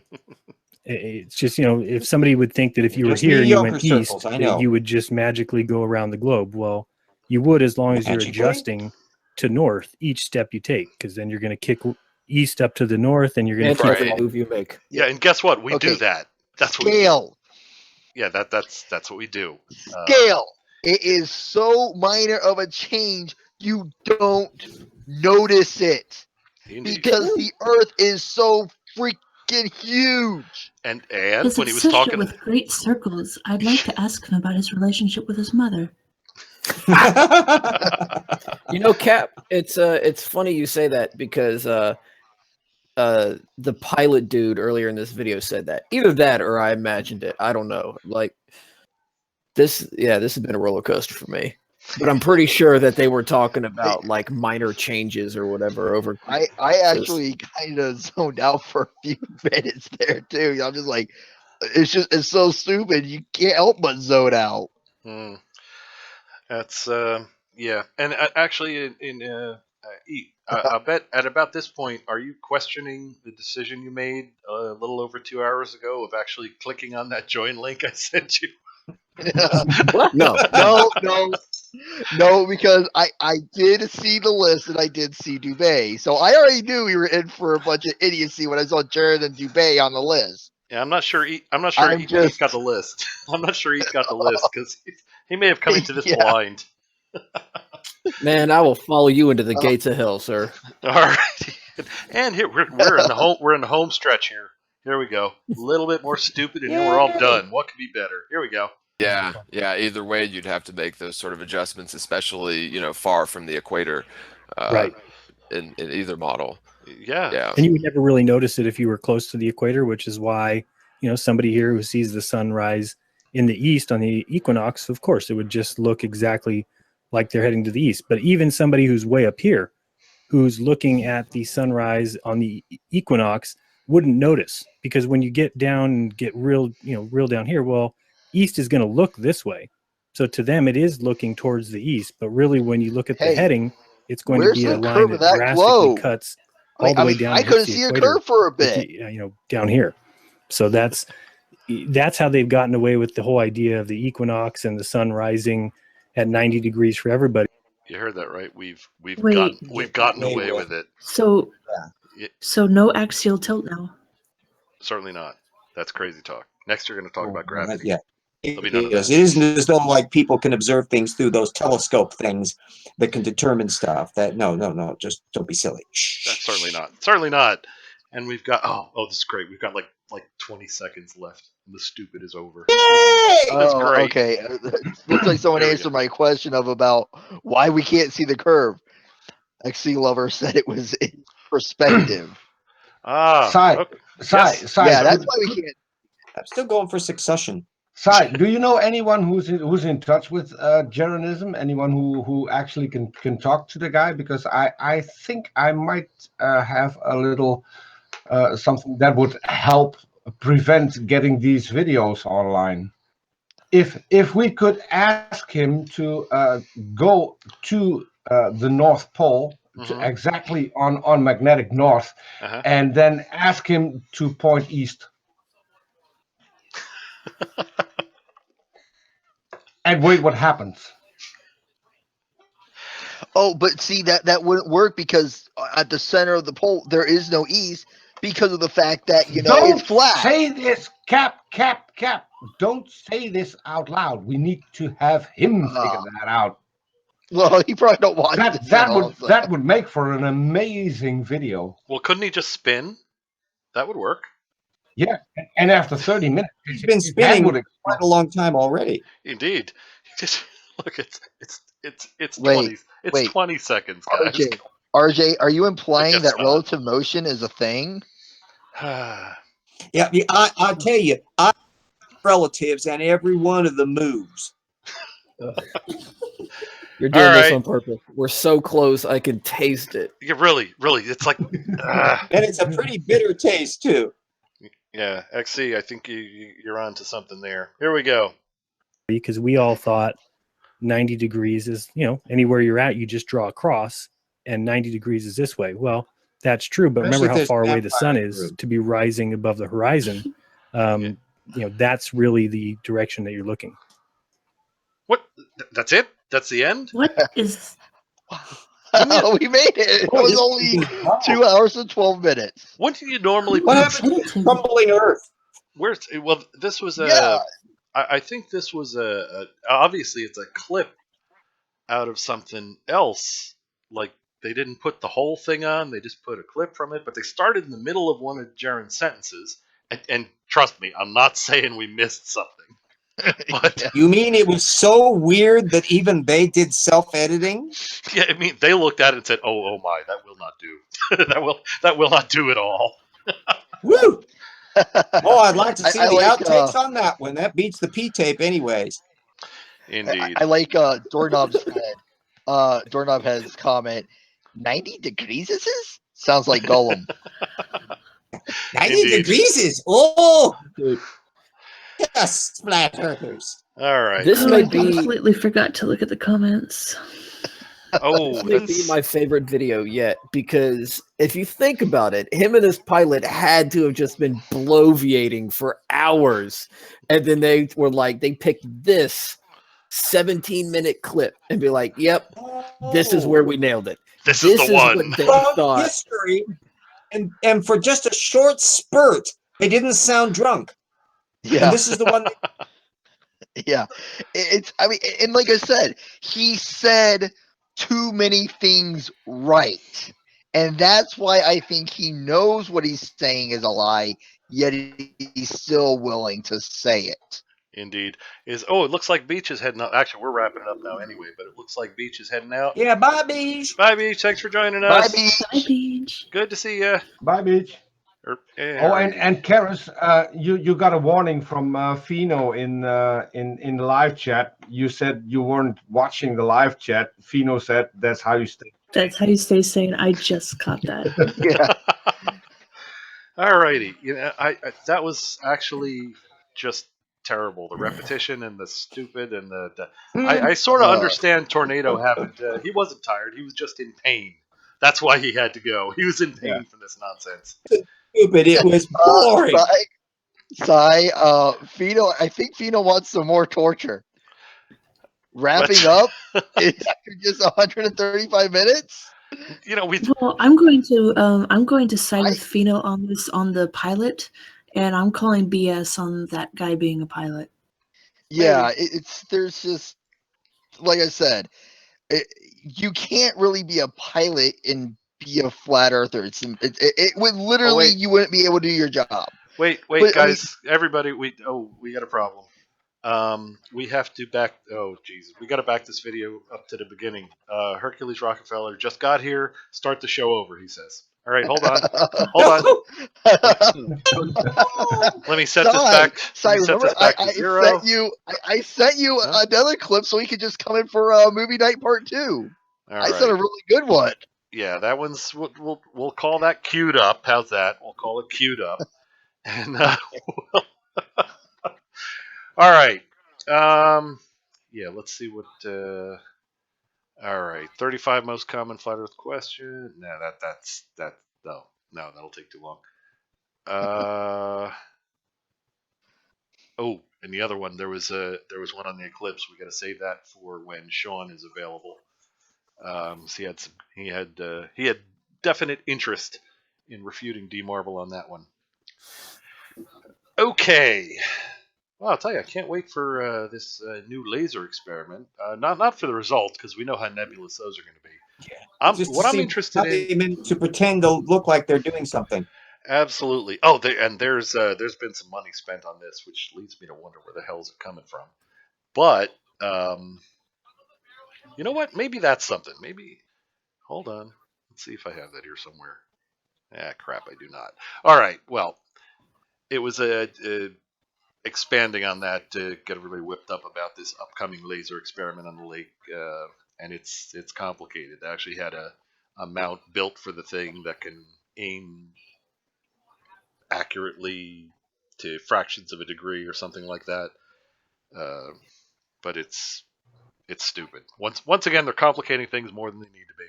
Speaker 8: it's just, if somebody would think that if you were here and you went east, that you would just magically go around the globe. Well, you would, as long as you're adjusting to north each step you take, because then you're going to kick east up to the north, and you're going to
Speaker 9: keep the move you make.
Speaker 1: Yeah, and guess what? We do that. That's what
Speaker 2: Scale.
Speaker 1: Yeah, that's what we do.
Speaker 2: Scale. It is so minor of a change, you don't notice it.
Speaker 1: Indeed.
Speaker 2: Because the Earth is so freaking huge.
Speaker 1: And
Speaker 13: His
Speaker 1: when he was
Speaker 13: obsession
Speaker 1: talking,
Speaker 13: with great circles, I'd like to ask him about his relationship with his mother.
Speaker 9: You know, Cap, it's funny you say that because the pilot dude earlier in this video said that. Either that or I imagined it. I don't know. Like this has been a roller coaster for me. But I'm pretty sure that they were talking about like minor changes or whatever over.
Speaker 2: I actually kind of zoned out for a few minutes there too. I'm just like, it's so stupid. You can't help but zone out.
Speaker 1: That's yeah. And actually, I bet at about this point, are you questioning the decision you made a little over 2 hours ago of actually clicking on that join link I sent you?
Speaker 9: No,
Speaker 2: because I did see the list and I did see Dubay, so I already knew we were in for a bunch of idiocy when I saw Jared and Dubay on the list.
Speaker 1: Yeah, I'm not sure. He's got the list. I'm not sure he's got the list because he may have come into this blind.
Speaker 9: Man, I will follow you into the gates of hell, sir.
Speaker 1: All right, and here we're in the home stretch here. Here we go. A little bit more stupid, and then we're all done. What could be better? Here we go.
Speaker 12: Yeah. Either way, you'd have to make those sort of adjustments, especially far from the equator,
Speaker 8: right?
Speaker 12: In either model.
Speaker 1: Yeah.
Speaker 8: And you would never really notice it if you were close to the equator, which is why somebody here who sees the sunrise in the east on the equinox, of course, it would just look exactly like they're heading to the east. But even somebody who's way up here, who's looking at the sunrise on the equinox, wouldn't notice, because when you get down and get real down here, well, east is going to look this way. So to them, it is looking towards the east. But really, when you look at the heading, it's going to be a line that drastically cuts all the way down.
Speaker 2: I couldn't see a curve for a bit.
Speaker 8: Down here. So that's how they've gotten away with the whole idea of the equinox and the sun rising at 90 degrees for everybody.
Speaker 1: You heard that right. We've gotten away with it.
Speaker 13: So no axial tilt now.
Speaker 1: Certainly not. That's crazy talk. Next, you're going to talk about gravity.
Speaker 3: Yeah. It isn't as though like people can observe things through those telescope things that can determine stuff. That no, just don't be silly.
Speaker 1: That's certainly not. And we've got this is great. We've got like 20 seconds left, and the stupid is over.
Speaker 2: Yay!
Speaker 1: That's great.
Speaker 2: Okay. Looks like someone answered my question about why we can't see the curve. XC Lover said it was in perspective.
Speaker 5: Yeah, that's
Speaker 2: why we can't.
Speaker 3: I'm still going for succession.
Speaker 5: Sai, do you know anyone who's in touch with Jeranism? Anyone who actually can talk to the guy? Because I think I might have a little something that would help prevent getting these videos online. If we could ask him to go to the North Pole, to exactly on magnetic north, and then ask him to point east. And wait, what happens?
Speaker 2: Oh, but see that wouldn't work because at the center of the pole there is no east because of the fact that it's flat.
Speaker 5: Don't say this, Cap. Don't say this out loud. We need to have him figure that out.
Speaker 2: Well, he probably don't watch
Speaker 5: that would make for an amazing video.
Speaker 1: Well, couldn't he just spin? That would work.
Speaker 5: Yeah, and after 30 minutes,
Speaker 3: he's been spinning quite a long time already.
Speaker 1: Indeed. Just look, it's 20 seconds, guys.
Speaker 2: RJ, are you implying that relative motion is a thing?
Speaker 3: Yeah, I'll tell you, I have relatives, and every one of them moves.
Speaker 9: You're doing this on purpose. We're so close, I can taste it.
Speaker 1: Yeah, really, it's like,
Speaker 3: and it's a pretty bitter taste too.
Speaker 1: Yeah, XC, I think you're on to something there. Here we go.
Speaker 8: Because we all thought 90 degrees is, anywhere you're at, you just draw a cross, and 90 degrees is this way. Well, that's true, but remember how far away the sun is to be rising above the horizon. That's really the direction that you're looking.
Speaker 1: What? That's it? That's the end?
Speaker 13: What is...
Speaker 2: We made it. It was only 2 hours and 12 minutes.
Speaker 1: When do you normally...
Speaker 3: What happened to crumbling Earth?
Speaker 1: This was I think this was obviously it's a clip out of something else. Like they didn't put the whole thing on; they just put a clip from it. But they started in the middle of one of Jaren's sentences, and trust me, I'm not saying we missed something. But
Speaker 3: You mean it was so weird that even they did self-editing?
Speaker 1: yeah, I mean, they looked at it and said, "Oh, oh my, that will not do. that will not do at all."
Speaker 3: Woo! Oh, I'd like to see
Speaker 2: I
Speaker 3: the
Speaker 2: like,
Speaker 3: outtakes on that one. That beats the P-tape anyways.
Speaker 1: Indeed.
Speaker 2: I like Doorknob's head. Doorknob has comment. 90 degrees is this? Sounds like Gollum.
Speaker 3: 90 degrees is yes, flat earthers.
Speaker 1: All right.
Speaker 9: This
Speaker 13: Oh,
Speaker 9: may
Speaker 13: I
Speaker 9: be
Speaker 13: completely forgot to look at the comments.
Speaker 1: Oh,
Speaker 9: this may be my favorite video yet, because if you think about it, him and his pilot had to have just been bloviating for hours, and then they were like, they picked this 17-minute clip and be like, "Yep, this is where we nailed it.
Speaker 1: This is the one."
Speaker 9: What they
Speaker 3: From
Speaker 9: thought.
Speaker 3: history, and for just a short spurt, they didn't sound drunk.
Speaker 2: Yeah.
Speaker 3: And this is the one.
Speaker 2: Yeah, it's. I mean, and like I said, he said too many things right, and that's why I think he knows what he's saying is a lie, yet he's still willing to say it.
Speaker 1: Indeed. It looks like Beach is heading out. Actually, we're wrapping up now anyway, but it looks like Beach is heading out.
Speaker 3: Yeah, bye, Beach.
Speaker 1: Bye, Beach. Thanks for joining
Speaker 2: Bye,
Speaker 1: us.
Speaker 2: Beach.
Speaker 13: Bye, Beach.
Speaker 1: Good to see you.
Speaker 5: Bye, Beach. Oh, and Karis, you got a warning from Fino in the live chat. You said you weren't watching the live chat. Fino said that's how you stay.
Speaker 13: That's how you stay sane. I just caught that.
Speaker 2: Yeah.
Speaker 1: All righty. You know, I that was actually just terrible. The repetition and the stupid and I sort of understand Tornado having to, he wasn't tired. He was just in pain. That's why he had to go. He was in pain from this nonsense.
Speaker 3: Stupid. It was boring.
Speaker 2: Fino, I think Fino wants some more torture. Wrapping up after just 135 minutes.
Speaker 1: You know,
Speaker 13: Well, I'm going to side with Fino on this on the pilot, and I'm calling BS on that guy being a pilot.
Speaker 2: Yeah, there's just like I said, you can't really be a pilot and be a flat earther. It would literally you wouldn't be able to do your job.
Speaker 1: Wait,
Speaker 2: But,
Speaker 1: guys, everybody, we got a problem. We have to back. Oh, Jesus, we got to back this video up to the beginning. Hercules Rockefeller just got here. Start the show over, he says. All right, hold on, hold on. Let me set this back.
Speaker 2: Remember, I sent you another clip so he could just come in for movie night part 2. I sent a really good one.
Speaker 1: Yeah, that one's we'll call that queued up. How's that? We'll call it queued up. And all right. Yeah, let's see what. All right, 35 most common flat Earth question. No, no, that'll take too long. Oh, and the other one, there was one on the eclipse. We got to save that for when Sean is available. So he had definite interest in refuting D Marvel on that one. Okay. Well, I'll tell you, I can't wait for this new laser experiment. Not for the results, because we know how nebulous those are going to be.
Speaker 3: Yeah.
Speaker 1: What I'm interested in
Speaker 3: to pretend to look like they're doing something.
Speaker 1: Absolutely. Oh, there's been some money spent on this, which leads me to wonder where the hell is it coming from. But you know what? Maybe that's something. Maybe. Hold on. Let's see if I have that here somewhere. Ah, crap, I do not. All right. Well, it was expanding on that to get everybody whipped up about this upcoming laser experiment on the lake, and it's complicated. They actually had a mount built for the thing that can aim accurately to fractions of a degree or something like that. But it's stupid. Once again, they're complicating things more than they need to be.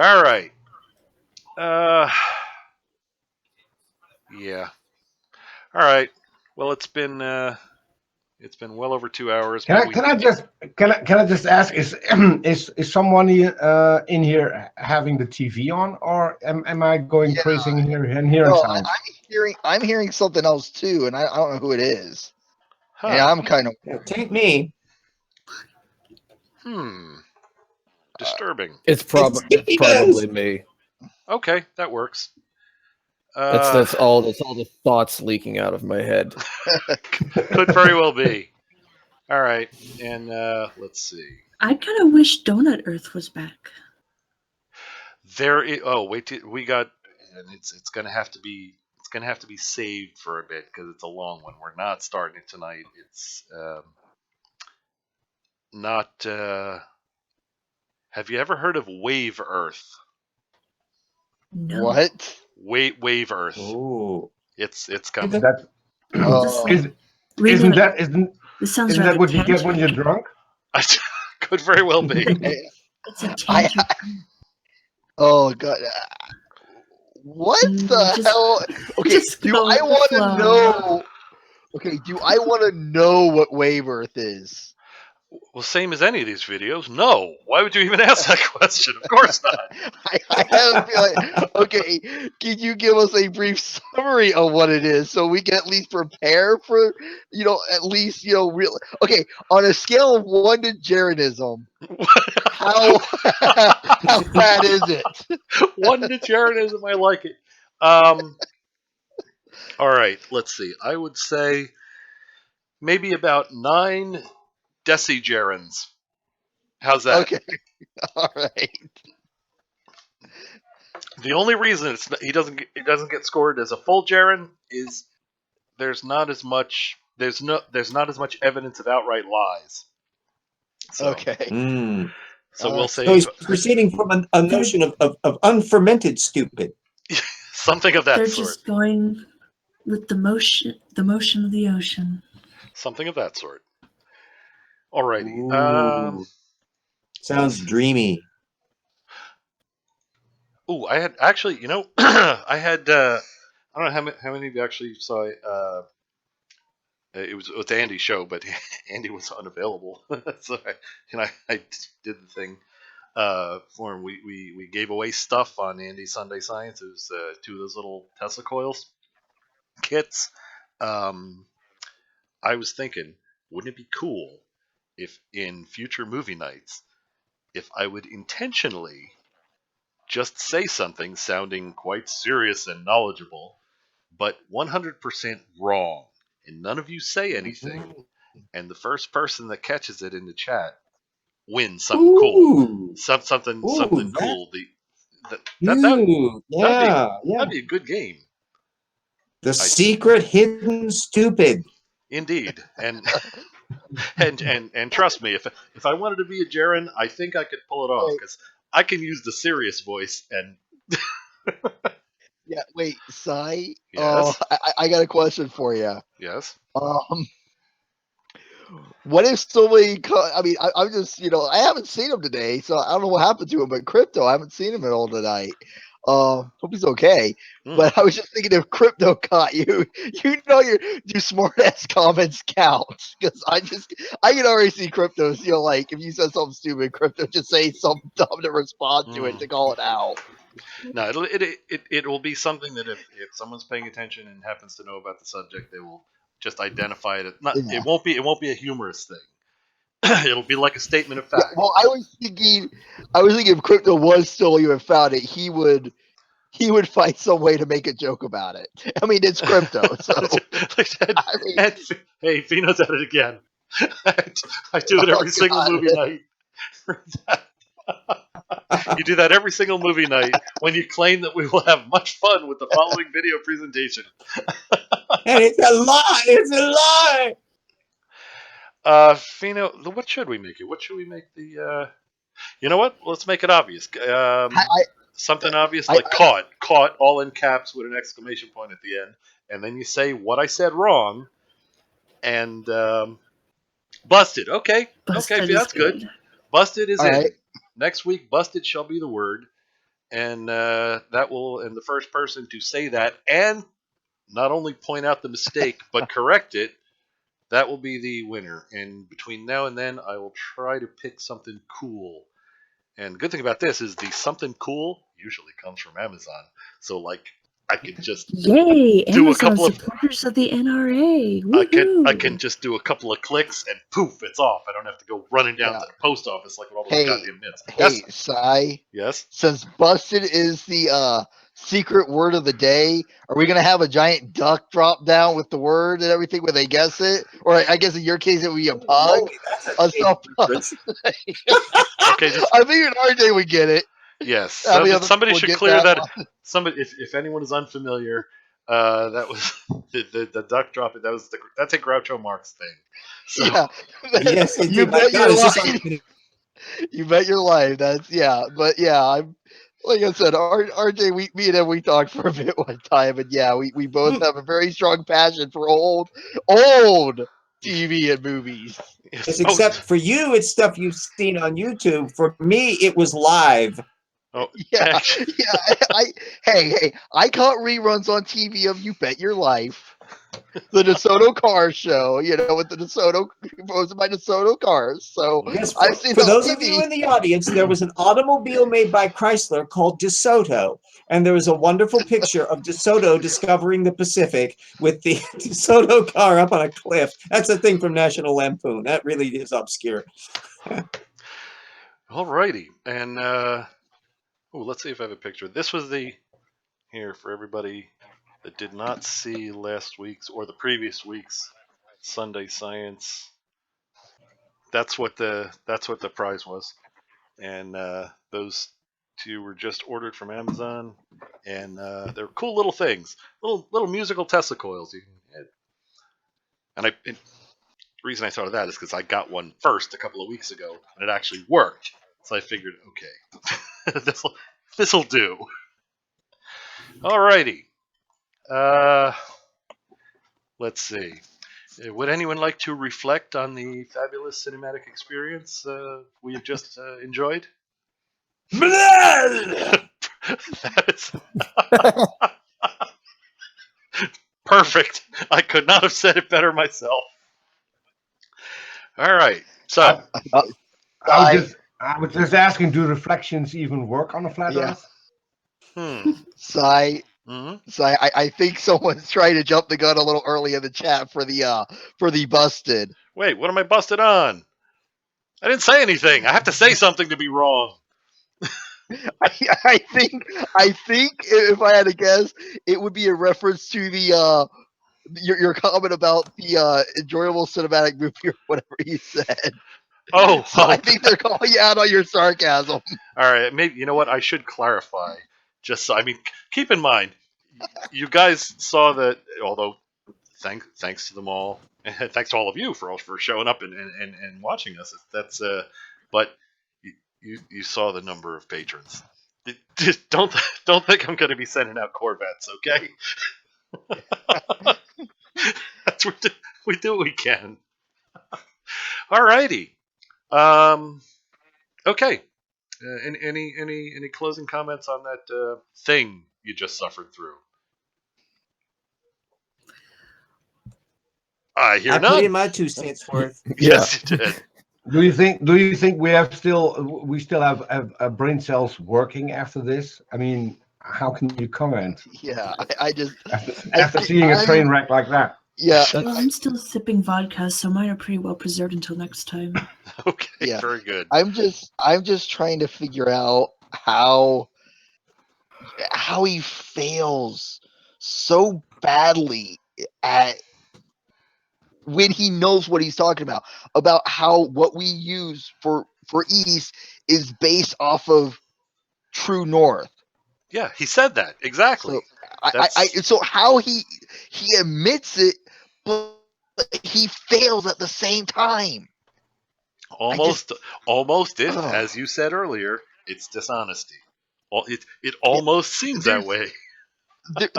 Speaker 1: All right. Yeah. All right. Well, it's been well over 2 hours.
Speaker 5: Can I just ask, is someone in here having the TV on, or am I going crazy in here and hearing sounds?
Speaker 2: I'm hearing something else too, and I don't know who it is. Yeah, I'm kind of.
Speaker 3: It ain't me.
Speaker 1: Disturbing.
Speaker 9: It's probably me.
Speaker 1: Okay, that works.
Speaker 9: That's all the thoughts leaking out of my head.
Speaker 1: Could very well be. All right, and let's see.
Speaker 13: I kind of wish Donut Earth was back.
Speaker 1: We got, and it's gonna have to be saved for a bit because it's a long one. We're not starting it tonight. It's not. Have you ever heard of Wave Earth?
Speaker 13: No.
Speaker 2: What?
Speaker 1: Wave Earth.
Speaker 3: Oh,
Speaker 1: it's coming.
Speaker 5: That,
Speaker 2: Oh.
Speaker 5: isn't
Speaker 13: This sounds
Speaker 5: isn't
Speaker 13: rather
Speaker 5: that what you get when you're
Speaker 13: tantric.
Speaker 5: drunk?
Speaker 1: Could very well be.
Speaker 13: It's a tantric.
Speaker 2: Oh god. What the hell? Okay,
Speaker 13: just
Speaker 2: do
Speaker 13: go
Speaker 2: I
Speaker 13: with the
Speaker 2: want to
Speaker 13: flow.
Speaker 2: know? Okay, do I want to know what Wave Earth is?
Speaker 1: Well, same as any of these videos. No. Why would you even ask that question? Of course not.
Speaker 2: I have a feeling. Okay, can you give us a brief summary of what it is so we can at least prepare for, at least, real. Okay, on a scale of 1 to Jeranism, how bad is it?
Speaker 1: 1 to Jeranism, I like it. All right, let's see. I would say maybe about 9 decigerans. How's that?
Speaker 2: Okay, all right.
Speaker 1: The only reason it doesn't get scored as a full Jaren is there's not as much evidence of outright lies. So,
Speaker 2: Okay.
Speaker 1: So we'll say
Speaker 3: So he's proceeding from a notion of unfermented stupid.
Speaker 1: something of that
Speaker 13: They're
Speaker 1: sort.
Speaker 13: just going with the motion of the ocean.
Speaker 1: Something of that sort. Alrighty.
Speaker 3: Sounds dreamy.
Speaker 1: Ooh, I had actually, I had. I don't know how many of you actually saw it. It was Andy's show, but Andy was unavailable, so I did the thing for him. We gave away stuff on Andy's Sunday Science. It was 2 of those little Tesla coils kits. I was thinking, wouldn't it be cool if in future movie nights, if I would intentionally just say something sounding quite serious and knowledgeable, but 100% wrong, and none of you say anything, and the first person that catches it in the chat wins something cool. Something cool. That'd be a good game.
Speaker 3: The secret hidden stupid.
Speaker 1: Indeed, and trust me, if I wanted to be a Jaren, I think I could pull it off because I can use the serious voice and.
Speaker 2: Yeah, wait, Sai.
Speaker 1: Yes.
Speaker 2: I got a question for you.
Speaker 1: Yes.
Speaker 2: What if somebody? I'm just, I haven't seen him today, so I don't know what happened to him. But Crypto, I haven't seen him at all tonight. Hope he's okay. But I was just thinking, if Crypto caught you, your smart ass comments count, because I can already see Crypto's, like if you said something stupid, Crypto just say something dumb to respond to it to call it out.
Speaker 1: No, it will be something that if someone's paying attention and happens to know about the subject, they will just identify it. It won't be a humorous thing. It'll be like a statement of fact.
Speaker 2: Yeah, well, I was thinking if Crypto was still you and found it, he would find some way to make a joke about it. I mean, it's Crypto, so.
Speaker 1: Hey, Fino's at it again. I do it every single movie night. You do that every single movie night when you claim that we will have much fun with the following video presentation.
Speaker 3: And it's a lie! It's a lie!
Speaker 1: Fino, what should we make it? What should we make the... You know what? Let's make it obvious. Something obvious like caught, all in caps with an exclamation point at the end. And then you say what I said wrong. And busted. Okay.
Speaker 13: Busted
Speaker 1: Okay, that's good. Busted is
Speaker 2: all
Speaker 1: in.
Speaker 2: Right.
Speaker 1: Next week, busted shall be the word. And and the first person to say that and not only point out the mistake, but correct it, that will be the winner. And between now and then, I will try to pick something cool. And the good thing about this is the something cool usually comes from Amazon. So, like, I could just
Speaker 13: Yay!
Speaker 1: do a
Speaker 13: Amazon
Speaker 1: couple of
Speaker 13: supporters of the NRA.
Speaker 1: I
Speaker 13: Woohoo!
Speaker 1: can just do a couple of clicks and poof, it's off. I don't have to go running down
Speaker 2: Yeah.
Speaker 1: to the post office like with all those
Speaker 2: Hey,
Speaker 1: goddamn nits.
Speaker 2: hey,
Speaker 1: Yes,
Speaker 2: Sai.
Speaker 1: yes.
Speaker 2: Since busted is the secret word of the day, are we gonna have a giant duck drop down with the word and everything when they guess it? Or I guess in your case it would be a pug. A stuffed pug.
Speaker 1: Okay, just
Speaker 2: I figured RJ would get it.
Speaker 1: yes.
Speaker 2: How many other
Speaker 1: Somebody
Speaker 2: people
Speaker 1: should
Speaker 2: get
Speaker 1: clear that.
Speaker 2: one?
Speaker 1: Somebody, if anyone is unfamiliar, that was the duck drop. That's a Groucho Marx thing. So
Speaker 2: Yeah.
Speaker 3: Yes,
Speaker 2: You
Speaker 3: indeed. My
Speaker 2: bet
Speaker 3: God,
Speaker 2: your
Speaker 3: it's just
Speaker 2: life.
Speaker 3: like
Speaker 2: You bet your life. That's but yeah, I'm like I said, RJ, me and him, we talked for a bit one time, and yeah, we both have a very strong passion for old TV and movies.
Speaker 3: Yes, except for you, it's stuff you've seen on YouTube. For me, it was live.
Speaker 1: Oh,
Speaker 2: Yeah, hey, I caught reruns on TV of You Bet Your Life, the DeSoto Cars show, with the DeSoto, hosted by DeSoto Cars. So
Speaker 3: Yes,
Speaker 2: I've seen
Speaker 3: for
Speaker 2: on
Speaker 3: those
Speaker 2: TV.
Speaker 3: of you in the audience, there was an automobile made by Chrysler called DeSoto, and there was a wonderful picture of DeSoto discovering the Pacific with the DeSoto car up on a cliff. That's a thing from National Lampoon. That really is obscure.
Speaker 1: alrighty, and let's see if I have a picture. This was here for everybody that did not see last week's or the previous week's Sunday Science. That's what the prize was, and those two were just ordered from Amazon, and they're cool little things, little musical Tesla coils. The reason I thought of that is because I got one first a couple of weeks ago, and it actually worked. So I figured, okay, this'll do. Alrighty. Let's see. Would anyone like to reflect on the fabulous cinematic experience we have just enjoyed? That is perfect. I could not have said it better myself. All right. So
Speaker 5: I was just asking, do reflections even work on a flat Earth?
Speaker 2: Sai, I think someone's trying to jump the gun a little early in the chat for the busted.
Speaker 1: Wait, what am I busted on? I didn't say anything. I have to say something to be wrong.
Speaker 2: I think if I had to guess, it would be a reference to the your comment about the enjoyable cinematic movie or whatever you said.
Speaker 1: Oh,
Speaker 2: so I think they're calling you out on your sarcasm.
Speaker 1: All right, maybe you know what I should clarify. Just so, keep in mind, you guys saw that. Although, thanks to them all, and thanks to all of you for showing up and watching us. That's but you saw the number of patrons. Just don't think I'm going to be sending out Corvettes, okay? That's what we do what we can. Alrighty. Okay. Any closing comments on that thing you just suffered through? I hear none.
Speaker 3: I put in my 2 cents worth.
Speaker 1: Yes, you did.
Speaker 5: Do you think we still have brain cells working after this? I mean, how can you comment?
Speaker 2: Yeah, I just
Speaker 5: after seeing a train wreck like that.
Speaker 2: Yeah,
Speaker 13: well, I'm still sipping vodka, so mine are pretty well preserved until next time.
Speaker 1: Okay,
Speaker 2: yeah.
Speaker 1: Very good.
Speaker 2: I'm just trying to figure out how he fails so badly at when he knows what he's talking about how what we use for East is based off of true North.
Speaker 1: Yeah, he said that exactly.
Speaker 2: So how he admits it, but he fails at the same time.
Speaker 1: Almost, as you said earlier, it's dishonesty. It almost seems that way.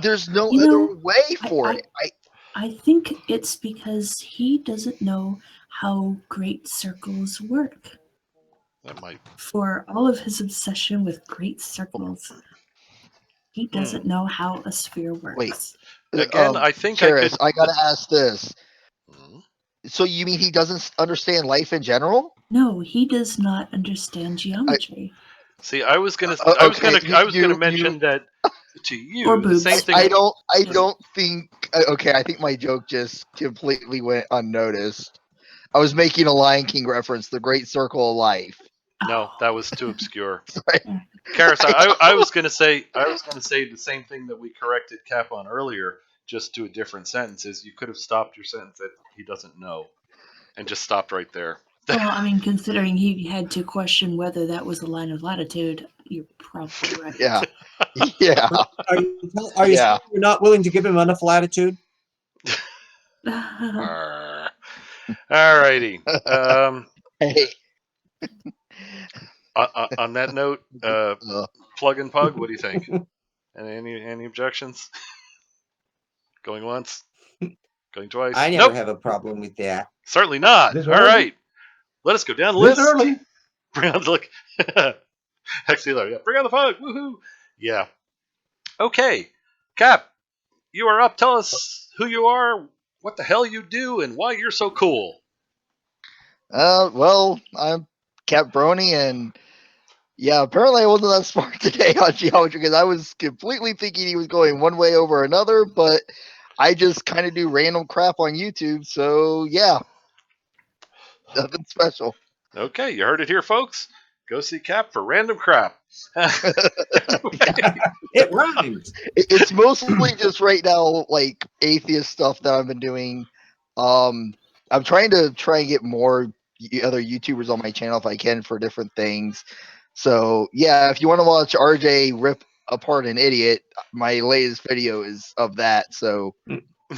Speaker 2: There's no other way for it.
Speaker 13: I think it's because he doesn't know how great circles work.
Speaker 1: That might.
Speaker 13: For all of his obsession with great circles, he doesn't know how a sphere works.
Speaker 2: Wait,
Speaker 1: again, I think
Speaker 2: Charis, I gotta ask this. So you mean he doesn't understand life in general?
Speaker 13: No, he does not understand geometry.
Speaker 1: See, I was gonna mention that to you.
Speaker 13: Or
Speaker 1: The
Speaker 13: boobs.
Speaker 1: same thing.
Speaker 2: I don't think. Okay, I think my joke just completely went unnoticed. I was making a Lion King reference, the Great Circle of Life.
Speaker 1: No, that was too obscure.
Speaker 2: Sorry.
Speaker 1: Karis, I was gonna say the same thing that we corrected Cap on earlier, just to a different sentence. Is you could have stopped your sentence that he doesn't know, and just stopped right there.
Speaker 13: Well, I mean, considering he had to question whether that was the line of latitude, you're probably right.
Speaker 2: Yeah. Yeah.
Speaker 3: Are you saying you're not willing to give him enough latitude?
Speaker 1: All righty.
Speaker 2: Hey.
Speaker 1: On that note, Plug and Pug, what do you think? Any objections? Going once? Going twice?
Speaker 3: I never have a problem with that.
Speaker 1: Certainly not.
Speaker 5: This
Speaker 1: All
Speaker 5: early?
Speaker 1: right. Let us go down the
Speaker 5: This
Speaker 1: list.
Speaker 5: early?
Speaker 1: Bring on the look. Actually, yeah. Bring on the Pug. Woohoo. Yeah. Okay. Cap, you are up. Tell us who you are, what the hell you do, and why you're so cool.
Speaker 2: Well, I'm Cap Brony, and yeah, apparently I wasn't that smart today on geometry because I was completely thinking he was going one way over another, but I just kind of do random crap on YouTube, so yeah, nothing special.
Speaker 1: Okay, you heard it here, folks. Go see Cap for random crap.
Speaker 3: It rhymes.
Speaker 2: It's mostly just right now, like atheist stuff that I've been doing. I'm trying and get more other YouTubers on my channel if I can for different things. So yeah, if you want to watch RJ rip apart an idiot, my latest video is of that. So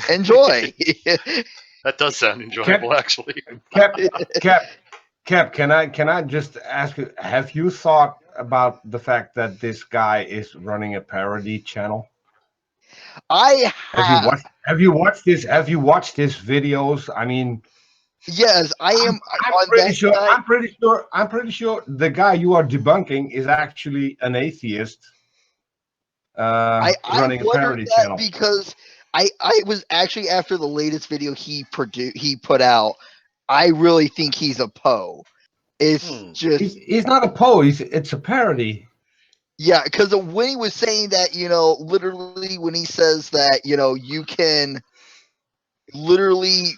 Speaker 2: enjoy.
Speaker 1: That does sound enjoyable, actually.
Speaker 5: Cap, can I just ask you? Have you thought about the fact that this guy is running a parody channel?
Speaker 2: I
Speaker 5: have you watched this? Have you watched his videos? I mean,
Speaker 2: yes, I am.
Speaker 5: I'm pretty sure the guy you are debunking is actually an atheist. Running a parody channel
Speaker 2: because I was actually after the latest video he put out. I really think he's a Poe. It's just
Speaker 5: he's not a Poe. It's a parody.
Speaker 2: Yeah, because when he was saying that, literally when he says that, you can literally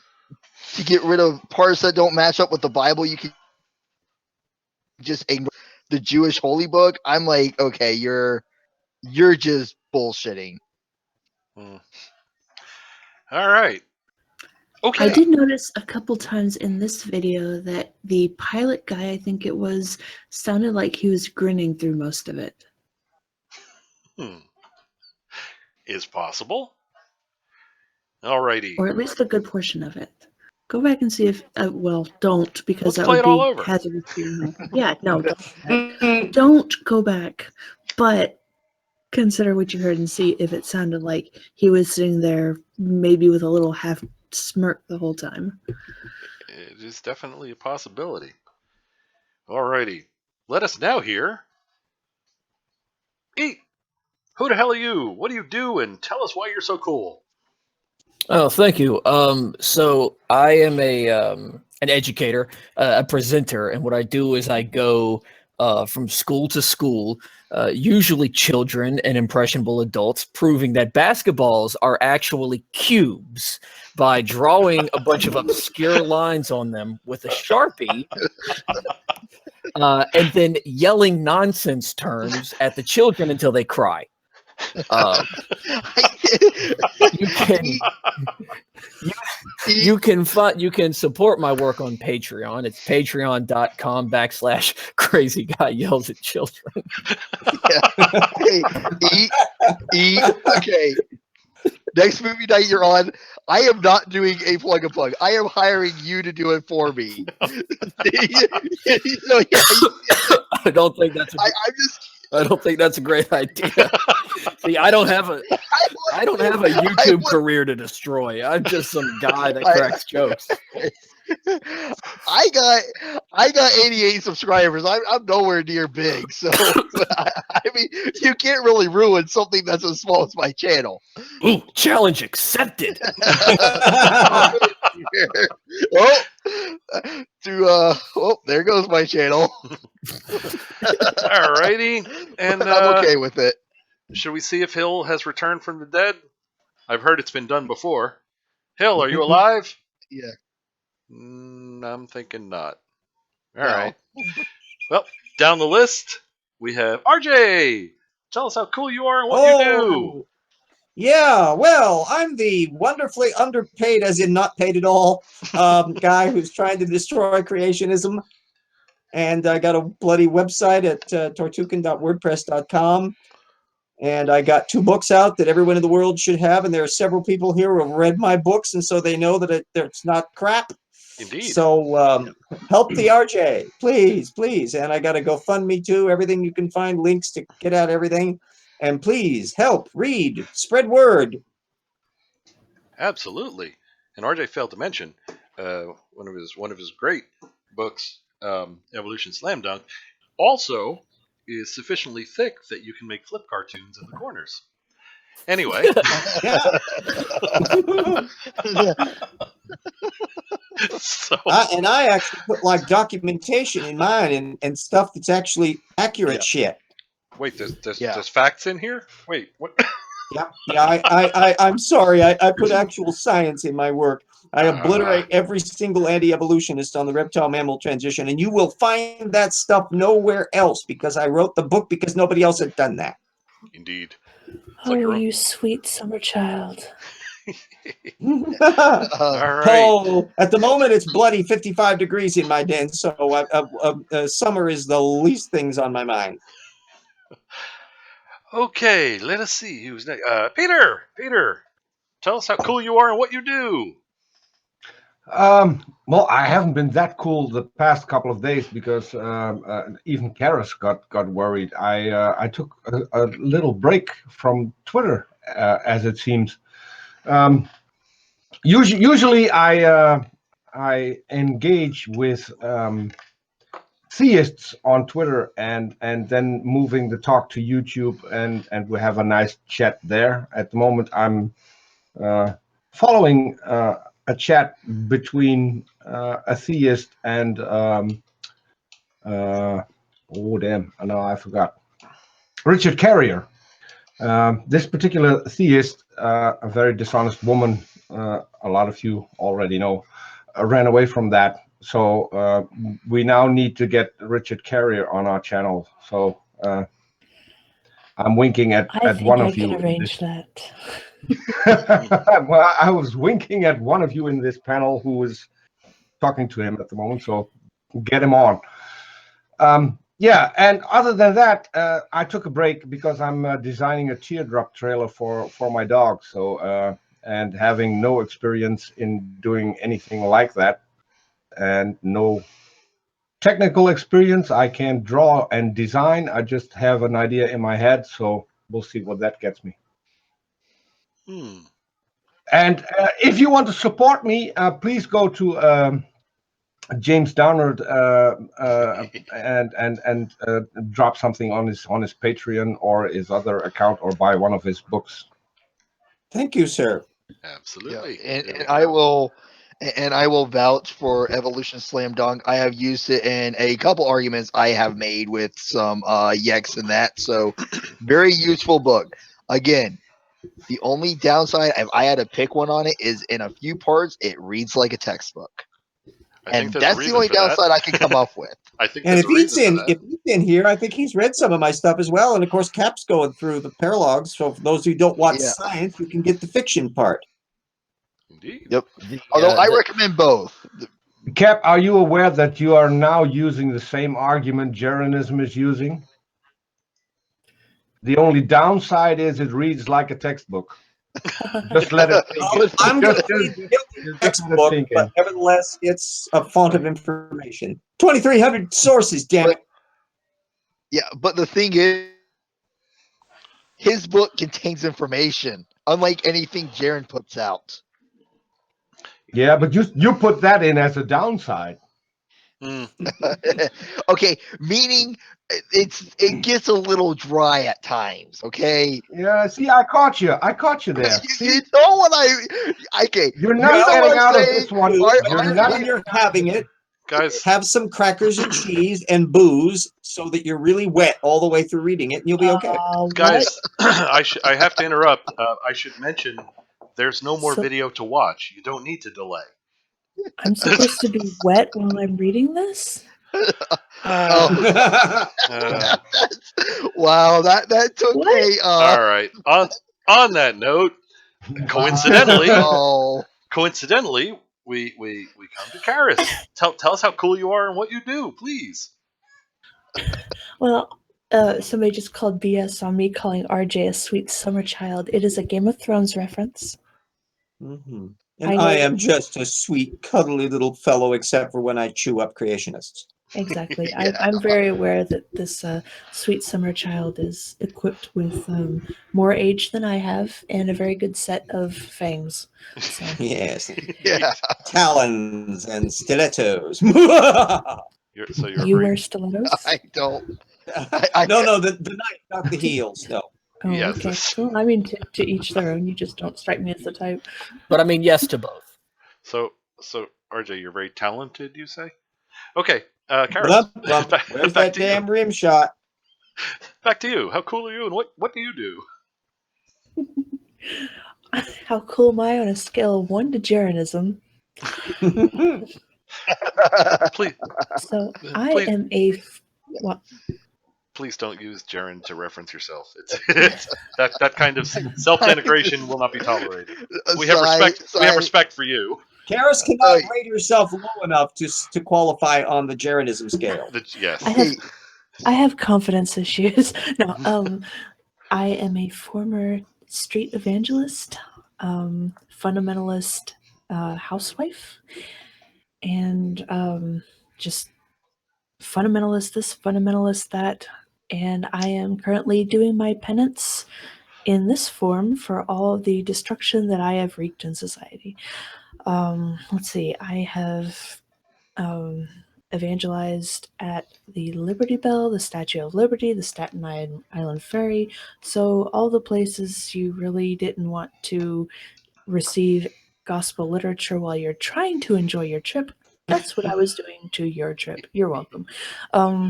Speaker 2: to get rid of parts that don't match up with the Bible, you can just ignore the Jewish holy book. I'm like, okay, you're just bullshitting.
Speaker 1: All right. Okay.
Speaker 13: I did notice a couple times in this video that the pilot guy, I think it was, sounded like he was grinning through most of it.
Speaker 1: Is possible. Alrighty.
Speaker 13: Or at least a good portion of it. Go back and see if, well, don't, because
Speaker 1: Let's
Speaker 13: that
Speaker 1: play
Speaker 13: would
Speaker 1: it all over.
Speaker 13: be hazardous to your health. Yeah, no, don't go back. But consider what you heard and see if it sounded like he was sitting there maybe with a little half smirk the whole time.
Speaker 1: It is definitely a possibility. Alrighty. Let us now hear. Eat. Who the hell are you? What do you do? And tell us why you're so cool.
Speaker 9: Oh, thank you. So I am an educator, a presenter, and what I do is I go from school to school, usually children and impressionable adults, proving that basketballs are actually cubes by drawing a bunch of obscure lines on them with a Sharpie, and then yelling nonsense terms at the children until they cry. You can support my work on Patreon. It's patreon.com/crazy guy yells at children.
Speaker 2: Hey, okay. Next movie night you're on, I am not doing a plug and plug. I am hiring you to do it for me. So, yeah,
Speaker 9: I don't think that's I don't think that's a great idea. See, I don't have a YouTube career to destroy. I'm just some guy that cracks jokes.
Speaker 2: I got 88 subscribers. I'm nowhere near big, so I mean, you can't really ruin something that's as small as my channel.
Speaker 9: Ooh, challenge accepted.
Speaker 2: There goes my channel.
Speaker 1: Alrighty, and
Speaker 2: I'm okay with it.
Speaker 1: Should we see if Hill has returned from the dead? I've heard it's been done before. Hill, are you alive?
Speaker 2: Yeah.
Speaker 1: I'm thinking not. All
Speaker 2: No.
Speaker 1: right. Well, down the list we have RJ. Tell us how cool you are and what you do.
Speaker 3: Yeah, well, I'm the wonderfully underpaid, as in not paid at all, guy who's trying to destroy creationism. And I got a bloody website at tortucan.wordpress.com. And I got 2 books out that everyone in the world should have. And there are several people here who have read my books, and so they know that it's not crap.
Speaker 1: Indeed.
Speaker 3: So help the RJ, please, please. And I got a GoFundMe too. Everything you can find, links to get out everything. And please help, read, spread word.
Speaker 1: Absolutely. And RJ failed to mention one of his great books, Evolution Slam Dunk, also is sufficiently thick that you can make flip cartoons in the corners. Anyway.
Speaker 3: And I actually put like documentation in mine and stuff that's actually accurate shit.
Speaker 1: Wait, there's facts in here? Wait, what?
Speaker 3: I'm sorry. I put actual science in my work. I obliterate every single anti-evolutionist on the reptile-mammal transition, and you will find that stuff nowhere else because I wrote the book because nobody else had done that.
Speaker 1: Indeed.
Speaker 13: Oh, you sweet summer child.
Speaker 1: All right.
Speaker 3: Oh, at the moment it's bloody 55 degrees in my den, so summer is the least things on my mind.
Speaker 1: Okay, let us see who's next. Peter, tell us how cool you are and what you do.
Speaker 5: Well, I haven't been that cool the past couple of days because even Karis got worried. I took a little break from Twitter, as it seems. Usually I engage with theists on Twitter and then moving the talk to YouTube and we have a nice chat there. At the moment, I'm following a chat between a theist and oh damn, no, I forgot, Richard Carrier. This particular theist, a very dishonest woman, a lot of you already know, ran away from that. So we now need to get Richard Carrier on our channel. So I'm winking at one of you.
Speaker 13: I can arrange that.
Speaker 5: Well, I was winking at one of you in this panel who was talking to him at the moment. So get him on. Yeah, and other than that, I took a break because I'm designing a teardrop trailer for my dog. So and having no experience in doing anything like that, and no technical experience, I can draw and design. I just have an idea in my head, so we'll see what that gets me. And if you want to support me, please go to James Downward and drop something on his Patreon or his other account, or buy one of his books.
Speaker 3: Thank you, sir.
Speaker 1: Absolutely.
Speaker 2: Yeah, and I will vouch for Evolution Slam Dunk. I have used it in a couple arguments I have made with some yeks and that. So very useful book. Again, the only downside, if I had to pick one on it, is in a few parts it reads like a textbook. And that's the only downside I can come up with.
Speaker 1: I think
Speaker 3: and if he's in here, I think he's read some of my stuff as well. And of course, Cap's going through the paralogs. So for those who don't watch science, you can get the fiction part.
Speaker 1: Indeed.
Speaker 2: Yep. Although I recommend both.
Speaker 5: Cap, are you aware that you are now using the same argument Jeranism is using? The only downside is it reads like a textbook. Just let it sink in.
Speaker 3: I'm going to read the textbook, but nevertheless, it's a font of information. 2,300 sources, damn it.
Speaker 2: Yeah, but the thing is, his book contains information, unlike anything Jaren puts out.
Speaker 5: Yeah, but you put that in as a downside.
Speaker 2: Okay, meaning it gets a little dry at times. Okay.
Speaker 5: Yeah. See, I caught you there.
Speaker 2: You know what okay.
Speaker 5: You're not getting out of this one.
Speaker 3: You're having it.
Speaker 1: Guys,
Speaker 3: have some crackers and cheese and booze so that you're really wet all the way through reading it, and you'll be okay.
Speaker 1: Guys, I have to interrupt. I should mention there's no more
Speaker 13: So-
Speaker 1: video to watch. You don't need to delay.
Speaker 13: I'm supposed to be wet while I'm reading this?
Speaker 2: Oh, wow, that took a.
Speaker 1: All right. On that note, coincidentally, we come to Karis. Tell us how cool you are and what you do, please.
Speaker 13: Well, somebody just called BS on me calling RJ a sweet summer child. It is a Game of Thrones reference.
Speaker 3: Mm-hmm. And I am just a sweet, cuddly little fellow, except for when I chew up creationists.
Speaker 13: Exactly. I'm very aware that this sweet summer child is equipped with more age than I have and a very good set of fangs. So.
Speaker 3: Yes.
Speaker 2: Yeah.
Speaker 3: Talons and stilettos.
Speaker 13: You wear stilettos?
Speaker 2: I don't.
Speaker 3: No, the knife, not the heels. No.
Speaker 13: Oh, okay. Well, I mean, to each their own. You just don't strike me as the type.
Speaker 9: But I mean, yes to both.
Speaker 1: So RJ, you're very talented, you say? Okay, Karis,
Speaker 3: Where's that damn rim shot?
Speaker 1: Back to you. How cool are you, and what do you do?
Speaker 13: How cool am I on a scale of 1 to Jeranism?
Speaker 1: Please.
Speaker 13: So I am a. What?
Speaker 1: Please don't use Jaren to reference yourself. It's that kind of self-denigration will not be tolerated. We have respect. We have respect for you.
Speaker 3: Karis cannot rate herself low enough to qualify on the Jeranism scale.
Speaker 1: Yes.
Speaker 13: I have confidence issues. No, I am a former street evangelist, fundamentalist housewife, and just fundamentalist this, fundamentalist that. And I am currently doing my penance in this form for all the destruction that I have wreaked in society. Let's see, I have evangelized at the Liberty Bell, the Statue of Liberty, the Staten Island Ferry, so all the places you really didn't want to receive gospel literature while you're trying to enjoy your trip. That's what I was doing to your trip. You're welcome. So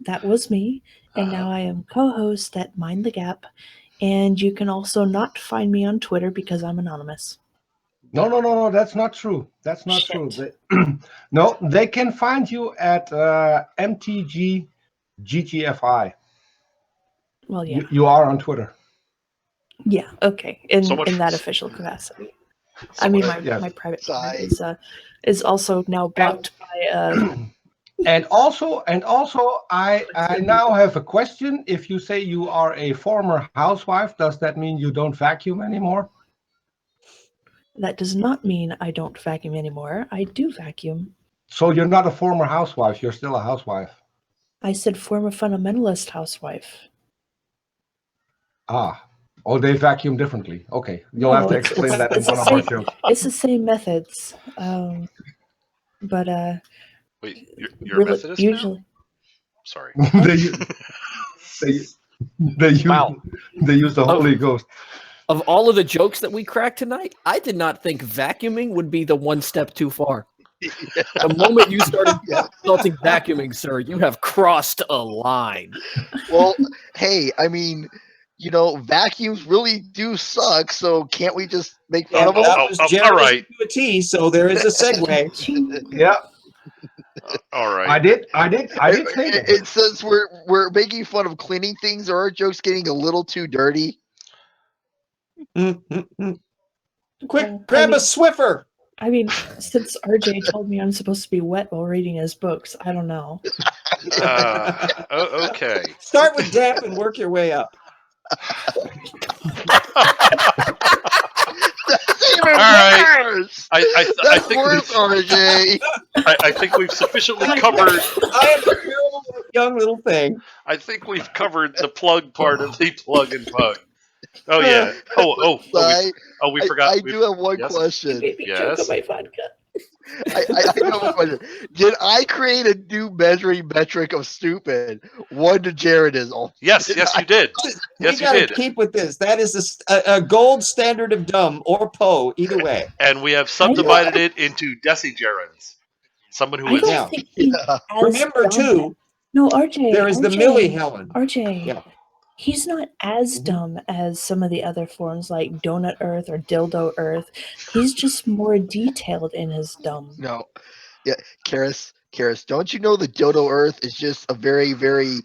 Speaker 13: that was me, and now I am co-host at Mind the Gap, and you can also not find me on Twitter because I'm anonymous.
Speaker 5: No, that's not true. That's not true. No, they can find you at MTG GTFI.
Speaker 13: Well, yeah.
Speaker 5: You are on Twitter.
Speaker 13: Yeah, okay. In that official capacity. I mean, my private Twitter is also now blocked by.
Speaker 5: And also, I now have a question. If you say you are a former housewife, does that mean you don't vacuum anymore?
Speaker 13: That does not mean I don't vacuum anymore. I do vacuum.
Speaker 5: So you're not a former housewife. You're still a housewife.
Speaker 13: I said former fundamentalist housewife.
Speaker 5: Oh, they vacuum differently. Okay, you'll have to explain that in one of our shows.
Speaker 13: It's the same methods, but
Speaker 1: wait, you're really, a Methodist
Speaker 13: usually.
Speaker 1: Now? Sorry.
Speaker 5: they use the Holy Ghost.
Speaker 9: Of all of the jokes that we cracked tonight, I did not think vacuuming would be the one step too far. The moment you started insulting vacuuming, sir, you have crossed a line.
Speaker 2: Well, hey, I mean, vacuums really do suck, so can't we just make fun of them?
Speaker 3: That was all right. To a T, so there is a segue.
Speaker 5: Yeah.
Speaker 1: All right.
Speaker 5: I did say that.
Speaker 2: It says we're making fun of cleaning things, or our jokes getting a little too dirty.
Speaker 3: Quick, grab a Swiffer.
Speaker 13: I mean, since RJ told me I'm supposed to be wet while reading his books, I don't know.
Speaker 1: Okay.
Speaker 3: Start with damp and work your way up.
Speaker 1: All right. I think
Speaker 2: worse, RJ.
Speaker 1: I think we've sufficiently covered.
Speaker 3: I am a terrible young little thing.
Speaker 1: I think we've covered the plug part of the plug and pug. Oh yeah. We forgot.
Speaker 2: I do have one question.
Speaker 1: Yes.
Speaker 13: My vodka.
Speaker 2: I do have one question. Did I create a new measuring metric of stupid? 1 to Jaredism.
Speaker 1: Yes, you did. Yes, you did.
Speaker 3: Keep with this. That is a gold standard of dumb or Poe, either way.
Speaker 1: And we have subdivided it into decigerons. Someone who
Speaker 13: I
Speaker 1: is.
Speaker 13: don't think he's as
Speaker 3: Remember
Speaker 13: dumb.
Speaker 3: too,
Speaker 13: No, RJ.
Speaker 3: there is the
Speaker 13: RJ,
Speaker 3: Millie Helen.
Speaker 13: RJ.
Speaker 3: Yeah.
Speaker 13: He's not as dumb as some of the other forms like Donut Earth or Dildo Earth. He's just more detailed in his dumb.
Speaker 2: No. Yeah, Karis, don't you know the Dodo Earth is just a very, very,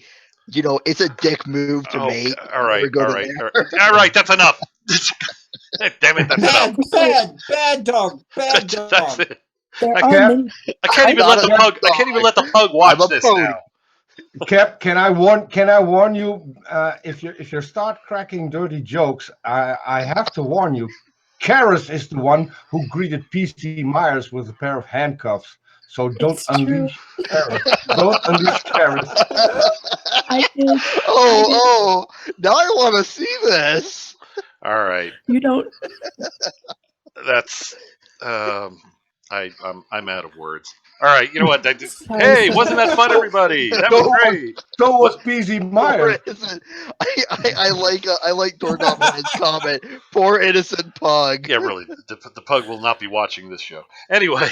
Speaker 2: it's a dick move to make.
Speaker 1: All right,
Speaker 2: Go
Speaker 1: all
Speaker 2: to
Speaker 1: right,
Speaker 2: there.
Speaker 1: all right. That's enough. Damn it, that's enough.
Speaker 3: Bad dog.
Speaker 1: That's it.
Speaker 13: There
Speaker 1: I
Speaker 13: are
Speaker 1: can't,
Speaker 13: many.
Speaker 1: I can't even let the pug. I can't even let the pug watch this now.
Speaker 5: Cap, can I warn you? If you start cracking dirty jokes, I have to warn you. Karis is the one who greeted PC Myers with a pair of handcuffs. So don't unleash Karis. Don't unleash Karis.
Speaker 13: I did.
Speaker 2: Oh, now I want to see this.
Speaker 1: All right.
Speaker 13: You don't.
Speaker 1: That's. I'm out of words. All right, you know what? Hey, wasn't that fun, everybody? That was great.
Speaker 5: So was PZ Myers.
Speaker 2: I like Dornopman's comment. Poor innocent pug.
Speaker 1: Yeah, really. The pug will not be watching this show. Anyway.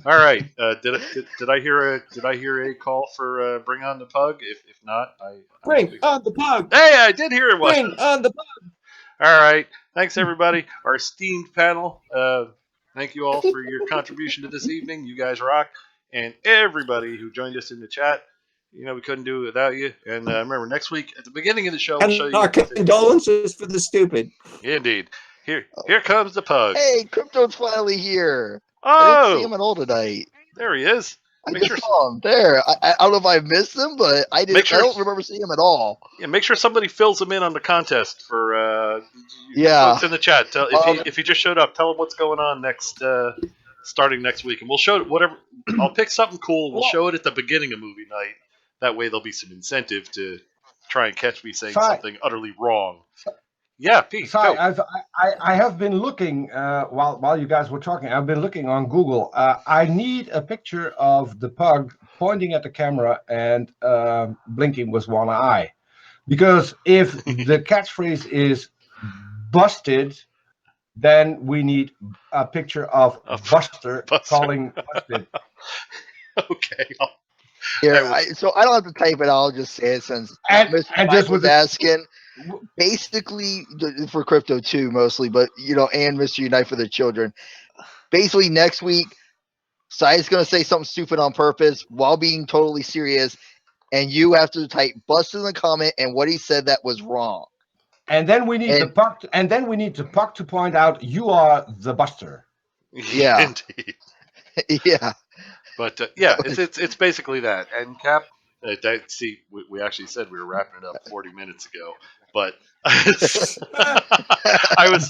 Speaker 1: All right. Did I hear a call for bring on the pug? If not,
Speaker 3: Bring on the pug.
Speaker 1: Hey, I did hear it.
Speaker 3: Bring on the pug.
Speaker 1: All right. Thanks, everybody. Our esteemed panel. Thank you all for your contribution to this evening. You guys rock. And everybody who joined us in the chat. We couldn't do it without you. And remember, next week at the beginning of the show, we'll show you.
Speaker 3: Our condolences for the stupid.
Speaker 1: Indeed. Here comes the pug.
Speaker 2: Hey, Crypto's finally here.
Speaker 1: Oh,
Speaker 2: I didn't see him at all tonight.
Speaker 1: There he is.
Speaker 2: I just saw him there. I don't know if I missed him, but I didn't. I don't remember seeing him at all.
Speaker 1: Yeah, make sure somebody fills him in on the contest for.
Speaker 2: Folks
Speaker 1: in the chat. If he just showed up, tell him what's going on next, starting next week, and we'll show it. Whatever. I'll pick something cool. We'll show it at the beginning of movie night. That way, there'll be some incentive to try and catch me saying something utterly wrong. Yeah, Pete.
Speaker 5: So I have been looking while you guys were talking. I've been looking on Google. I need a picture of the pug pointing at the camera and blinking with one eye, because if the catchphrase is busted, then we need a picture of Buster calling busted.
Speaker 1: Okay.
Speaker 2: So I don't have to type it. I'll just say it since Mr. Mike was asking. Basically, for Crypto too, mostly, but and Mr. Unite for the Children. Basically, next week, Sai's gonna say something stupid on purpose while being totally serious, and you have to type "bust" in the comment and what he said that was wrong.
Speaker 5: And then we need the puck. And then we need the puck to point out you are the Buster.
Speaker 2: Yeah.
Speaker 1: Indeed.
Speaker 2: Yeah.
Speaker 1: But it's basically that. And Cap, see, we actually said we were wrapping it up 40 minutes ago, but I was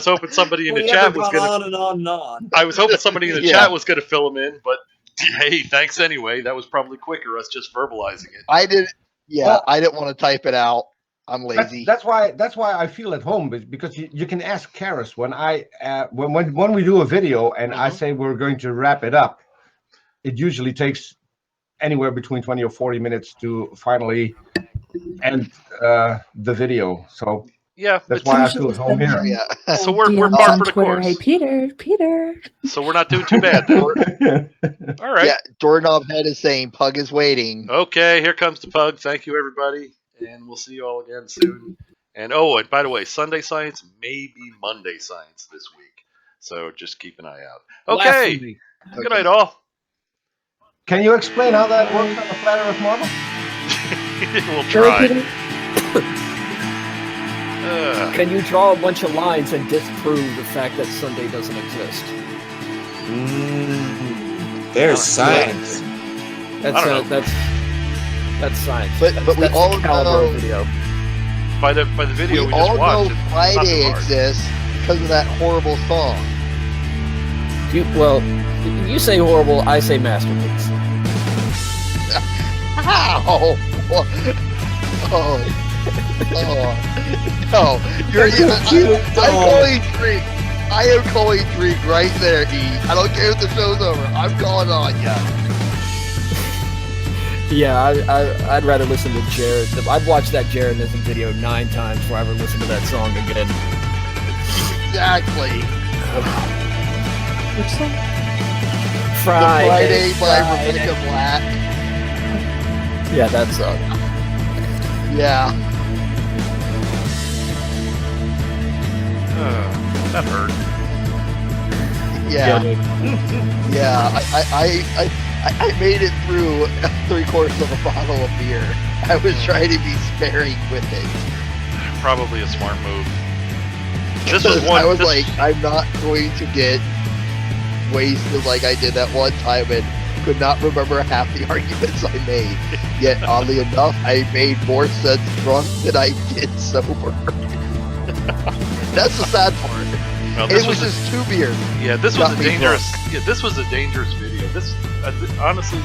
Speaker 1: hoping somebody in the chat was going
Speaker 3: on and on and on.
Speaker 1: I was hoping somebody in the chat was going to fill them in, but hey, thanks anyway. That was probably quicker, us just verbalizing it.
Speaker 2: I didn't. Yeah, well, I didn't want to type it out. I'm lazy.
Speaker 5: That's why I feel at home, because you can ask Karis when when we do a video and I say we're going to wrap it up. It usually takes anywhere between 20 or 40 minutes to finally end the video. So
Speaker 1: yeah,
Speaker 5: that's why I feel at home here.
Speaker 2: Yeah.
Speaker 1: So we're par for the course.
Speaker 13: Hey, Peter.
Speaker 1: So we're not doing too bad then. All right.
Speaker 2: Yeah, Doorknob Head is saying Pug is waiting.
Speaker 1: Okay, here comes the Pug. Thank you, everybody. And we'll see you all again soon. And and by the way, Sunday Science may be Monday Science this week. So just keep an eye out. Okay. Good night, all.
Speaker 5: Can you explain how that works on the flat Earth model?
Speaker 1: We'll try.
Speaker 9: Can you draw a bunch of lines and disprove the fact that Sunday doesn't exist?
Speaker 3: There's science.
Speaker 9: That's science.
Speaker 2: But we all know
Speaker 9: video.
Speaker 1: By the video we just
Speaker 2: all
Speaker 1: watched.
Speaker 2: know Friday exists because of that horrible song.
Speaker 9: You say horrible, I say masterpiece.
Speaker 2: How? No, I am calling drink right there, E. I don't care if the show's over. I'm calling on ya.
Speaker 9: Yeah, I'd rather listen to Jared. I'd watch that Jaredism video 9 times before I ever listen to that song again.
Speaker 2: Exactly.
Speaker 13: Which song?
Speaker 9: Friday.
Speaker 2: Friday by
Speaker 9: Friday.
Speaker 2: Rebecca Black.
Speaker 9: Yeah, that's
Speaker 2: Yeah.
Speaker 1: That hurt.
Speaker 2: Yeah. Yeah. I made it through 3/4 of a bottle of beer. I was trying to be sparing with it.
Speaker 1: Probably a smart move. This was one.
Speaker 2: I was like, I'm not going to get wasted like I did that one time and could not remember half the arguments I made. Yet, oddly enough, I made more sense drunk than I did sober. That's the sad part.
Speaker 1: Well,
Speaker 2: It was just 2 beers.
Speaker 1: Yeah, this was
Speaker 2: Got
Speaker 1: a
Speaker 2: me
Speaker 1: dangerous.
Speaker 2: drunk.
Speaker 1: Yeah, this was a dangerous video. This honestly,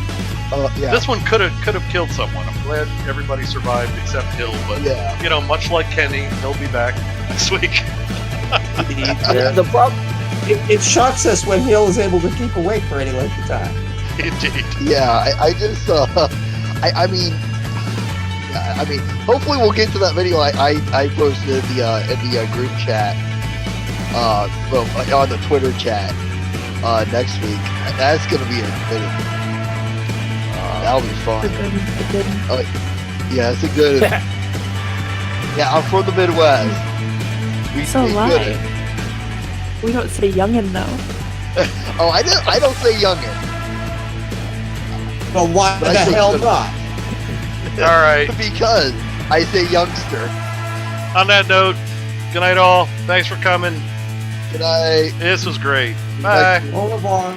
Speaker 2: Yeah.
Speaker 1: this one could have killed someone. I'm glad everybody survived except Hill. But
Speaker 2: Yeah.
Speaker 1: you know, much like Kenny, he'll be back next week.
Speaker 9: the problem.
Speaker 3: It shocks us when Hill is able to keep awake for any length of time.
Speaker 1: Indeed.
Speaker 2: Yeah, I just, I mean, yeah, I mean, hopefully we'll get to that video I posted in the group chat, well, on the Twitter chat, next week. That's gonna be a good. That'll be fun. Yeah, it's a good. Yeah, I'm from the Midwest.
Speaker 13: So
Speaker 2: we
Speaker 13: am
Speaker 2: good.
Speaker 13: I. We don't say youngin' though.
Speaker 2: Oh, I don't say youngin.
Speaker 3: Well, why
Speaker 2: But
Speaker 3: the
Speaker 2: I say
Speaker 3: hell
Speaker 2: good.
Speaker 3: not?
Speaker 1: All right.
Speaker 2: Because I say youngster.
Speaker 1: On that note, good night, all. Thanks for coming.
Speaker 2: Good night.
Speaker 1: This was great. Bye.
Speaker 3: Au revoir.